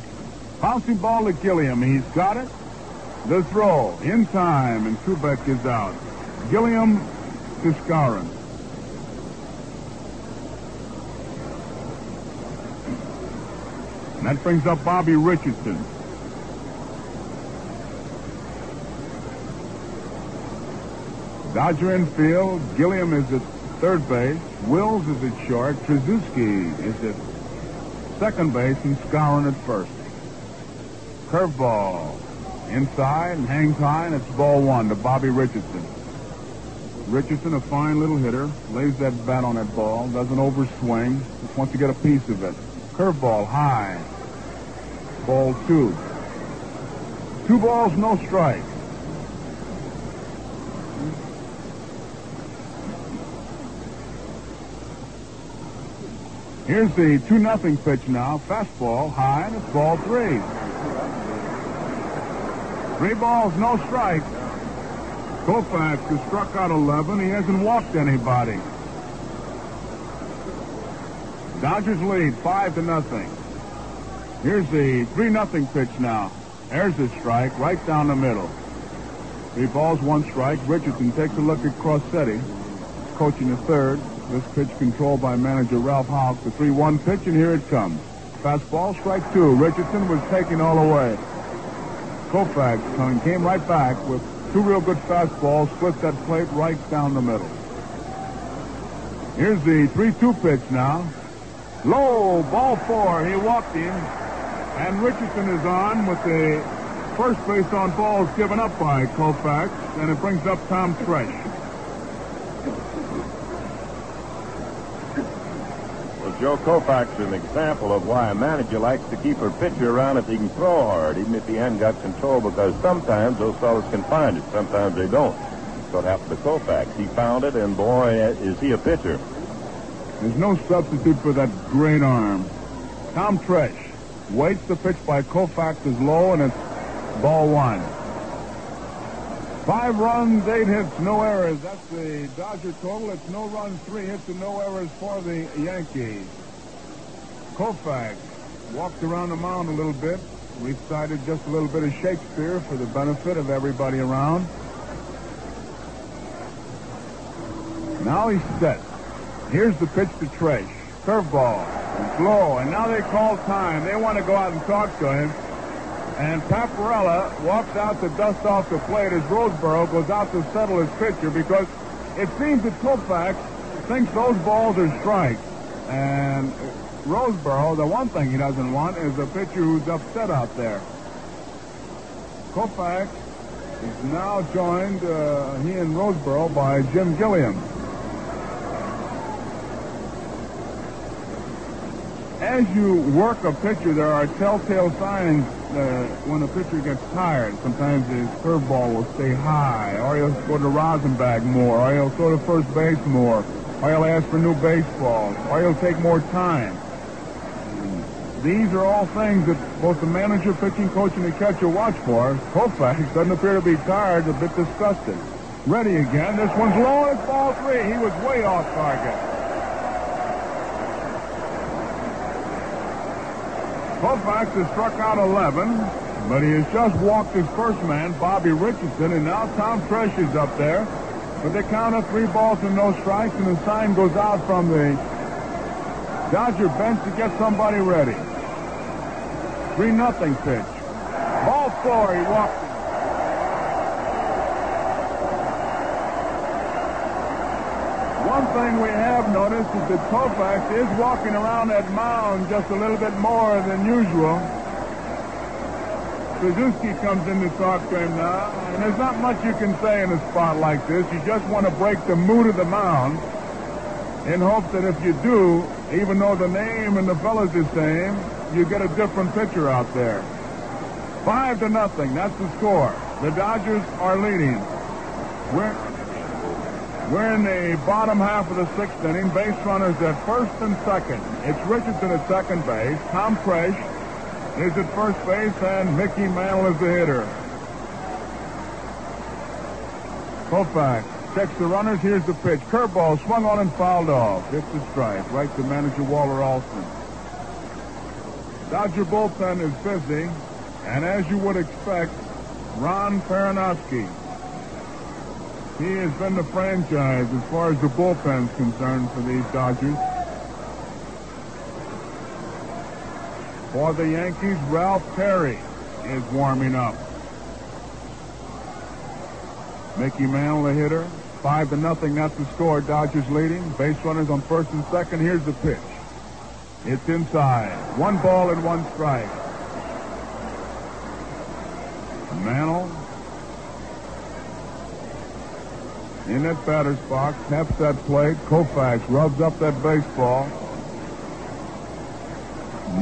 Bouncing ball to Gilliam. He's got it. The throw in time, and Kubek is out. Gilliam to Skowron. And that brings up Bobby Richardson. Dodger infield. Gilliam is at third base. Wills is at short. Trzaskowski is at second base, and Skowron at first. Curveball. Inside and hangs high, and it's ball 1 to Bobby Richardson. Richardson, a fine little hitter, lays that bat on that ball, doesn't overswing, just wants to get a piece of it. Curveball high. Ball 2. 2 balls, no strike. Here's the 2-0 pitch now. Fastball high, and it's ball 3. 3 balls, no strikes. Koufax has struck out 11. He hasn't walked anybody. Dodgers lead 5-0. Here's the 3-0 pitch now. There's the strike right down the middle. 3 balls, 1 strike. Richardson takes a look at Crossetti, coaching the third. This pitch controlled by manager Ralph Houck. The 3-1 pitch, and here it comes. Fastball, strike 2. Richardson was taking all the way. Koufax came right back with 2 real good fastballs, split that plate right down the middle. Here's the 3-2 pitch now. Low, ball 4. He walked in, and Richardson is on with the first base on balls given up by Koufax, and it brings up Tom Tresh. Joe Koufax is an example of why a manager likes to keep a pitcher around if he can throw hard, even if he hasn't got control, because sometimes those fellas can find it, sometimes they don't. That's what happened to Koufax. He found it, and boy, is he a pitcher. There's no substitute for that great arm. Tom Tresh waits. The pitch by Koufax is low, and it's ball 1. 5 runs, 8 hits, no errors. That's the Dodger total. It's no runs, 3 hits, and no errors for the Yankees. Koufax walked around the mound a little bit, recited just a little bit of Shakespeare for the benefit of everybody around. Now he's set. Here's the pitch to Tresh. Curveball. It's low, and now they call time. They want to go out and talk to him. And Paparella walks out to dust off the plate as Roseboro goes out to settle his pitcher, because it seems that Koufax thinks those balls are strikes. And Roseboro, the one thing he doesn't want is a pitcher who's upset out there. Koufax is now joined, he and Roseboro, by Jim Gilliam. As you work a pitcher, there are telltale signs when a pitcher gets tired. Sometimes his curveball will stay high, or he'll go to Rosenbach more, or he'll throw to first base more, or he'll ask for new baseballs, or he'll take more time. These are all things that both the manager, pitching coach, and the catcher watch for. Koufax doesn't appear to be tired, a bit disgusted. Ready again. This one's low, it's ball 3. He was way off target. Koufax has struck out 11, but he has just walked his first man, Bobby Richardson, and now Tom Tresh is up there. But they count of 3 balls and no strikes, and the sign goes out from the Dodger bench to get somebody ready. 3-0 pitch. Ball 4, he walked it. One thing we have noticed is that Koufax is walking around that mound just a little bit more than usual. Tracewski comes in to talk to him now, and there's not much you can say in a spot like this. You just want to break the mood of the mound in hopes that if you do, even though the name and the fella's the same, you get a different pitcher out there. 5-0, that's the score. The Dodgers are leading. We're in the bottom half of the 6th inning. Base runners at first and second. It's Richardson at second base. Tom Tresh is at first base, and Mickey Mantle is the hitter. Koufax checks the runners. Here's the pitch. Curveball swung on and fouled off. It's a strike. Right to manager Walter Alston. Dodger bullpen is busy, and as you would expect, Ron Peranowski. He has been the franchise as far as the bullpen's concerned for these Dodgers. For the Yankees, Ralph Perry is warming up. Mickey Mantle, the hitter. 5-0, that's the score. Dodgers leading. Base runners on first and second. Here's the pitch. It's inside. 1 ball and 1 strike. Mantle in that batter's box, taps that plate. Koufax rubs up that baseball.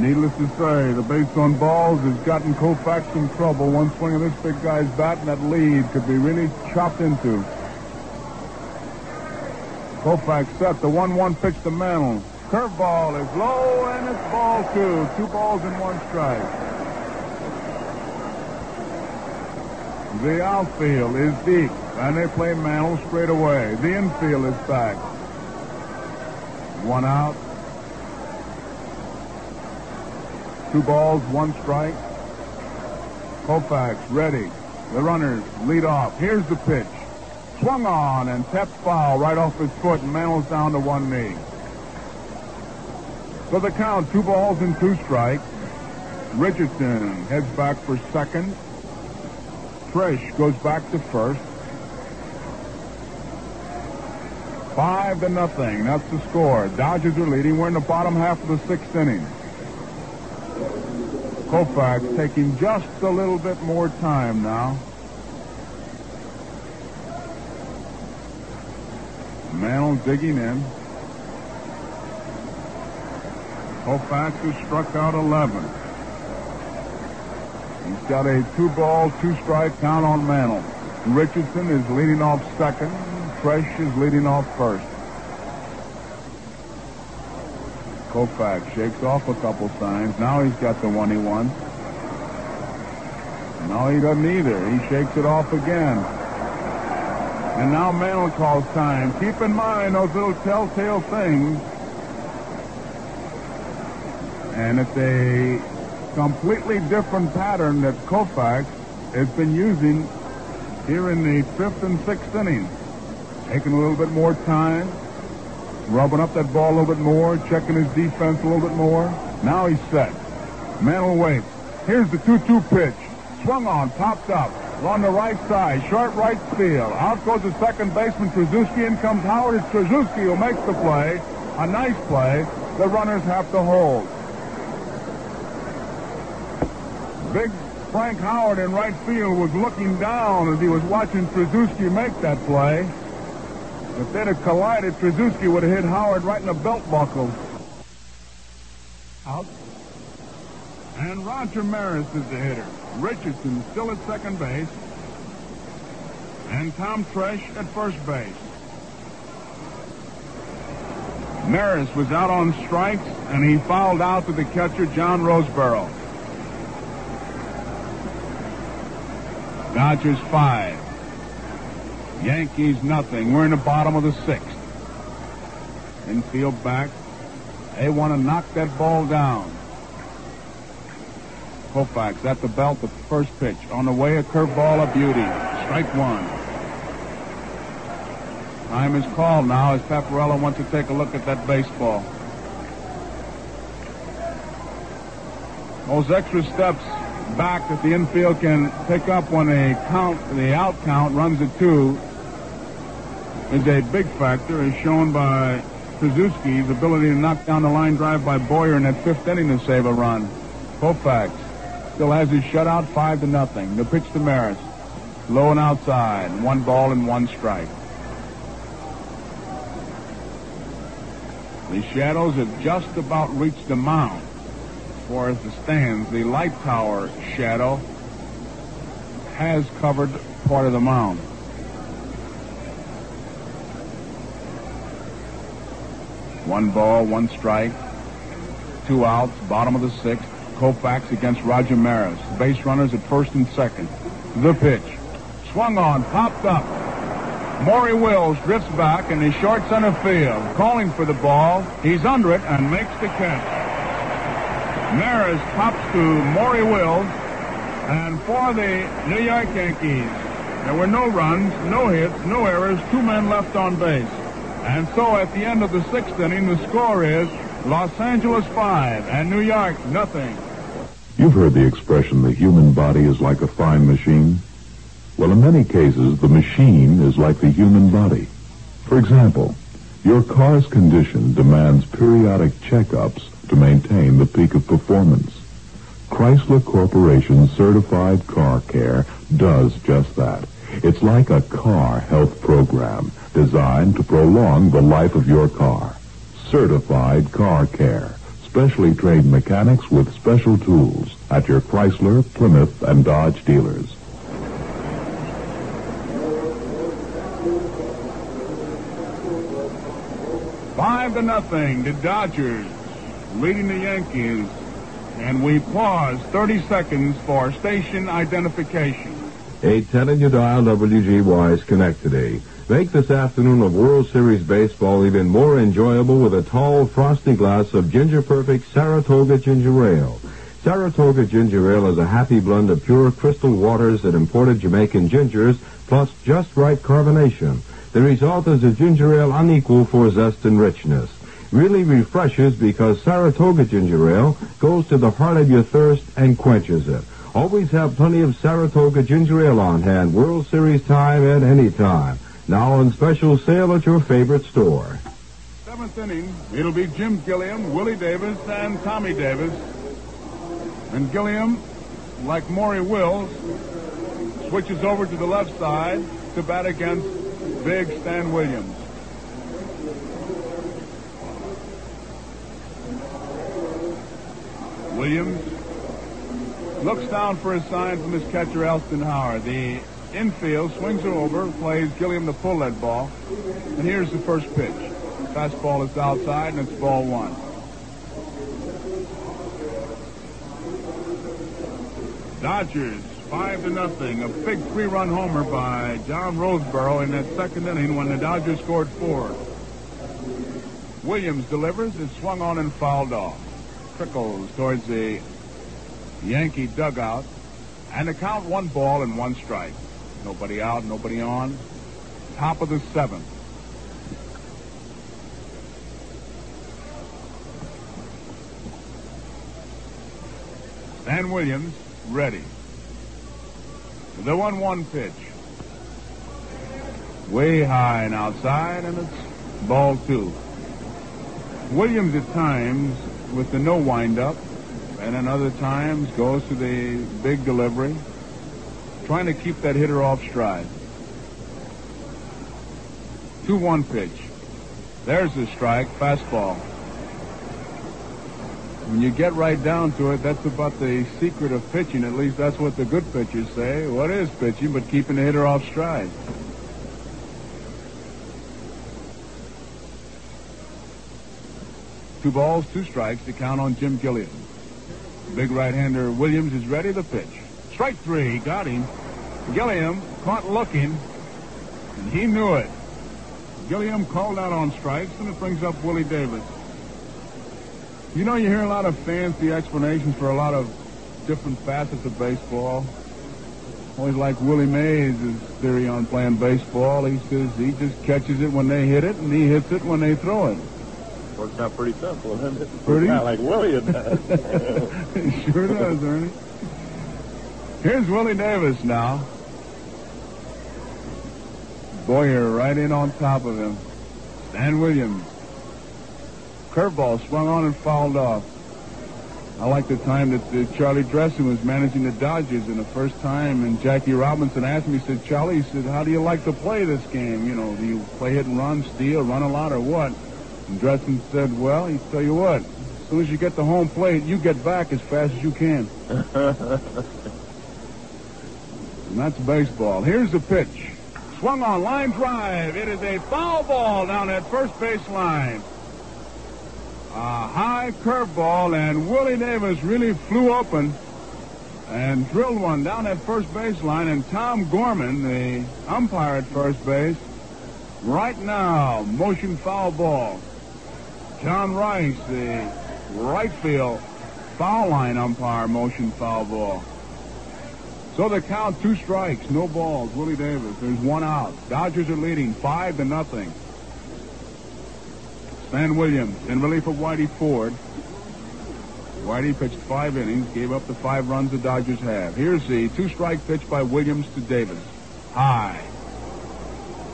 Needless to say, the base on balls has gotten Koufax in trouble. One swing of this big guy's bat and that lead could be really chopped into. Koufax set the 1-1 pitch to Mantle. Curveball is low, and it's ball 2. 2 balls and 1 strike. The outfield is deep, and they play Mantle straight away. The infield is back. 1 out. 2 balls, 1 strike. Koufax ready. The runners lead off. Here's the pitch. Swung on and tapped foul right off his foot, and Mantle's down to 1 knee. For the count, 2 balls and 2 strikes. Richardson heads back for second. Tresh goes back to first. 5-0. That's the score. Dodgers are leading. We're in the bottom half of the 6th inning. Koufax taking just a little bit more time now. Mantle digging in. Koufax has struck out 11. He's got a 2-ball, 2-strike count on Mantle. Richardson is leading off second. Tresh is leading off first. Koufax shakes off a couple signs. Now he's got the one he wants. No, he doesn't either. He shakes it off again. And now Mantle calls time. Keep in mind those little telltale things. And it's a completely different pattern that Koufax has been using here in the 5th and 6th innings. Taking a little bit more time, rubbing up that ball a little bit more, checking his defense a little bit more. Now he's set. Mantle waits. Here's the 2-2 pitch. Swung on, popped up. On the right side, short right field. Out goes the second baseman, Tracewski. In comes Howard. It's Tracewski who makes the play. A nice play. The runners have to hold. Big Frank Howard in right field was looking down as he was watching Tracewski make that play. If they'd have collided, Tracewski would have hit Howard right in the belt buckle. Out. And Roger Maris is the hitter. Richardson still at second base. And Tom Tresh at first base. Maris was out on strikes, and he fouled out to the catcher, John Roseborough. Dodgers 5. Yankees nothing. We're in the bottom of the 6th. Infield back. They want to knock that ball down. Koufax at the belt, the first pitch. On the way, a curveball, a beauty. Strike 1. Time is called now as Paparella wants to take a look at that baseball. Those extra steps back that the infield can pick up when the out count runs at 2 is a big factor, as shown by Krzyzewski's ability to knock down the line drive by Boyer in that 5th inning to save a run. Koufax still has his shutout, 5-0. The pitch to Maris. Low and outside. 1 ball and 1 strike. The Shadows have just about reached the mound. As far as the stands, the light tower shadow has covered part of the mound. One ball, 1 strike, 2 outs, bottom of the 6th. Koufax against Roger Maris. Base runners at 1st and 2nd. The pitch. Swung on, popped up. Maury Wills drifts back in the short center field, calling for the ball. He's under it and makes the catch. Maris pops to Maury Wills, and for the New York Yankees, there were no runs, no hits, no errors, 2 men left on base. And so at the end of the 6th inning, the score is Los Angeles 5 and New York nothing. You've heard the expression, the human body is like a fine machine. Well, in many cases, the machine is like the human body. For example, your car's condition demands periodic checkups to maintain the peak of performance. Chrysler Corporation Certified Car Care does just that. It's like a car health program designed to prolong the life of your car. Certified Car Care. Specially trained mechanics with special tools at your Chrysler, Plymouth, and Dodge dealers. Five to nothing, the Dodgers leading the Yankees. And we pause 30 seconds for station identification. 810 and you dial WGY Schenectady. Make this afternoon of World Series baseball even more enjoyable with a tall, frosty glass of Ginger Perfect Saratoga Ginger Ale. Saratoga Ginger Ale is a happy blend of pure crystal waters and imported Jamaican gingers, plus just right carbonation. The result is a ginger ale unequal for zest and richness. Really refreshes because Saratoga Ginger Ale goes to the heart of your thirst and quenches it. Always have plenty of Saratoga Ginger Ale on hand, World Series time at any time. Now on special sale at your favorite store. 7th inning, it'll be Jim Gilliam, Willie Davis, and Tommy Davis. And Gilliam, like Maury Wills, switches over to the left side to bat against big Stan Williams. Williams looks down for a sign from his catcher, Elston Howard. The infield swings it over, plays Gilliam to pull that ball. And here's the first pitch. Fastball is outside, and it's ball 1. Dodgers 5-0. A big 3-run homer by John Roseboro in that 2nd inning when the Dodgers scored 4. Williams delivers. It's swung on and fouled off. Trickles towards the Yankee dugout. And the count 1 ball and 1 strike. Nobody out, nobody on. Top of the 7th. Stan Williams ready. The 1-1 pitch. Way high and outside, and it's ball 2. Williams at times with the no windup, and then other times goes to the big delivery, trying to keep that hitter off stride. 2-1 pitch. There's the strike, fastball. When you get right down to it, that's about the secret of pitching. At least that's what the good pitchers say. What is pitching but keeping the hitter off stride? Two balls, 2 strikes to count on Jim Gilliam. Big right-hander Williams is ready. The pitch. Strike 3. Got him. Gilliam caught looking, and he knew it. Gilliam called out on strikes, and it brings up Willie Davis. You know, you hear a lot of fancy explanations for a lot of different facets of baseball. Always like Willie Mays' theory on playing baseball. He says he just catches it when they hit it, and he hits it when they throw it. Works out pretty simple, doesn't it? Pretty? Not like Willie it does. It sure does, Ernie. Here's Willie Davis now. Boyer right in on top of him. Stan Williams. Curveball swung on and fouled off. I like the time that Charlie Dressen was managing the Dodgers in the first time, and Jackie Robinson asked me, he said, Charlie, he said, how do you like to play this game? You know, do you play hit and run, steal, run a lot, or what? And Dressen said, well, he tell you what, as soon as you get to home plate, you get back as fast as you can. And that's baseball. Here's the pitch. Swung on, line drive. It is a foul ball down at first base line. A high curveball, and Willie Davis really flew open and drilled one down at first base line, and Tom Gorman, the umpire at first base, right now, motion foul ball. John Rice, the right field foul line umpire, motion foul ball. So the count, 2 strikes, no balls. Willie Davis, there's 1 out. Dodgers are leading 5-0. Stan Williams in relief of Whitey Ford. Whitey pitched 5 innings, gave up the 5 runs the Dodgers have. Here's the 2-strike pitch by Williams to Davis. High.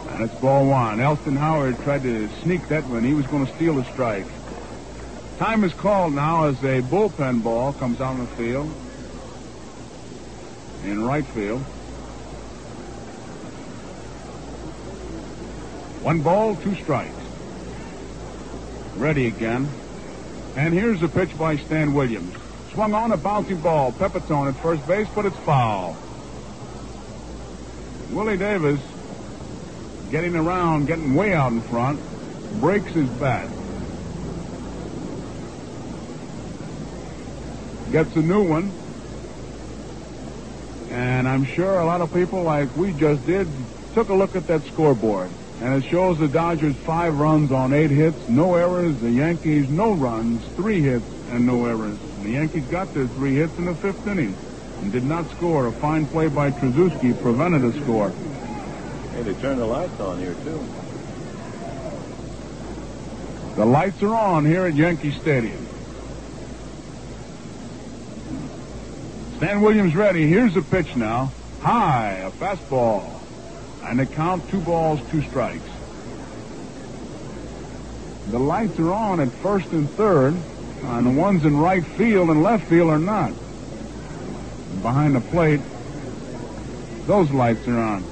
And it's ball 1. Elston Howard tried to sneak that one. He was going to steal a strike. Time is called now as a bullpen ball comes out on the field. In right field. 1 ball, 2 strikes. Ready again. And here's the pitch by Stan Williams. Swung on, a bouncing ball. Pepitone at first base, but it's foul. Willie Davis getting around, getting way out in front, breaks his bat. Gets a new one. And I'm sure a lot of people, like we just did, took a look at that scoreboard. And it shows the Dodgers 5 runs on 8 hits, no errors. The Yankees, no runs, 3 hits, and no errors. The Yankees got their 3 hits in the 5th inning and did not score. A fine play by Trzaskowski prevented a score. Hey, they turned the lights on here, too. The lights are on here at Yankee Stadium. Stan Williams ready. Here's the pitch now. High, a fastball. And the count, 2 balls, 2 strikes. The lights are on at first and third, and the ones in right field and left field are not. Behind the plate, those lights are on.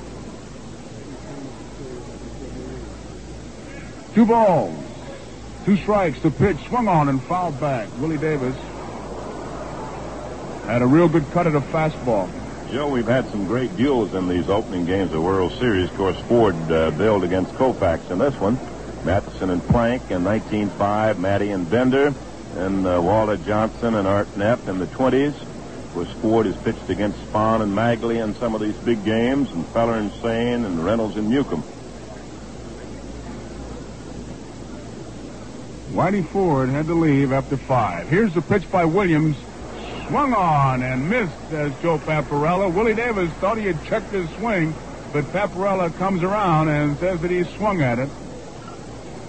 2 balls, 2 strikes. The pitch swung on and fouled back. Willie Davis had a real good cut at a fastball. Joe, we've had some great duels in these opening games of the World Series. Of course, Ford billed against Koufax in this one. Matheson and Plank in 1905, Matty and Bender, and Walter Johnson and Art Neff in the 20s. Of course, Ford has pitched against Spahn and Magley in some of these big games, and Feller and Sane and Reynolds and Newcomb. Whitey Ford had to leave after 5. Here's the pitch by Williams. Swung on and missed, says Joe Paparella. Willie Davis thought he had checked his swing, but Paparella comes around and says that he swung at it.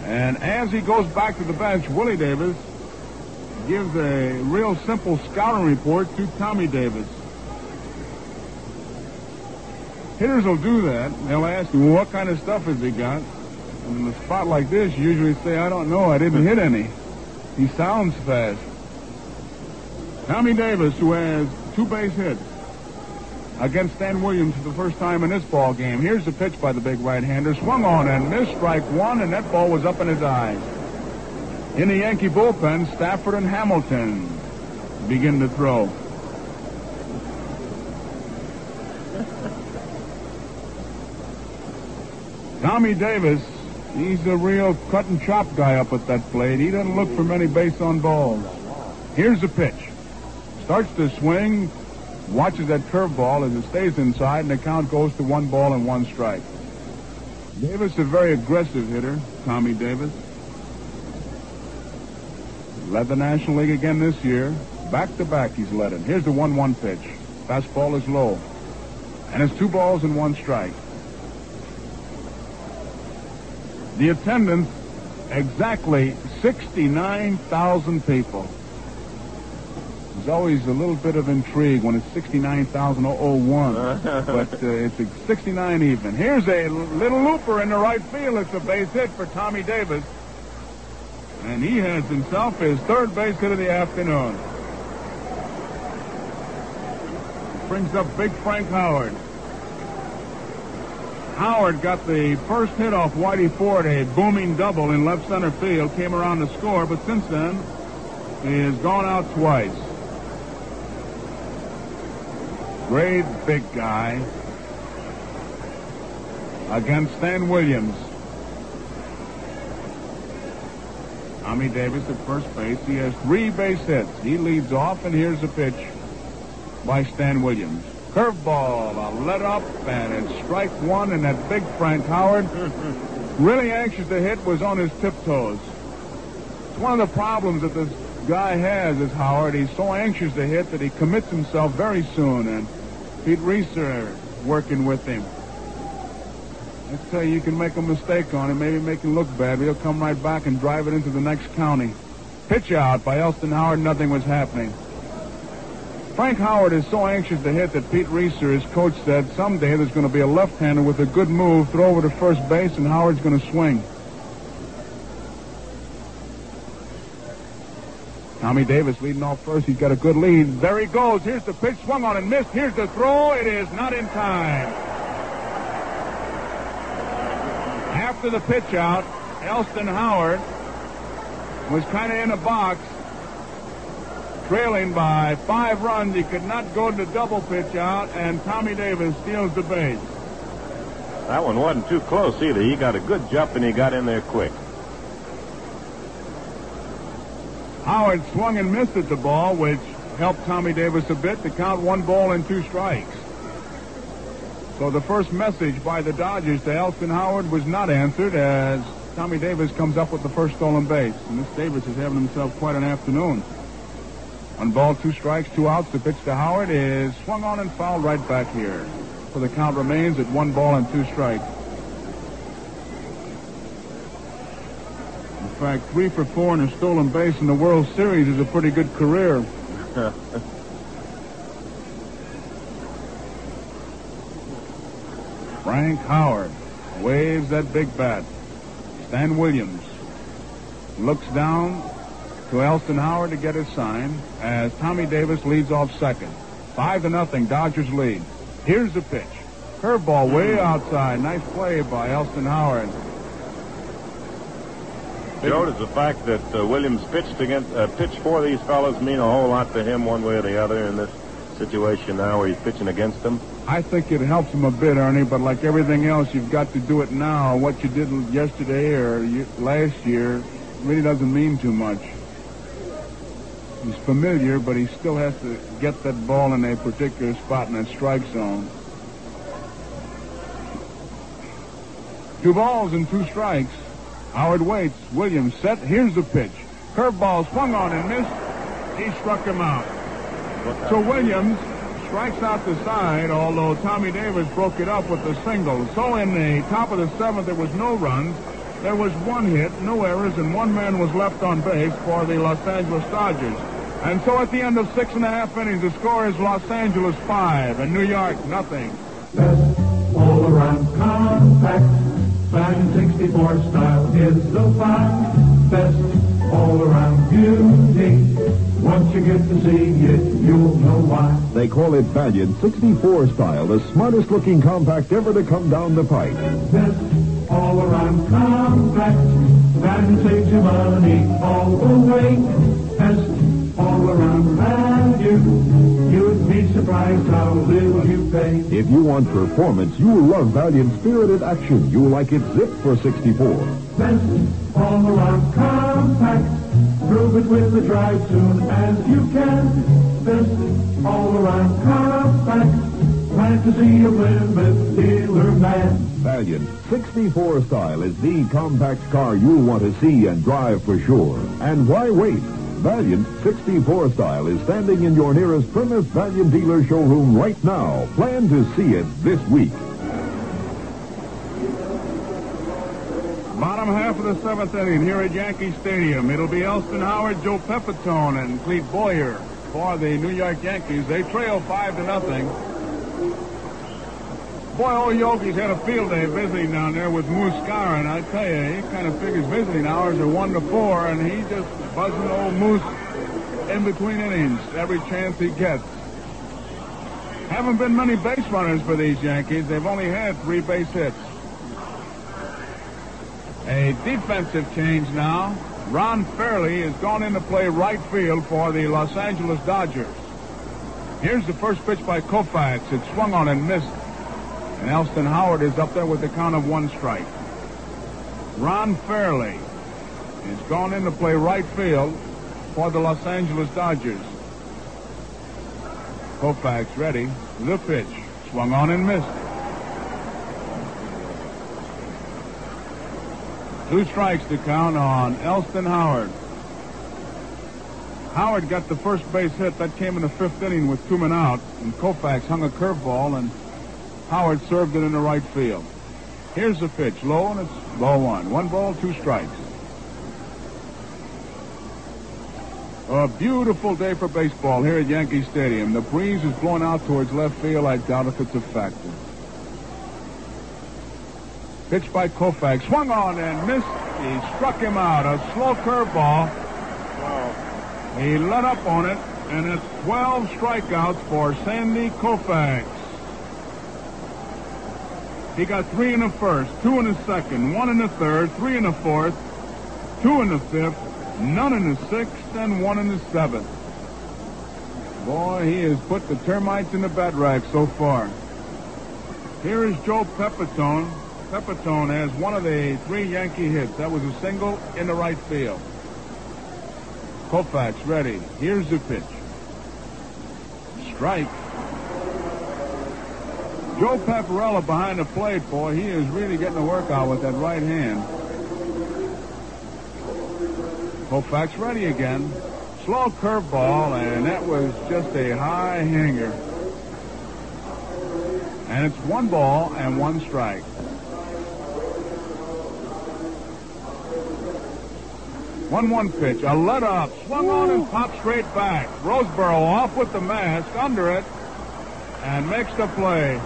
And as he goes back to the bench, Willie Davis gives a real simple scouting report to Tommy Davis. Hitters will do that. They'll ask him, well, what kind of stuff has he got? And in a spot like this, you usually say, I don't know, I didn't hit any. He sounds fast. Tommy Davis, who has 2 base hits against Stan Williams for the first time in this ball game. Here's the pitch by the big right-hander. Swung on and missed, strike 1, and that ball was up in his eyes. In the Yankee bullpen, Stafford and Hamilton begin to throw. Tommy Davis, he's a real cut and chop guy up at that plate. He doesn't look for many base on balls. Here's the pitch. Starts to swing, watches that curveball as it stays inside, and the count goes to 1 ball and 1 strike. Davis, a very aggressive hitter, Tommy Davis. Led the National League again this year. Back-to-back he's led it. Here's the 1-1 pitch. Fastball is low. And it's 2 balls and 1 strike. The attendance, exactly 69,000 people. There's always a little bit of intrigue when it's 69,001, but it's 69 even. Here's a little looper in the right field. It's a base hit for Tommy Davis. And he has himself his 3rd base hit of the afternoon. Brings up big Frank Howard. Howard got the first hit off Whitey Ford, a booming double in left center field, came around to score, but since then, he has gone out twice. Great big guy against Stan Williams. Tommy Davis at first base. He has 3 base hits. He leads off, and here's a pitch by Stan Williams. Curveball, a let up, and it's strike 1, and that big Frank Howard, really anxious to hit, was on his tiptoes. It's one of the problems that this guy has, is Howard. He's so anxious to hit that he commits himself very soon, and Pete Reeser working with him. I tell you can make a mistake on him, maybe make him look bad, but he'll come right back and drive it into the next county. Pitch out by Elston Howard, nothing was happening. Frank Howard is so anxious to hit that Pete Reeser, his coach, said someday there's going to be a left-hander with a good move, throw over to first base, and Howard's going to swing. Tommy Davis leading off first. He's got a good lead. There he goes. Here's the pitch. Swung on and missed. Here's the throw. It is not in time. After the pitch out, Elston Howard was kind of in a box, trailing by 5 runs. He could not go to double pitch out, and Tommy Davis steals the base. That one wasn't too close either. He got a good jump, and he got in there quick. Howard swung and missed at the ball, which helped Tommy Davis a bit to count 1 ball and 2 strikes. So the first message by the Dodgers to Elston Howard was not answered, as Tommy Davis comes up with the first stolen base. And this Davis is having himself quite an afternoon. 1 ball, 2 strikes, 2 outs. The pitch to Howard is swung on and fouled right back here. So the count remains at 1 ball and 2 strikes. In fact, 3 for 4 and a stolen base in the World Series is a pretty good career. Frank Howard waves that big bat. Stan Williams looks down to Elston Howard to get his sign as Tommy Davis leads off second. 5-0, Dodgers lead. Here's the pitch. Curveball way outside. Nice play by Elston Howard. Joe, does the fact that Williams pitched for these fellas mean a whole lot to him one way or the other in this situation now where he's pitching against them? I think it helps him a bit, Ernie, but like everything else, you've got to do it now. What you did yesterday or last year really doesn't mean too much. He's familiar, but he still has to get that ball in a particular spot in that strike zone. 2 balls and 2 strikes. Howard waits. Williams set. Here's the pitch. Curveball swung on and missed. He struck him out. So Williams strikes out the side, although Tommy Davis broke it up with the single. So in the top of the 7th, there was no runs. There was 1 hit, no errors, and 1 man was left on base for the Los Angeles Dodgers. And so at the end of 6.5 innings, the score is Los Angeles 5 and New York nothing. Best all-around compact, Fan 64 style is the fine. Best all-around beauty. Once you get to see it, you'll know why. They call it Valiant 64 style, the smartest looking compact ever to come down the pike. Best all-around compact. Van saves you money all the way. Best all-around value. You'd be surprised how little you pay. If you want performance, you'll love Valiant Spirited Action. You'll like it zipped for 64. Best all-around compact. Prove it with the drive soon as you can. Best all-around compact. Fantasy of Plymouth dealer man. Valiant 64 style is the compact car you'll want to see and drive for sure. And why wait? Valiant 64 style is standing in your nearest Plymouth Valiant dealer showroom right now. Plan to see it this week. Bottom half of the seventh inning here at Yankee Stadium. It'll be Elston Howard, Joe Pepitone, and Clete Boyer for the New York Yankees. They trail 5-0. Boy, old Yogi's had a field day visiting down there with Moose Skowron, and I tell you, he kind of figures visiting hours are 1 to 4, and he just buzzing old Moose in between innings every chance he gets. Haven't been many base runners for these Yankees. They've only had 3 base hits. A defensive change now. Ron Fairley has gone in to play right field for the Los Angeles Dodgers. Here's the first pitch by Koufax. It swung on and missed. And Elston Howard is up there with the count of 1 strike. Ron Fairley has gone in to play right field for the Los Angeles Dodgers. Koufax ready. The pitch. Swung on and missed. 2 strikes to count on Elston Howard. Howard got the first base hit. That came in the 5th inning with 2 men out. And Koufax hung a curveball, and Howard served it in the right field. Here's the pitch. Low, and it's ball 1. 1 ball, 2 strikes. A beautiful day for baseball here at Yankee Stadium. The breeze is blowing out towards left field. I doubt if it's a factor. Pitch by Koufax. Swung on and missed. He struck him out. A slow curveball. He let up on it, and it's 12 strikeouts for Sandy Koufax. He got 3 in the first, 2 in the second, 1 in the third, 3 in the fourth, 2 in the fifth, none in the sixth, and 1 in the seventh. Boy, he has put the termites in the bat rack so far. Here is Joe Pepitone. Pepitone has one of the 3 Yankee hits. That was a single in the right field. Koufax ready. Here's the pitch. Strike. Joe Paparella behind the plate, boy, he is really getting a workout with that right hand. Koufax ready again. Slow curveball, and that was just a high hanger. And it's 1 ball and 1 strike. 1-1 pitch. A let up. Swung on and popped straight back. Roseboro off with the mask, under it, and makes the play.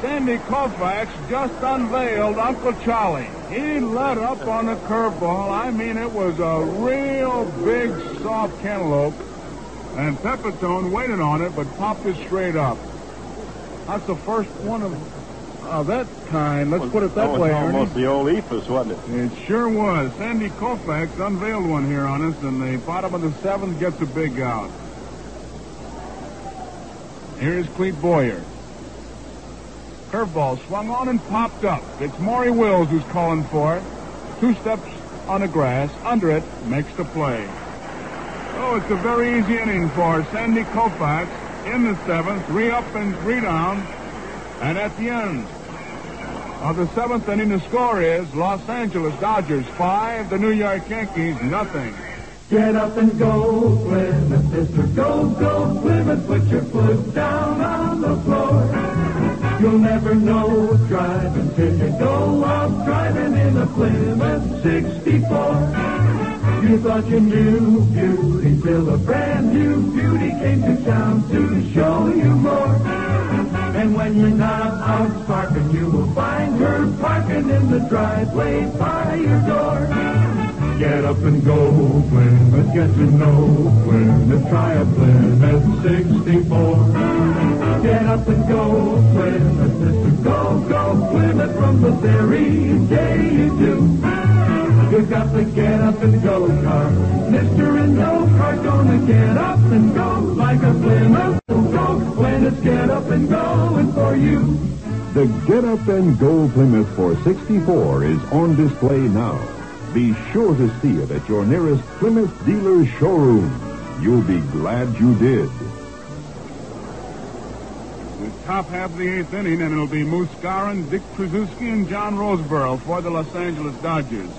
Sandy Koufax just unveiled Uncle Charlie. He let up on the curveball. I mean, it was a real big, soft cantaloupe. And Pepitone waited on it, but popped it straight up. That's the first one of that kind. Let's put it that way, That was Ernie. almost the old Ephus, wasn't it? It sure was. Sandy Koufax unveiled one here on us, and the bottom of the 7th gets a big out. Here's Clete Boyer. Curveball swung on and popped up. It's Maury Wills who's calling for it. 2 steps on the grass. Under it, makes the play. Oh, it's a very easy inning for Sandy Koufax in the 7th. 3 up and 3 down. And at the end of the 7th inning, the score is Los Angeles Dodgers 5, the New York Yankees nothing. Get up and go, Plymouth, sister, go, go, Plymouth, put your foot down on the floor. You'll never know driving till you go out driving in a Plymouth 64. You thought you knew beauty till a brand new beauty came to town to show you more. And when you're not out sparking, you will find her parking in the driveway by your door. Get up and go, Plymouth, get to know Plymouth, try a Plymouth 64. Get up and go, Plymouth, sister, go, go, Plymouth, from the very day you do. You got to get up and go car, Mr. and no car, gonna get up and go like a Plymouth go when it's get up and going for you. The Get Up and Go Plymouth 464 is on display now. Be sure to see it at your nearest Plymouth dealer showroom. You'll be glad you did. The top half of the 8th inning, and it'll be Moose Skowron, Dick Tracewski, and John Roseboro for the Los Angeles Dodgers.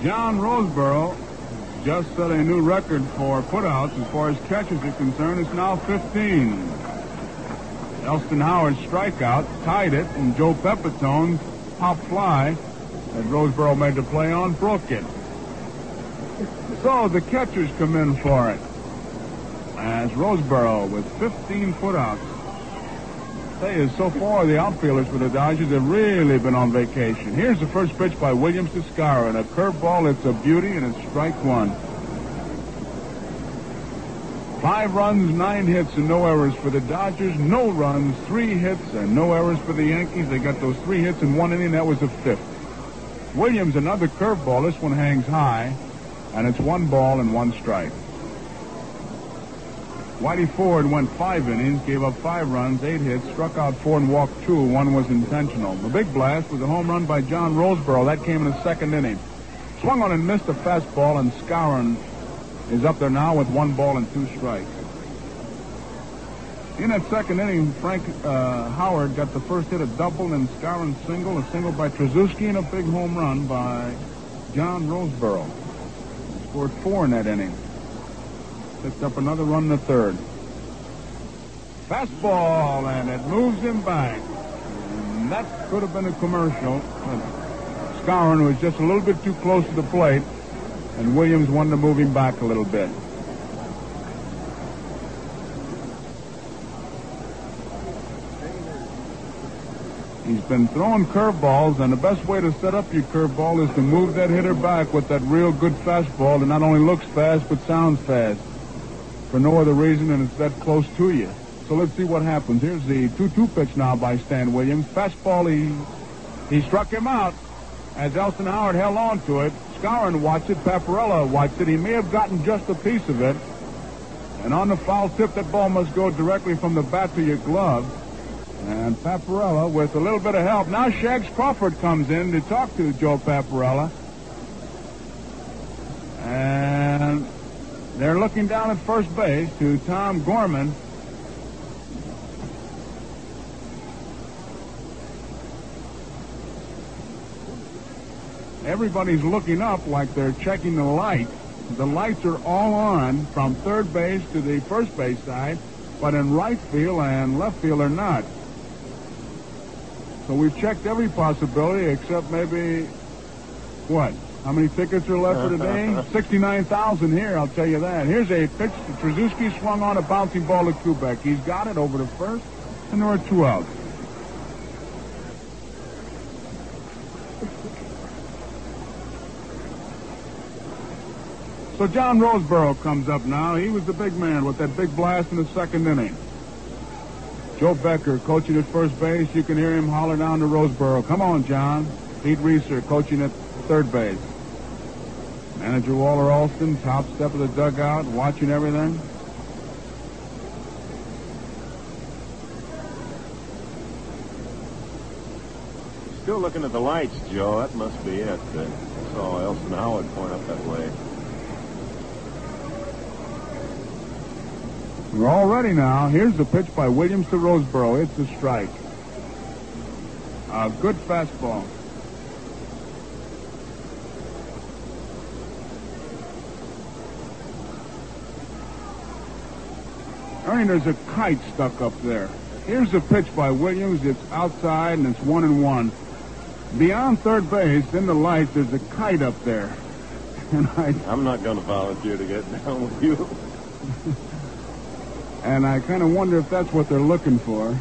John Roseboro just set a new record for putouts as far as catches are concerned. It's now 15. Elston Howard's strikeout tied it, and Joe Pepitone's pop fly that Roseboro made the play on broke it. So the catchers come in for it, as Roseboro with 15 putouts. Say is so far the outfielders for the Dodgers have really been on vacation. Here's the first pitch by Williams to Skowron, and a curveball. It's a beauty, and it's strike one. 5 runs, 9 hits, and no errors for the Dodgers. No runs, 3 hits, and no errors for the Yankees. They got those 3 hits in 1 inning. That was the 5th. Williams, another curveball. This one hangs high, and it's 1 ball and 1 strike. Whitey Ford went 5 innings, gave up 5 runs, 8 hits, struck out 4 and walked 2. 1 was intentional. The big blast was a home run by John Roseboro. That came in the 2nd inning. Swung on and missed a fastball, and Skowron is up there now with 1 ball and 2 strikes. In that 2nd inning, Frank Howard got the first hit, a double, and Skowron single, a single by Trzaskowski, and a big home run by John Roseboro. Scored 4 in that inning. Picked up another run in the 3rd. Fastball, and it moves him back. And that could have been a commercial. Skowron was just a little bit too close to the plate, and Williams wanted to move him back a little bit. He's been throwing curveballs, and the best way to set up your curveball is to move that hitter back with that real good fastball that not only looks fast but sounds fast. For no other reason than it's that close to you. So let's see what happens. Here's the 2-2 pitch now by Stan Williams. Fastball, he struck him out as Elston Howard held on to it. Skowron watched it. Paparella watched it. He may have gotten just a piece of it. And on the foul tip, that ball must go directly from the bat to your glove. And Paparella, with a little bit of help. Now Shags Crawford comes in to talk to Joe Paparella. And they're looking down at first base to Tom Gorman. Everybody's looking up like they're checking the lights. The lights are all on from third base to the first base side, but in right field and left field are not. So we've checked every possibility except maybe, what? How many tickets are left for today? 69,000 here, I'll tell you that. Here's a pitch to Trzaskowski, swung on a bouncing ball to Kubek. He's got it over to first, and there are 2 outs. So John Roseboro comes up now. He was the big man with that big blast in the 2nd inning. Joe Becker coaching at first base. You can hear him holler down to Roseboro. Come on, John. Pete Reeser coaching at third base. Manager Walter Alston, top step of the dugout, watching everything. Still looking at the lights, Joe. That must be it. I saw Elston Howard point up that way. We're all ready now. Here's the pitch by Williams to Roseboro. It's a strike. A good fastball. Ernie, there's a kite stuck up there. Here's the pitch by Williams. It's outside, and it's 1-1. Beyond third base, in the light, there's a kite up there. And I'm not going to volunteer to get down with you. And I kind of wonder if that's what they're looking for.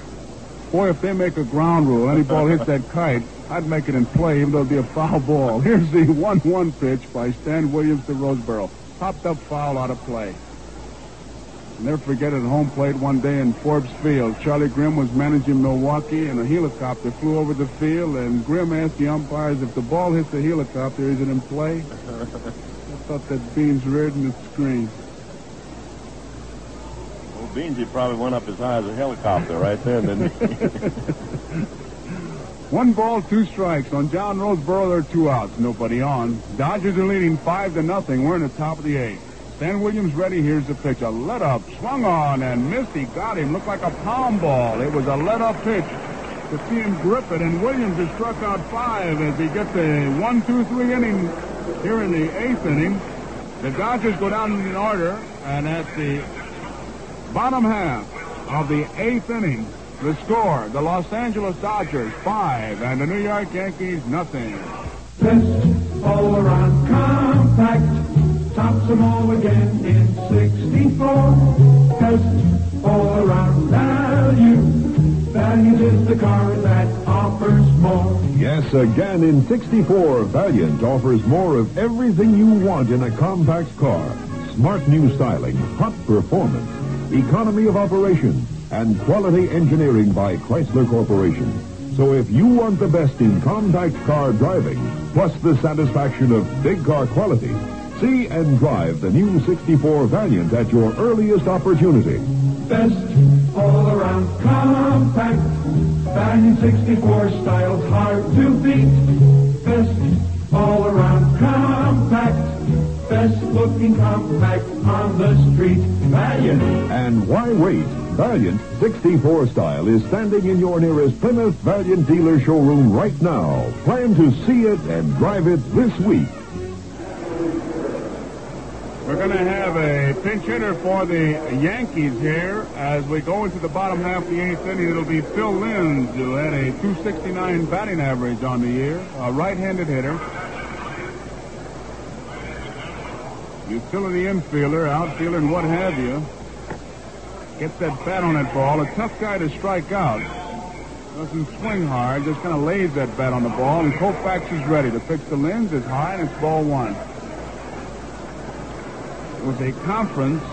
Boy, if they make a ground rule, any ball hits that kite, I'd make it in play, even though it'd be a foul ball. Here's the 1-1 pitch by Stan Williams to Roseboro. Popped up foul out of play. I'll never forget at home plate one day in Forbes Field. Charlie Grimm was managing Milwaukee, and a helicopter flew over the field, and Grimm asked the umpires if the ball hits the helicopter, is it in play? I thought that Beans Reardon would scream. Well, Beansy probably went up as high as a helicopter right then, didn't he? 1 ball, 2 strikes. On John Roseboro, there are 2 outs. Nobody on. Dodgers are leading 5-0. We're in the top of the 8th. Stan Williams ready. Here's the pitch. A let-up. Swung on and missed. He got him. Looked like a pound ball. It was a let-up pitch to see him grip it. And Williams has struck out 5 as he gets a 1-2-3 inning here in the 8th inning. The Dodgers go down in order, and at the bottom half of the 8th inning, the score, the Los Angeles Dodgers 5 and the New York Yankees nothing. Best all around compact, tops them all again in 64. Best all around value, Valiant is the car that offers more. Yes, again in 64, Valiant offers more of everything you want in a compact car. Smart new styling, hot performance, economy of operation, and quality engineering by Chrysler Corporation. So if you want the best in compact car driving, plus the satisfaction of big car quality, see and drive the new 64 Valiant at your earliest opportunity. Best all around compact, Valiant 64 styles hard to beat. Best all around compact, best looking compact on the street. Valiant. And why wait? Valiant 64 style is standing in your nearest Plymouth Valiant dealer showroom right now. Plan to see it and drive it this week. We're going to have a pinch hitter for the Yankees here as we go into the bottom half of the 8th inning. It'll be Phil Linz, who had a .269 batting average on the year, a right-handed hitter. Utility infielder, outfielder, and what have you. Gets that bat on that ball. A tough guy to strike out. Doesn't swing hard, just kind of lays that bat on the ball, and Koufax is ready. The pitch to Linz is high, and it's ball one. It was a conference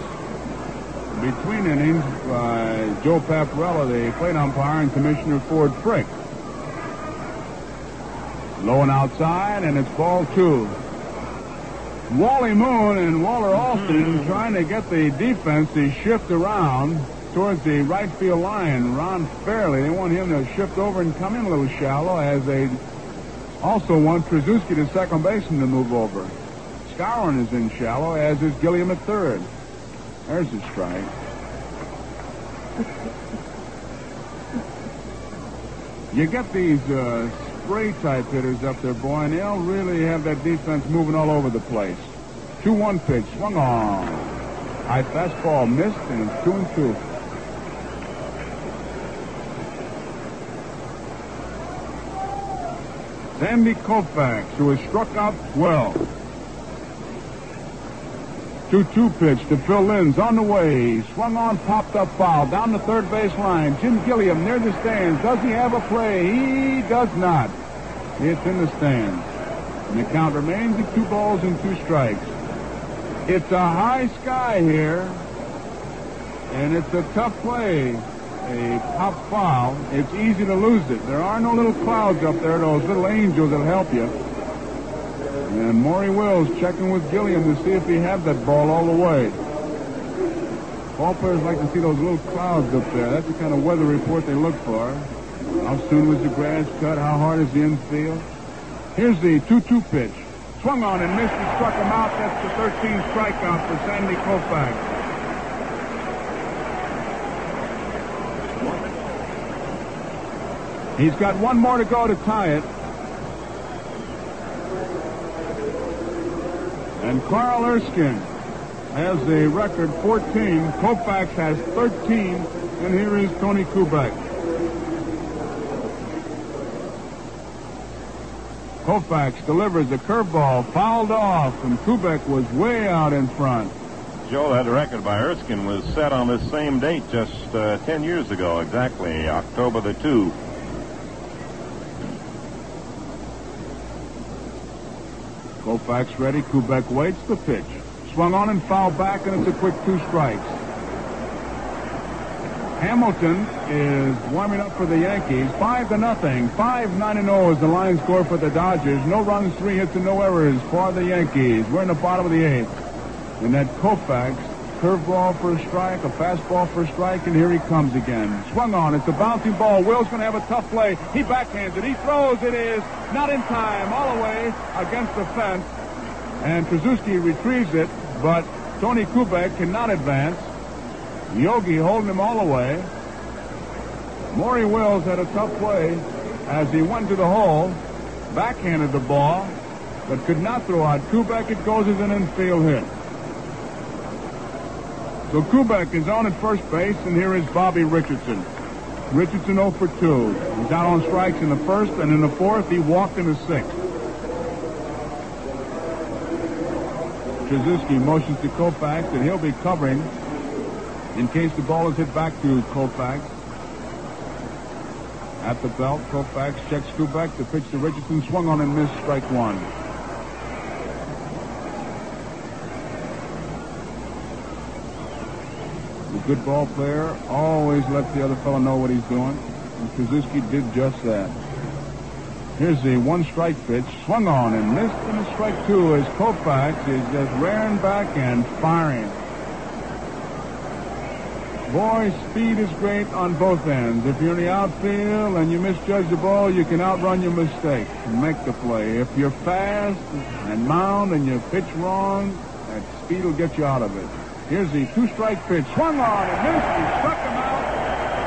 between innings by Joe Paparella, the plate umpire, and Commissioner Ford Frick. Low and outside, and it's ball two. Wally Moon and Waller Alston trying to get the defense to shift around towards the right field line. Ron Fairley, they want him to shift over and come in a little shallow, as they also want Trzaskowski, the second baseman, to move over. Skowron is in shallow, as is Gilliam at third. There's a strike. You get these spray-type hitters up there, boy, and they'll really have that defense moving all over the place. 2-1 pitch, swung on. High fastball missed, and it's 2-2. Sandy Koufax, who has struck out 12. 2-2 pitch to Phil Linz on the way. Swung on, popped up foul. Down the third base line. Jim Gilliam near the stands. Does he have a play? He does not. It's in the stands. And the count remains at 2 balls and 2 strikes. It's a high sky here. And it's a tough play. A pop foul. It's easy to lose it. There are no little clouds up there, those little angels that'll help you. And Maury Wills checking with Gilliam to see if he had that ball all the way. Ball players like to see those little clouds up there. That's the kind of weather report they look for. How soon was the grass cut? How hard is the infield? Here's the 2-2 pitch. Swung on and missed. He struck him out. That's the 13th strikeout for Sandy Koufax. He's got one more to go to tie it. And Carl Erskine has the record 14. Koufax has 13. And here is Tony Kubek. Koufax delivers a curveball, fouled off, and Kubek was way out in front. Joe, that record by Erskine was set on this same date just 10 years ago, exactly, October the 2. Koufax ready. Kubek waits the pitch. Swung on and fouled back, and it's a quick 2 strikes. Hamilton is warming up for the Yankees. 5-0. 5-9-0 is the line score for the Dodgers. No runs, 3 hits, and no errors for the Yankees. We're in the bottom of the 8th. And that Koufax, curveball for a strike, a fastball for a strike, and here he comes again. Swung on. It's a bouncing ball. Will's going to have a tough play. He backhands it. He throws. It is not in time. All the way against the fence. And Trzaskowski retrieves it, but Tony Kubek cannot advance. Yogi holding him all the way. Maury Wills had a tough play as he went to the hole, backhanded the ball, but could not throw out Kubek. It goes as an infield hit. So Kubek is on at first base, and here is Bobby Richardson. Richardson 0 for 2. He's out on strikes in the first, and in the fourth, he walked in the sixth. Trzaski motions to Koufax, and he'll be covering in case the ball is hit back to Koufax. At the belt, Koufax checks Kubek. The pitch to Richardson, swung on and missed, strike one. The good ball player always lets the other fellow know what he's doing, and Trzaski did just that. Here's the one strike pitch, swung on and missed, and a strike two as Koufax is just rearing back and firing. Boy, speed is great on both ends. If you're in the outfield and you misjudge the ball, you can outrun your mistake and make the play. If you're fast and mound and you pitch wrong, that speed will get you out of it. Here's the two-strike pitch, swung on and missed, he struck him out,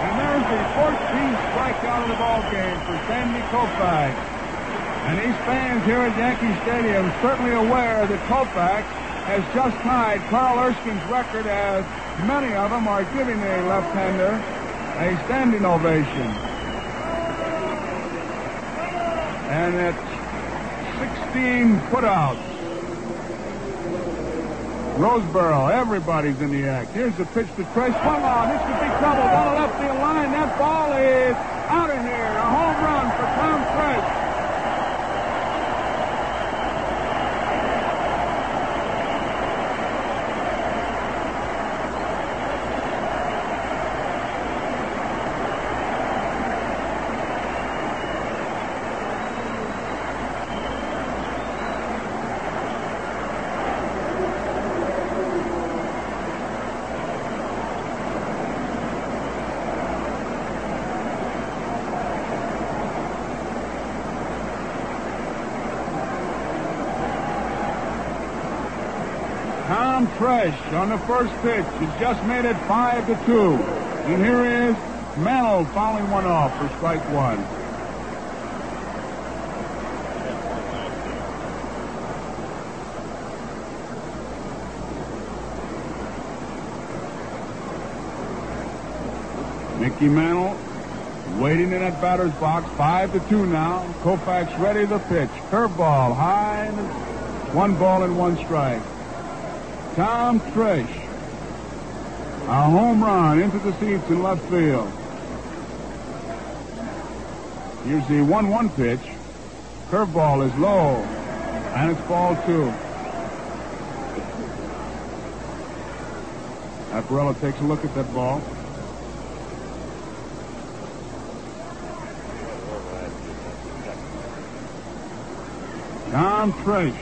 and there's the 14th strikeout of the ball game for Sandy Koufax. And these fans here at Yankee Stadium certainly aware that Koufax has just tied Carl Erskine's record, as many of them are giving the left-hander a standing ovation. And it's 16 putouts. Roseboro, everybody's in the act. Here's the pitch to Trey, swung on. This could be trouble down the left field line. That ball is out of here. A home run for Tom Fresh. Tom Fresh on the first pitch has just made it 5-2. And here is Mantle fouling one off for strike one. Mickey Mantle waiting in that batter's box. 5-2 now. Koufax ready to pitch. Curveball high, and it's 1 ball and 1 strike. Tom Fresh, a home run into the seats in left field. Here's the 1-1 pitch. Curveball is low, and it's ball 2. Apparella takes a look at that ball. Tom Fresh,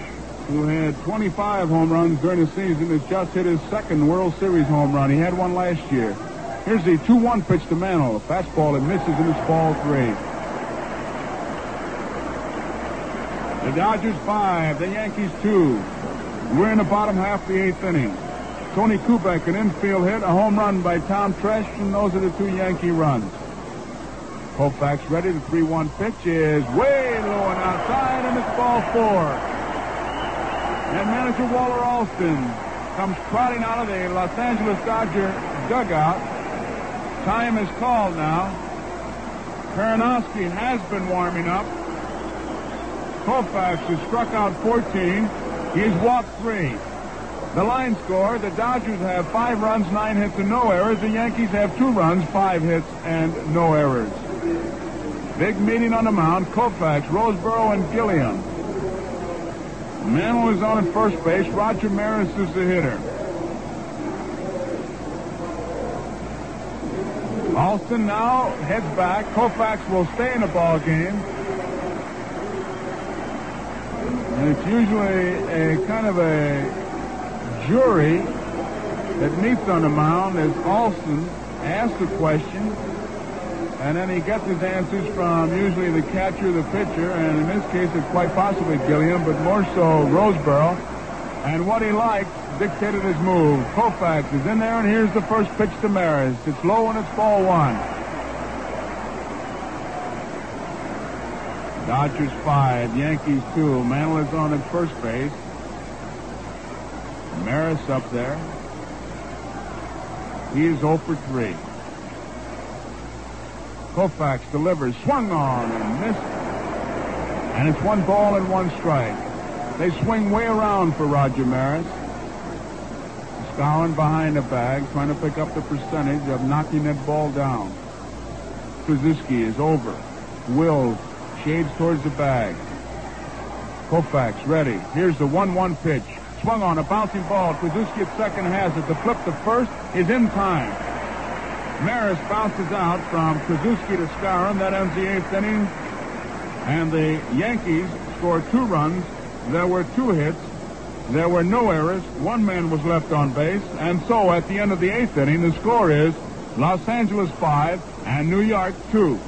who had 25 home runs during the season, has just hit his second World Series home run. He had one last year. Here's the 2-1 pitch to Mantle. A fastball, it misses, and it's ball 3. The Dodgers 5, the Yankees 2. We're in the bottom half of the 8th inning. Tony Kubek, an infield hit, a home run by Tom Fresh, and those are the 2 Yankee runs. Koufax ready. The 3-1 pitch is way low and outside, and it's ball 4. And manager Walter Alston comes trotting out of the Los Angeles Dodger dugout. Time is called now. Karanowski has been warming up. Koufax has struck out 14. He's walked 3. The line score, the Dodgers have 5 runs, 9 hits, and no errors. The Yankees have 2 runs, 5 hits, and no errors. Big meeting on the mound. Koufax, Roseboro, and Gilliam. Mantle is on at first base. Roger Maris is the hitter. Alston now heads back. Koufax will stay in the ball game. And it's usually a kind of a jury that meets on the mound as Alston asks a question, and then he gets his answers from usually the catcher, the pitcher, and in this case it's quite possibly Gilliam, but more so Roseboro. And what he liked dictated his move. Koufax is in there, and here's the first pitch to Maris. It's low, and it's ball 1. Dodgers 5, Yankees 2. Mantle is on at first base. Maris up there. He is 0 for 3. Koufax delivers, swung on and missed. And it's 1 ball and 1 strike. They swing way around for Roger Maris. Skowron behind the bag, trying to pick up the percentage of knocking that ball down. Krzyzewski is over. Wills shades towards the bag. Koufax ready. Here's the 1-1 pitch. Swung on a bouncing ball. Krzyzewski at second has it. The flip to first is in time. Maris bounces out from Krzyzewski to Skowron. That ends the 8th inning. And the Yankees scored 2 runs. There were 2 hits. There were no errors. 1 man was left on base. And so at the end of the 8th inning, the score is Los Angeles 5 and New York 2.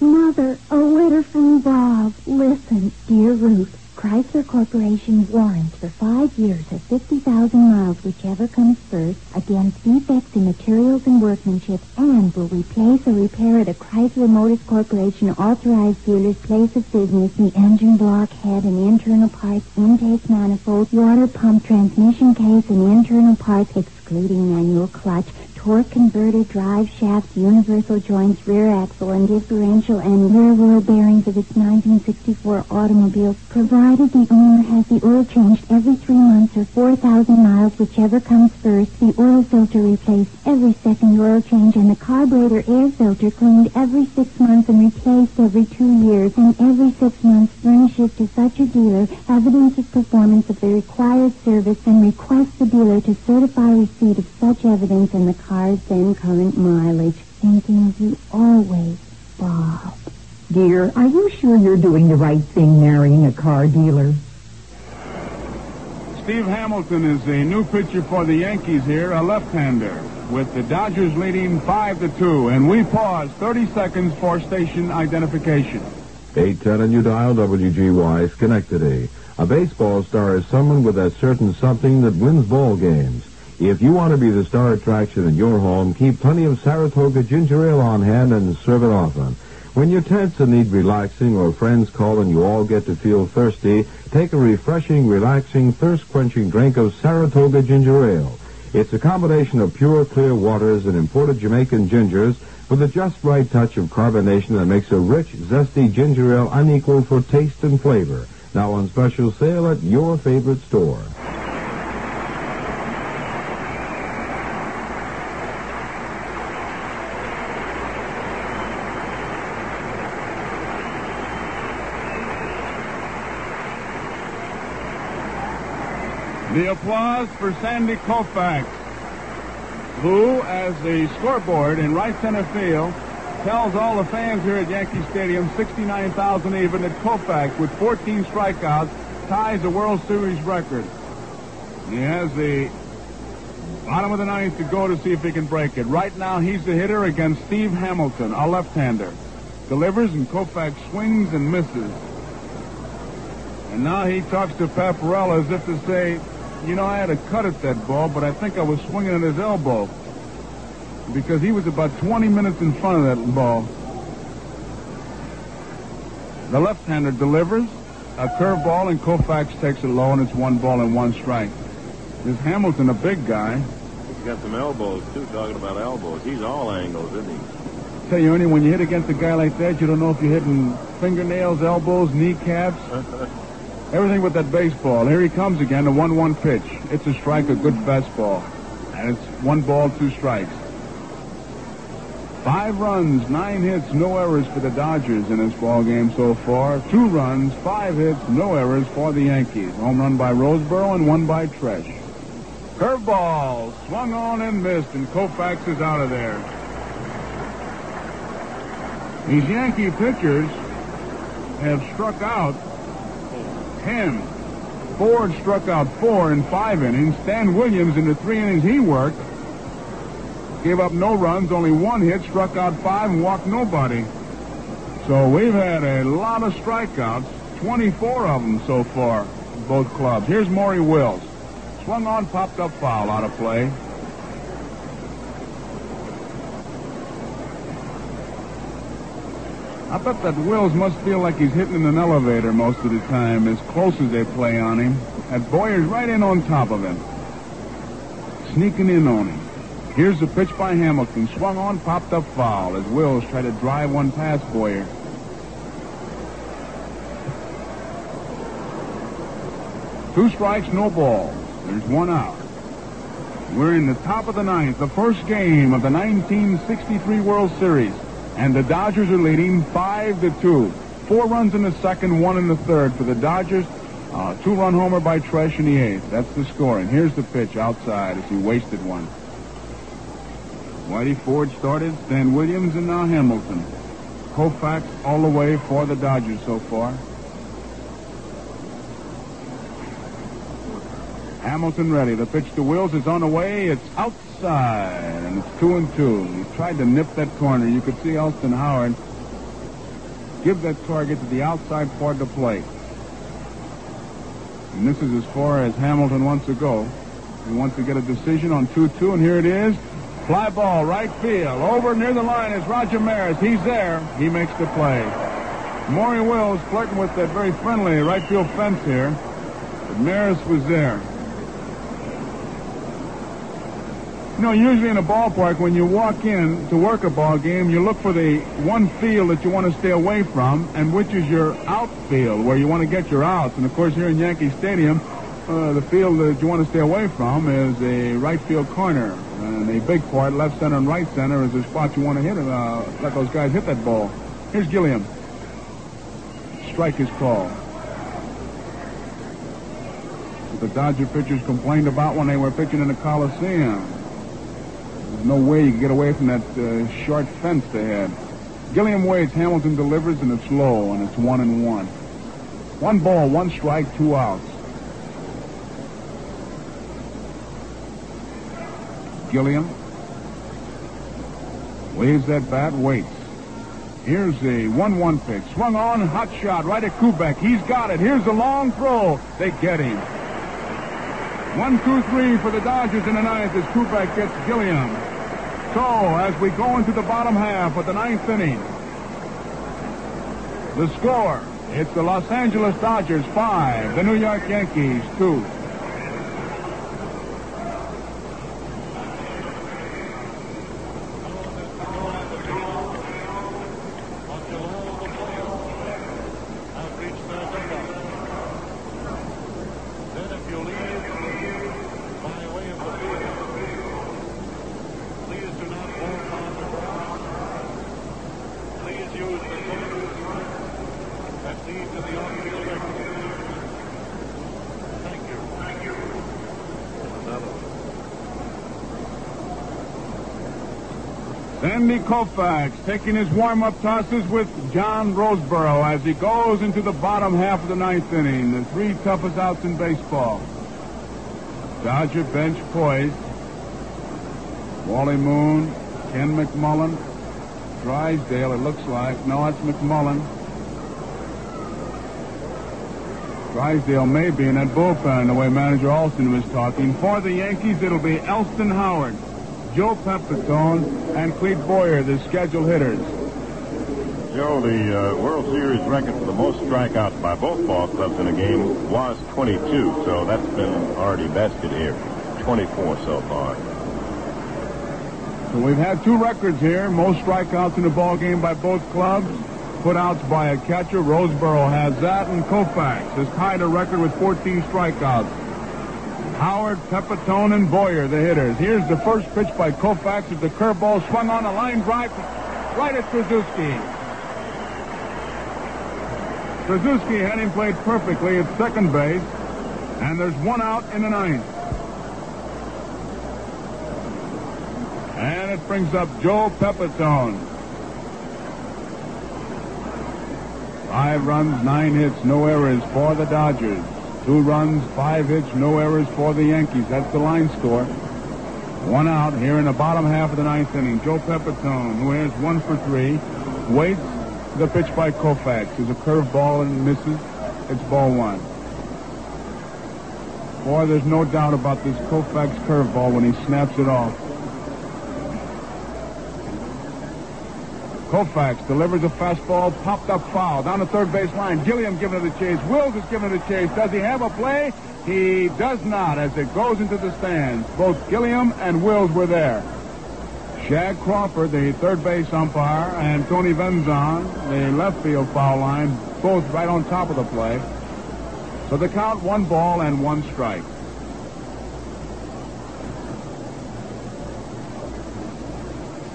Mother, a letter from Bob. Listen, dear Ruth. Chrysler Corporation warrants for 5 years or 50,000 miles, whichever comes first, against defects in materials and workmanship, and will replace or repair at a Chrysler Motors Corporation authorized dealer's place of business the engine block, head, and internal parts, intake manifold, water pump, transmission case, and internal parts, excluding manual clutch, torque converter, drive shafts, universal joints, rear axle, and differential and rear wheel bearings of its 1964 automobile, provided the owner has the oil changed every 3 months or 4,000 miles, whichever comes first, the oil filter replaced every second oil change, and the carburetor air filter cleaned every 6 months and replaced every 2 years, and every 6 months furnishes to such a dealer evidence of performance of the required service, and requests the dealer to certify receipt of such evidence and the car's then current mileage. Thinking of you always, Bob. Dear, are you sure you're doing the right thing marrying a car dealer? Steve Hamilton is the new pitcher for the Yankees here, a left-hander, with the Dodgers leading 5-2. And we pause 30 seconds for station identification. 810 and you dial WGY Schenectady. A baseball star is someone with that certain something that wins ball games. If you want to be the star attraction in your home, keep plenty of Saratoga ginger ale on hand and serve it often. When you're tense and need relaxing, or friends call and you all get to feel thirsty, take a refreshing, relaxing, thirst-quenching drink of Saratoga ginger ale. It's a combination of pure, clear waters and imported Jamaican gingers with a just right touch of carbonation that makes a rich, zesty ginger ale unequaled for taste and flavor. Now on special sale at your favorite store. The applause for Sandy Koufax, who, as the scoreboard in right center field, tells all the fans here at Yankee Stadium, 69,000 even, that Koufax, with 14 strikeouts, ties the World Series record. He has the bottom of the 9th to go to see if he can break it. Right now, he's the hitter against Steve Hamilton, a left-hander. Delivers, and Koufax swings and misses. And now he talks to Paparella as if to say, you know, I had a cut at that ball, but I think I was swinging at his elbow, because he was about 20 minutes in front of that ball. The left-hander delivers a curveball, and Koufax takes it low, and it's 1 ball and 1 strike. This Hamilton, a big guy. He's got some elbows, too, talking about elbows. He's all angles, isn't he? Tell you, Ernie, when you hit against a guy like that, you don't know if you're hitting fingernails, elbows, kneecaps. Everything with that baseball. Here he comes again, the 1-1 pitch. It's a strike, a good fastball. And it's 1 ball, 2 strikes. 5 runs, 9 hits, no errors for the Dodgers in this ball game so far. 2 runs, 5 hits, no errors for the Yankees. Home run by Roseboro and 1 by Tresh. Curveball, swung on and missed, and Koufax is out of there. These Yankee pitchers have struck out 10. Ford struck out 4 in 5 innings. Stan Williams, in the 3 innings he worked, gave up no runs, only 1 hit, struck out 5, and walked nobody. So we've had a lot of strikeouts, 24 of them so far, both clubs. Here's Maury Wills. Swung on, popped up foul, out of play. I bet that Wills must feel like he's hitting in an elevator most of the time, as close as they play on him. That Boyer's right in on top of him. Sneaking in on him. Here's the pitch by Hamilton. Swung on, popped up foul as Wills tried to drive one past Boyer. Two strikes, no balls. There's one out. We're in the top of the ninth, the first game of the 1963 World Series. And the Dodgers are leading 5-2. 4 runs in the second, 1 in the third for the Dodgers. 2-run homer by Tresh in the eighth. That's the score. And here's the pitch outside as he wasted one. Whitey Ford started, Stan Williams, and now Hamilton. Koufax all the way for the Dodgers so far. Hamilton ready. The pitch to Wills is on the way. It's outside, and it's 2-2. He tried to nip that corner. You could see Elston Howard give that target to the outside part of the plate. And this is as far as Hamilton wants to go. He wants to get a decision on 2-2, and here it is. Fly ball, right field. Over near the line is Roger Maris. He's there. He makes the play. Maury Wills flirting with that very friendly right field fence here. But Maris was there. You know, usually in a ballpark, when you walk in to work a ball game, you look for the one field that you want to stay away from, and which is your outfield, where you want to get your outs. And, of course, here in Yankee Stadium, the field that you want to stay away from is a right field corner. And a big part, left center and right center, is the spot you want to hit it. Let those guys hit that ball. Here's Gilliam. Strike is called. The Dodger pitchers complained about when they were pitching in the Coliseum. There's no way you can get away from that short fence they had. Gilliam waits, Hamilton delivers, and it's low, and it's 1-1. 1 ball, 1 strike, 2 outs. Gilliam waves that bat, waits. Here's a 1-1 pitch. Swung on, hot shot, right at Kubek. He's got it. Here's the long throw. They get him. 1-2-3 for the Dodgers in the ninth as Kubek gets Gilliam. So, as we go into the bottom half of the ninth inning, the score, it's the Los Angeles Dodgers 5, the New York Yankees 2. Sandy Koufax taking his warm-up tosses with John Roseboro as he goes into the bottom half of the ninth inning. The 3 toughest outs in baseball. Dodger bench poised. Wally Moon, Ken McMullen, Drysdale, it looks like. No, it's McMullen. Drysdale may be in that bullpen, the way manager Alston was talking. For the Yankees, it'll be Elston Howard, Joe Pepitone, and Clete Boyer, the scheduled hitters. Joe, the World Series record for the most strikeouts by both ball clubs in a game was 22, so that's been already bested here. 24 so far. So we've had 2 records here. Most strikeouts in a ball game by both clubs. Putouts by a catcher. Roseboro has that, and Koufax has tied a record with 14 strikeouts. Howard, Pepitone, and Boyer, the hitters. Here's the first pitch by Koufax as the curveball swung on a line drive right at Trzaskowski. Trzaskowski had him played perfectly at second base, and there's 1 out in the ninth. And it brings up Joe Pepitone. 5 runs, 9 hits, no errors for the Dodgers. 2 runs, 5 hits, no errors for the Yankees. That's the line score. 1 out here in the bottom half of the ninth inning. Joe Pepitone, who is 1 for 3, waits the pitch by Koufax. There's a curveball and misses. It's ball 1. Boy, there's no doubt about this Koufax curveball when he snaps it off. Koufax delivers a fastball, popped up foul, down the third base line. Gilliam giving it a chase. Wills is giving it a chase. Does he have a play? He does not as it goes into the stands. Both Gilliam and Wills were there. Shag Crawford, the third base umpire, and Tony Venzon, the left field foul line, both right on top of the play. So the count, 1 ball and 1 strike.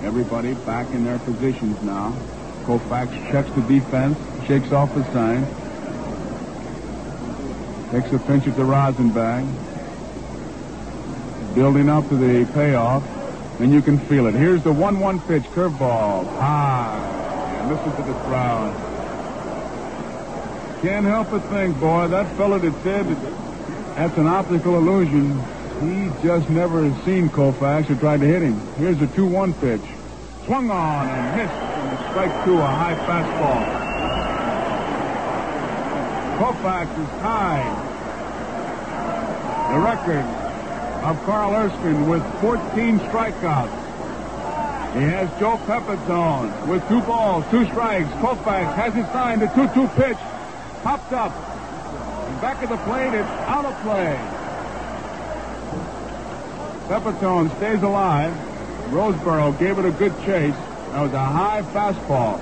Everybody back in their positions now. Koufax checks the defense, shakes off the sign. Takes a pinch at the rosin bag. Building up to the payoff, and you can feel it. Here's the 1-1 pitch, curveball. And listen to the crowd. Can't help but think, boy, that fella that said that's an optical illusion, he just never has seen Koufax or tried to hit him. Here's the 2-1 pitch. Swung on and missed, and strike 2, a high fastball. Koufax is tied the record of Carl Erskine with 14 strikeouts. He has Joe Pepitone with 2 balls, 2 strikes. Koufax has it signed, the 2-2 pitch, popped up. And back of the plate, it's out of play. Pepitone stays alive. Roseboro gave it a good chase. That was a high fastball.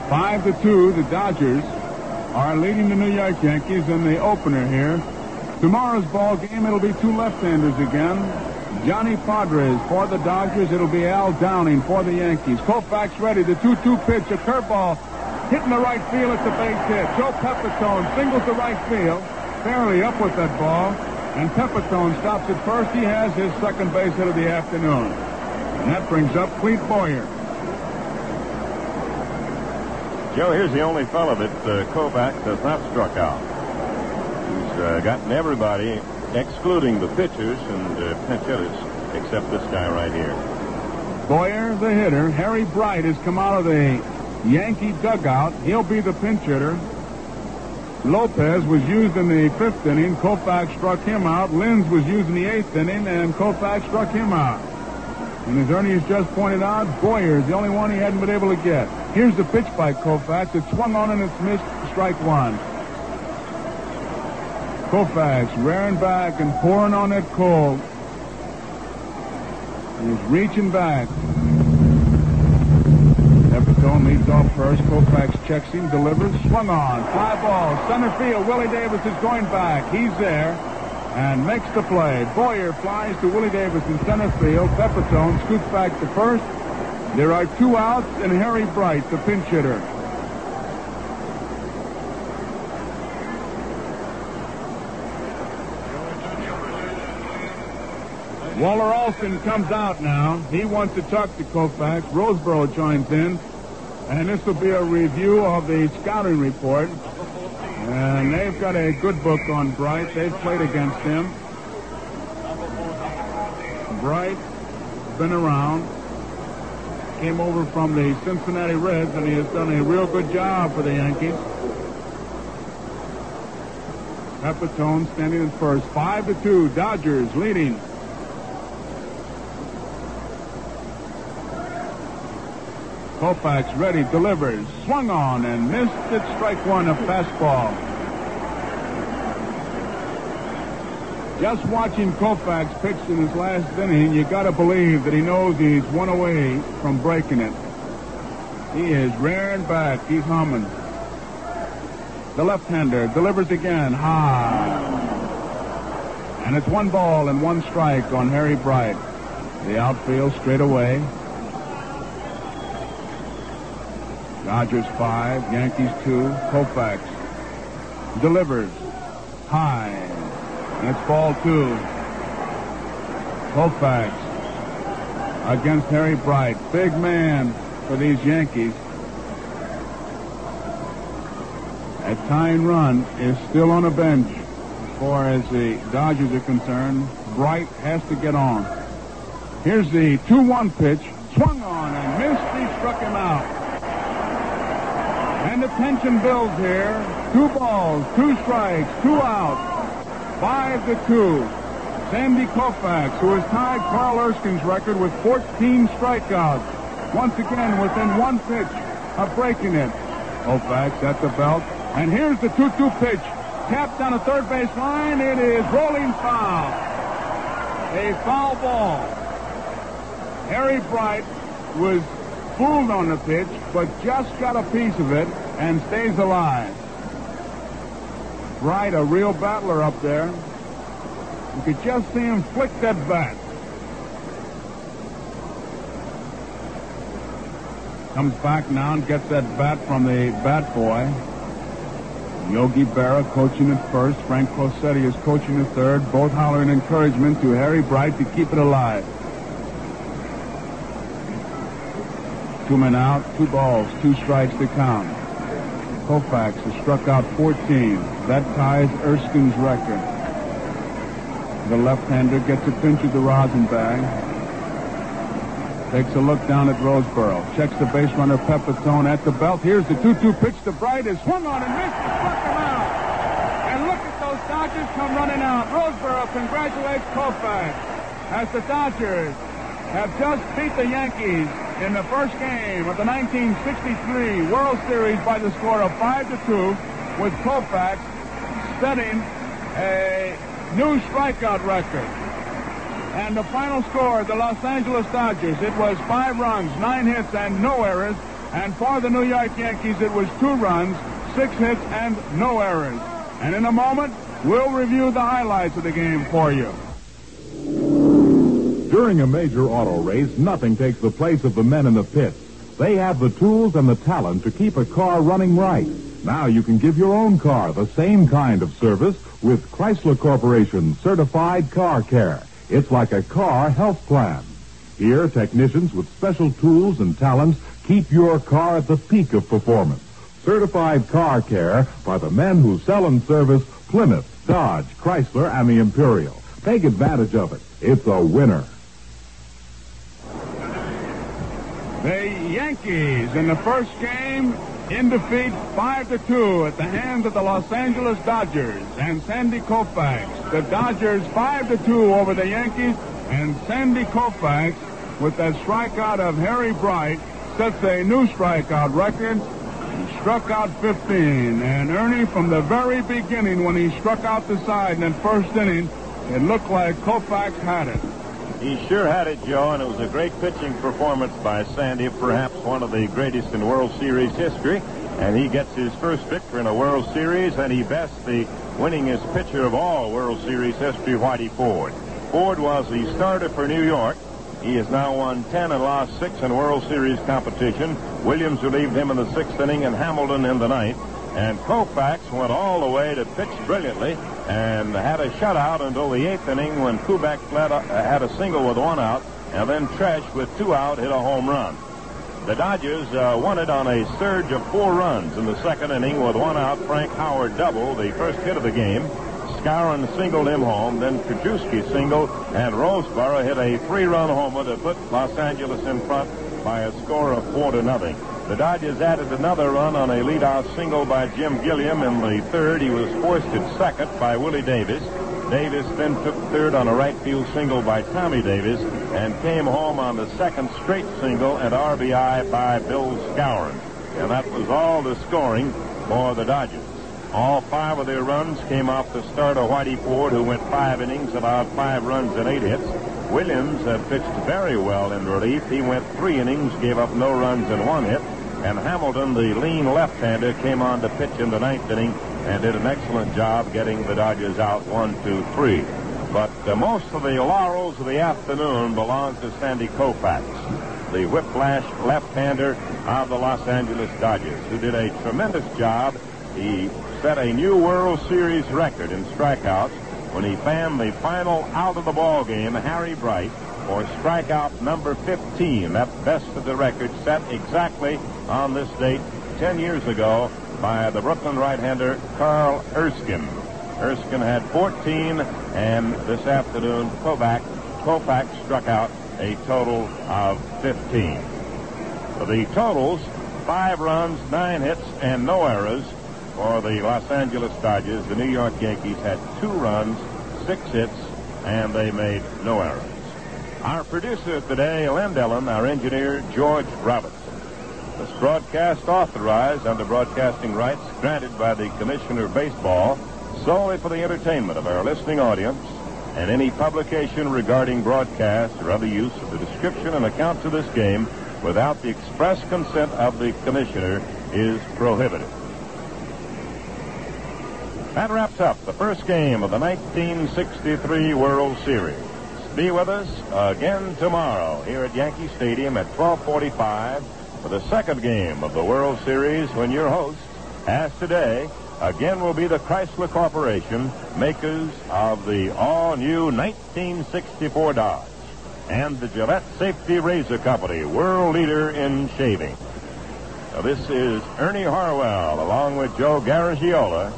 5-2, the Dodgers are leading the New York Yankees in the opener here. Tomorrow's ball game, it'll be 2 left-handers again. Johnny Padres for the Dodgers. It'll be Al Downing for the Yankees. Koufax ready. The 2-2 pitch, a curveball, hitting the right field. It's a base hit. Joe Pepitone singles the right field, fairly up with that ball. And Pepitone stops at first. He has his second base hit of the afternoon. And that brings up Clete Boyer. Joe, here's the only fellow that Koufax has not struck out. He's gotten everybody, excluding the pitchers and pinch hitters, except this guy right here. Boyer, the hitter. Harry Bright has come out of the Yankee dugout. He'll be the pinch hitter. Lopez was used in the 5th inning. Koufax struck him out. Linz was used in the 8th inning, and Koufax struck him out. And as Ernie has just pointed out, Boyer is the only one he hadn't been able to get. Here's the pitch by Koufax. It's swung on and it's missed. Strike 1. Koufax rearing back and pouring on that cold. He's reaching back. Pepitone leads off first. Koufax checks him, delivers, swung on, fly ball, center field. Willie Davis is going back. He's there and makes the play. Boyer flies to Willie Davis in center field. Pepitone scoots back to first. There are 2 outs, and Harry Bright, the pinch hitter. Waller Alston comes out now. He wants to talk to Koufax. Roseboro joins in. And this will be a review of the scouting report. And they've got a good book on Bright. They've played against him. Bright been around. Came over from the Cincinnati Reds, and he has done a real good job for the Yankees. Pepitone standing at first. 5-2, Dodgers leading. Koufax ready, delivers, swung on and missed it. Strike 1, a fastball. Just watching Koufax pitch in his last inning, you got to believe that he knows he's 1 away from breaking it. He is rearing back. He's humming. The left-hander delivers again, high. And it's 1 ball and 1 strike on Harry Bright. The outfield straight away. Dodgers 5, Yankees 2. Koufax delivers high, and it's ball 2. Koufax against Harry Bright, big man for these Yankees. A tying run is still on the bench as far as the Dodgers are concerned. Bright has to get on. Here's the 2-1 pitch, swung on and missed. He struck him out. And the tension builds here. 2 balls, 2 strikes, 2 outs. 5-2. Sandy Koufax, who has tied Carl Erskine's record with 14 strikeouts. Once again, within one pitch of breaking it. Koufax at the belt. And here's the 2-2 pitch. Tapped on the third base line. It is rolling foul. A foul ball. Harry Bright was fooled on the pitch, but just got a piece of it and stays alive. Bright, a real battler up there. You could just see him flick that bat. Comes back now and gets that bat from the bat boy. Yogi Berra coaching at first. Frank Crosetti is coaching at third. Both hollering encouragement to Harry Bright to keep it alive. 2 men out, 2 balls, 2 strikes to count. Koufax has struck out 14. That ties Erskine's record. The left-hander gets a pinch of the rosin bag. Takes a look down at Roseboro. Checks the base runner Pepitone at the belt. Here's the 2-2 pitch to Bright. Is swung on and missed. Struck him out. And look at those Dodgers come running out. Roseboro congratulates Koufax as the Dodgers have just beat the Yankees in the first game of the 1963 World Series by the score of 5-2, with Koufax setting a new strikeout record. And the final score, the Los Angeles Dodgers, it was 5 runs, 9 hits, and no errors. And for the New York Yankees, it was 2 runs, 6 hits, and no errors. And in a moment, we'll review the highlights of the game for you. During a major auto race, nothing takes the place of the men in the pits. They have the tools and the talent to keep a car running right. Now you can give your own car the same kind of service with Chrysler Corporation Certified Car Care. It's like a car health plan. Here, technicians with special tools and talents keep your car at the peak of performance. Certified Car Care by the men who sell and service Plymouth, Dodge, Chrysler, and the Imperial. Take advantage of it. It's a winner. The Yankees in the first game in defeat 5-2 at the hands of the Los Angeles Dodgers and Sandy Koufax. The Dodgers 5-2 over the Yankees, and Sandy Koufax, with that strikeout of Harry Bright, sets a new strikeout record. He struck out 15, and Ernie, from the very beginning when he struck out the side in that first inning, it looked like Koufax had it. He sure had it, Joe, and it was a great pitching performance by Sandy, perhaps one of the greatest in World Series history. And he gets his first victory in a World Series, and he bests the winningest pitcher of all World Series history, Whitey Ford. Ford was the starter for New York. He has now won 10 and lost 6 in World Series competition. Williams relieved him in the 6th inning and Hamilton in the 9th. And Koufax went all the way to pitch brilliantly and had a shutout until the 8th inning when Kubek had a single with 1 out, and then Tresh with 2 out hit a home run. The Dodgers won it on a surge of 4 runs in the 2nd inning with 1 out. Frank Howard doubled, the first hit of the game. Skowron singled him home, then Krajewski singled, and Roseboro hit a 3-run homer to put Los Angeles in front by a score of 4-0. The Dodgers added another run on a leadoff single by Jim Gilliam in the 3rd. He was forced at 2nd by Willie Davis. Davis then took 3rd on a right field single by Tommy Davis and came home on the 2nd straight single and RBI by Bill Skowron. And that was all the scoring for the Dodgers. All 5 of their runs came off the starter Whitey Ford, who went 5 innings, allowed 5 runs and 8 hits. Williams pitched very well in relief. He went 3 innings, gave up no runs and 1 hit. And Hamilton, the lean left-hander, came on to pitch in the 9th inning and did an excellent job getting the Dodgers out 1-2-3. But most of the laurels of the afternoon belong to Sandy Koufax, the whiplash left-hander of the Los Angeles Dodgers, who did a tremendous job. He set a new World Series record in strikeouts when he fanned the final out of the ball game, Harry Bright, for strikeout number 15. That bested the record set exactly on this date 10 years ago by the Brooklyn right-hander Carl Erskine. Erskine had 14, and this afternoon Koufax struck out a total of 15. So the totals, 5 runs, 9 hits, and no errors for the Los Angeles Dodgers. The New York Yankees had 2 runs, 6 hits, and they made no errors. Our producer today, Len Dillon, our engineer, George Robinson. This broadcast authorized under broadcasting rights granted by the Commissioner of Baseball solely for the entertainment of our listening audience, and any publication regarding broadcast or other use of the description and accounts of this game without the express consent of the Commissioner is prohibited. That wraps up the first game of the 1963 World Series. Be with us again tomorrow here at Yankee Stadium at 12:45 for the second game of the World Series, when your host, as today, again will be the Chrysler Corporation, makers of the all-new 1964 Dodge, and the Gillette Safety Razor Company, world leader in shaving. Now, this is Ernie Harwell along with Joe Garagiola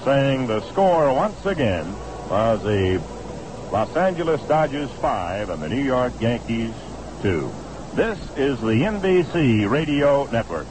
saying the score once again was the Los Angeles Dodgers 5 and the New York Yankees 2. This is the NBC Radio Network.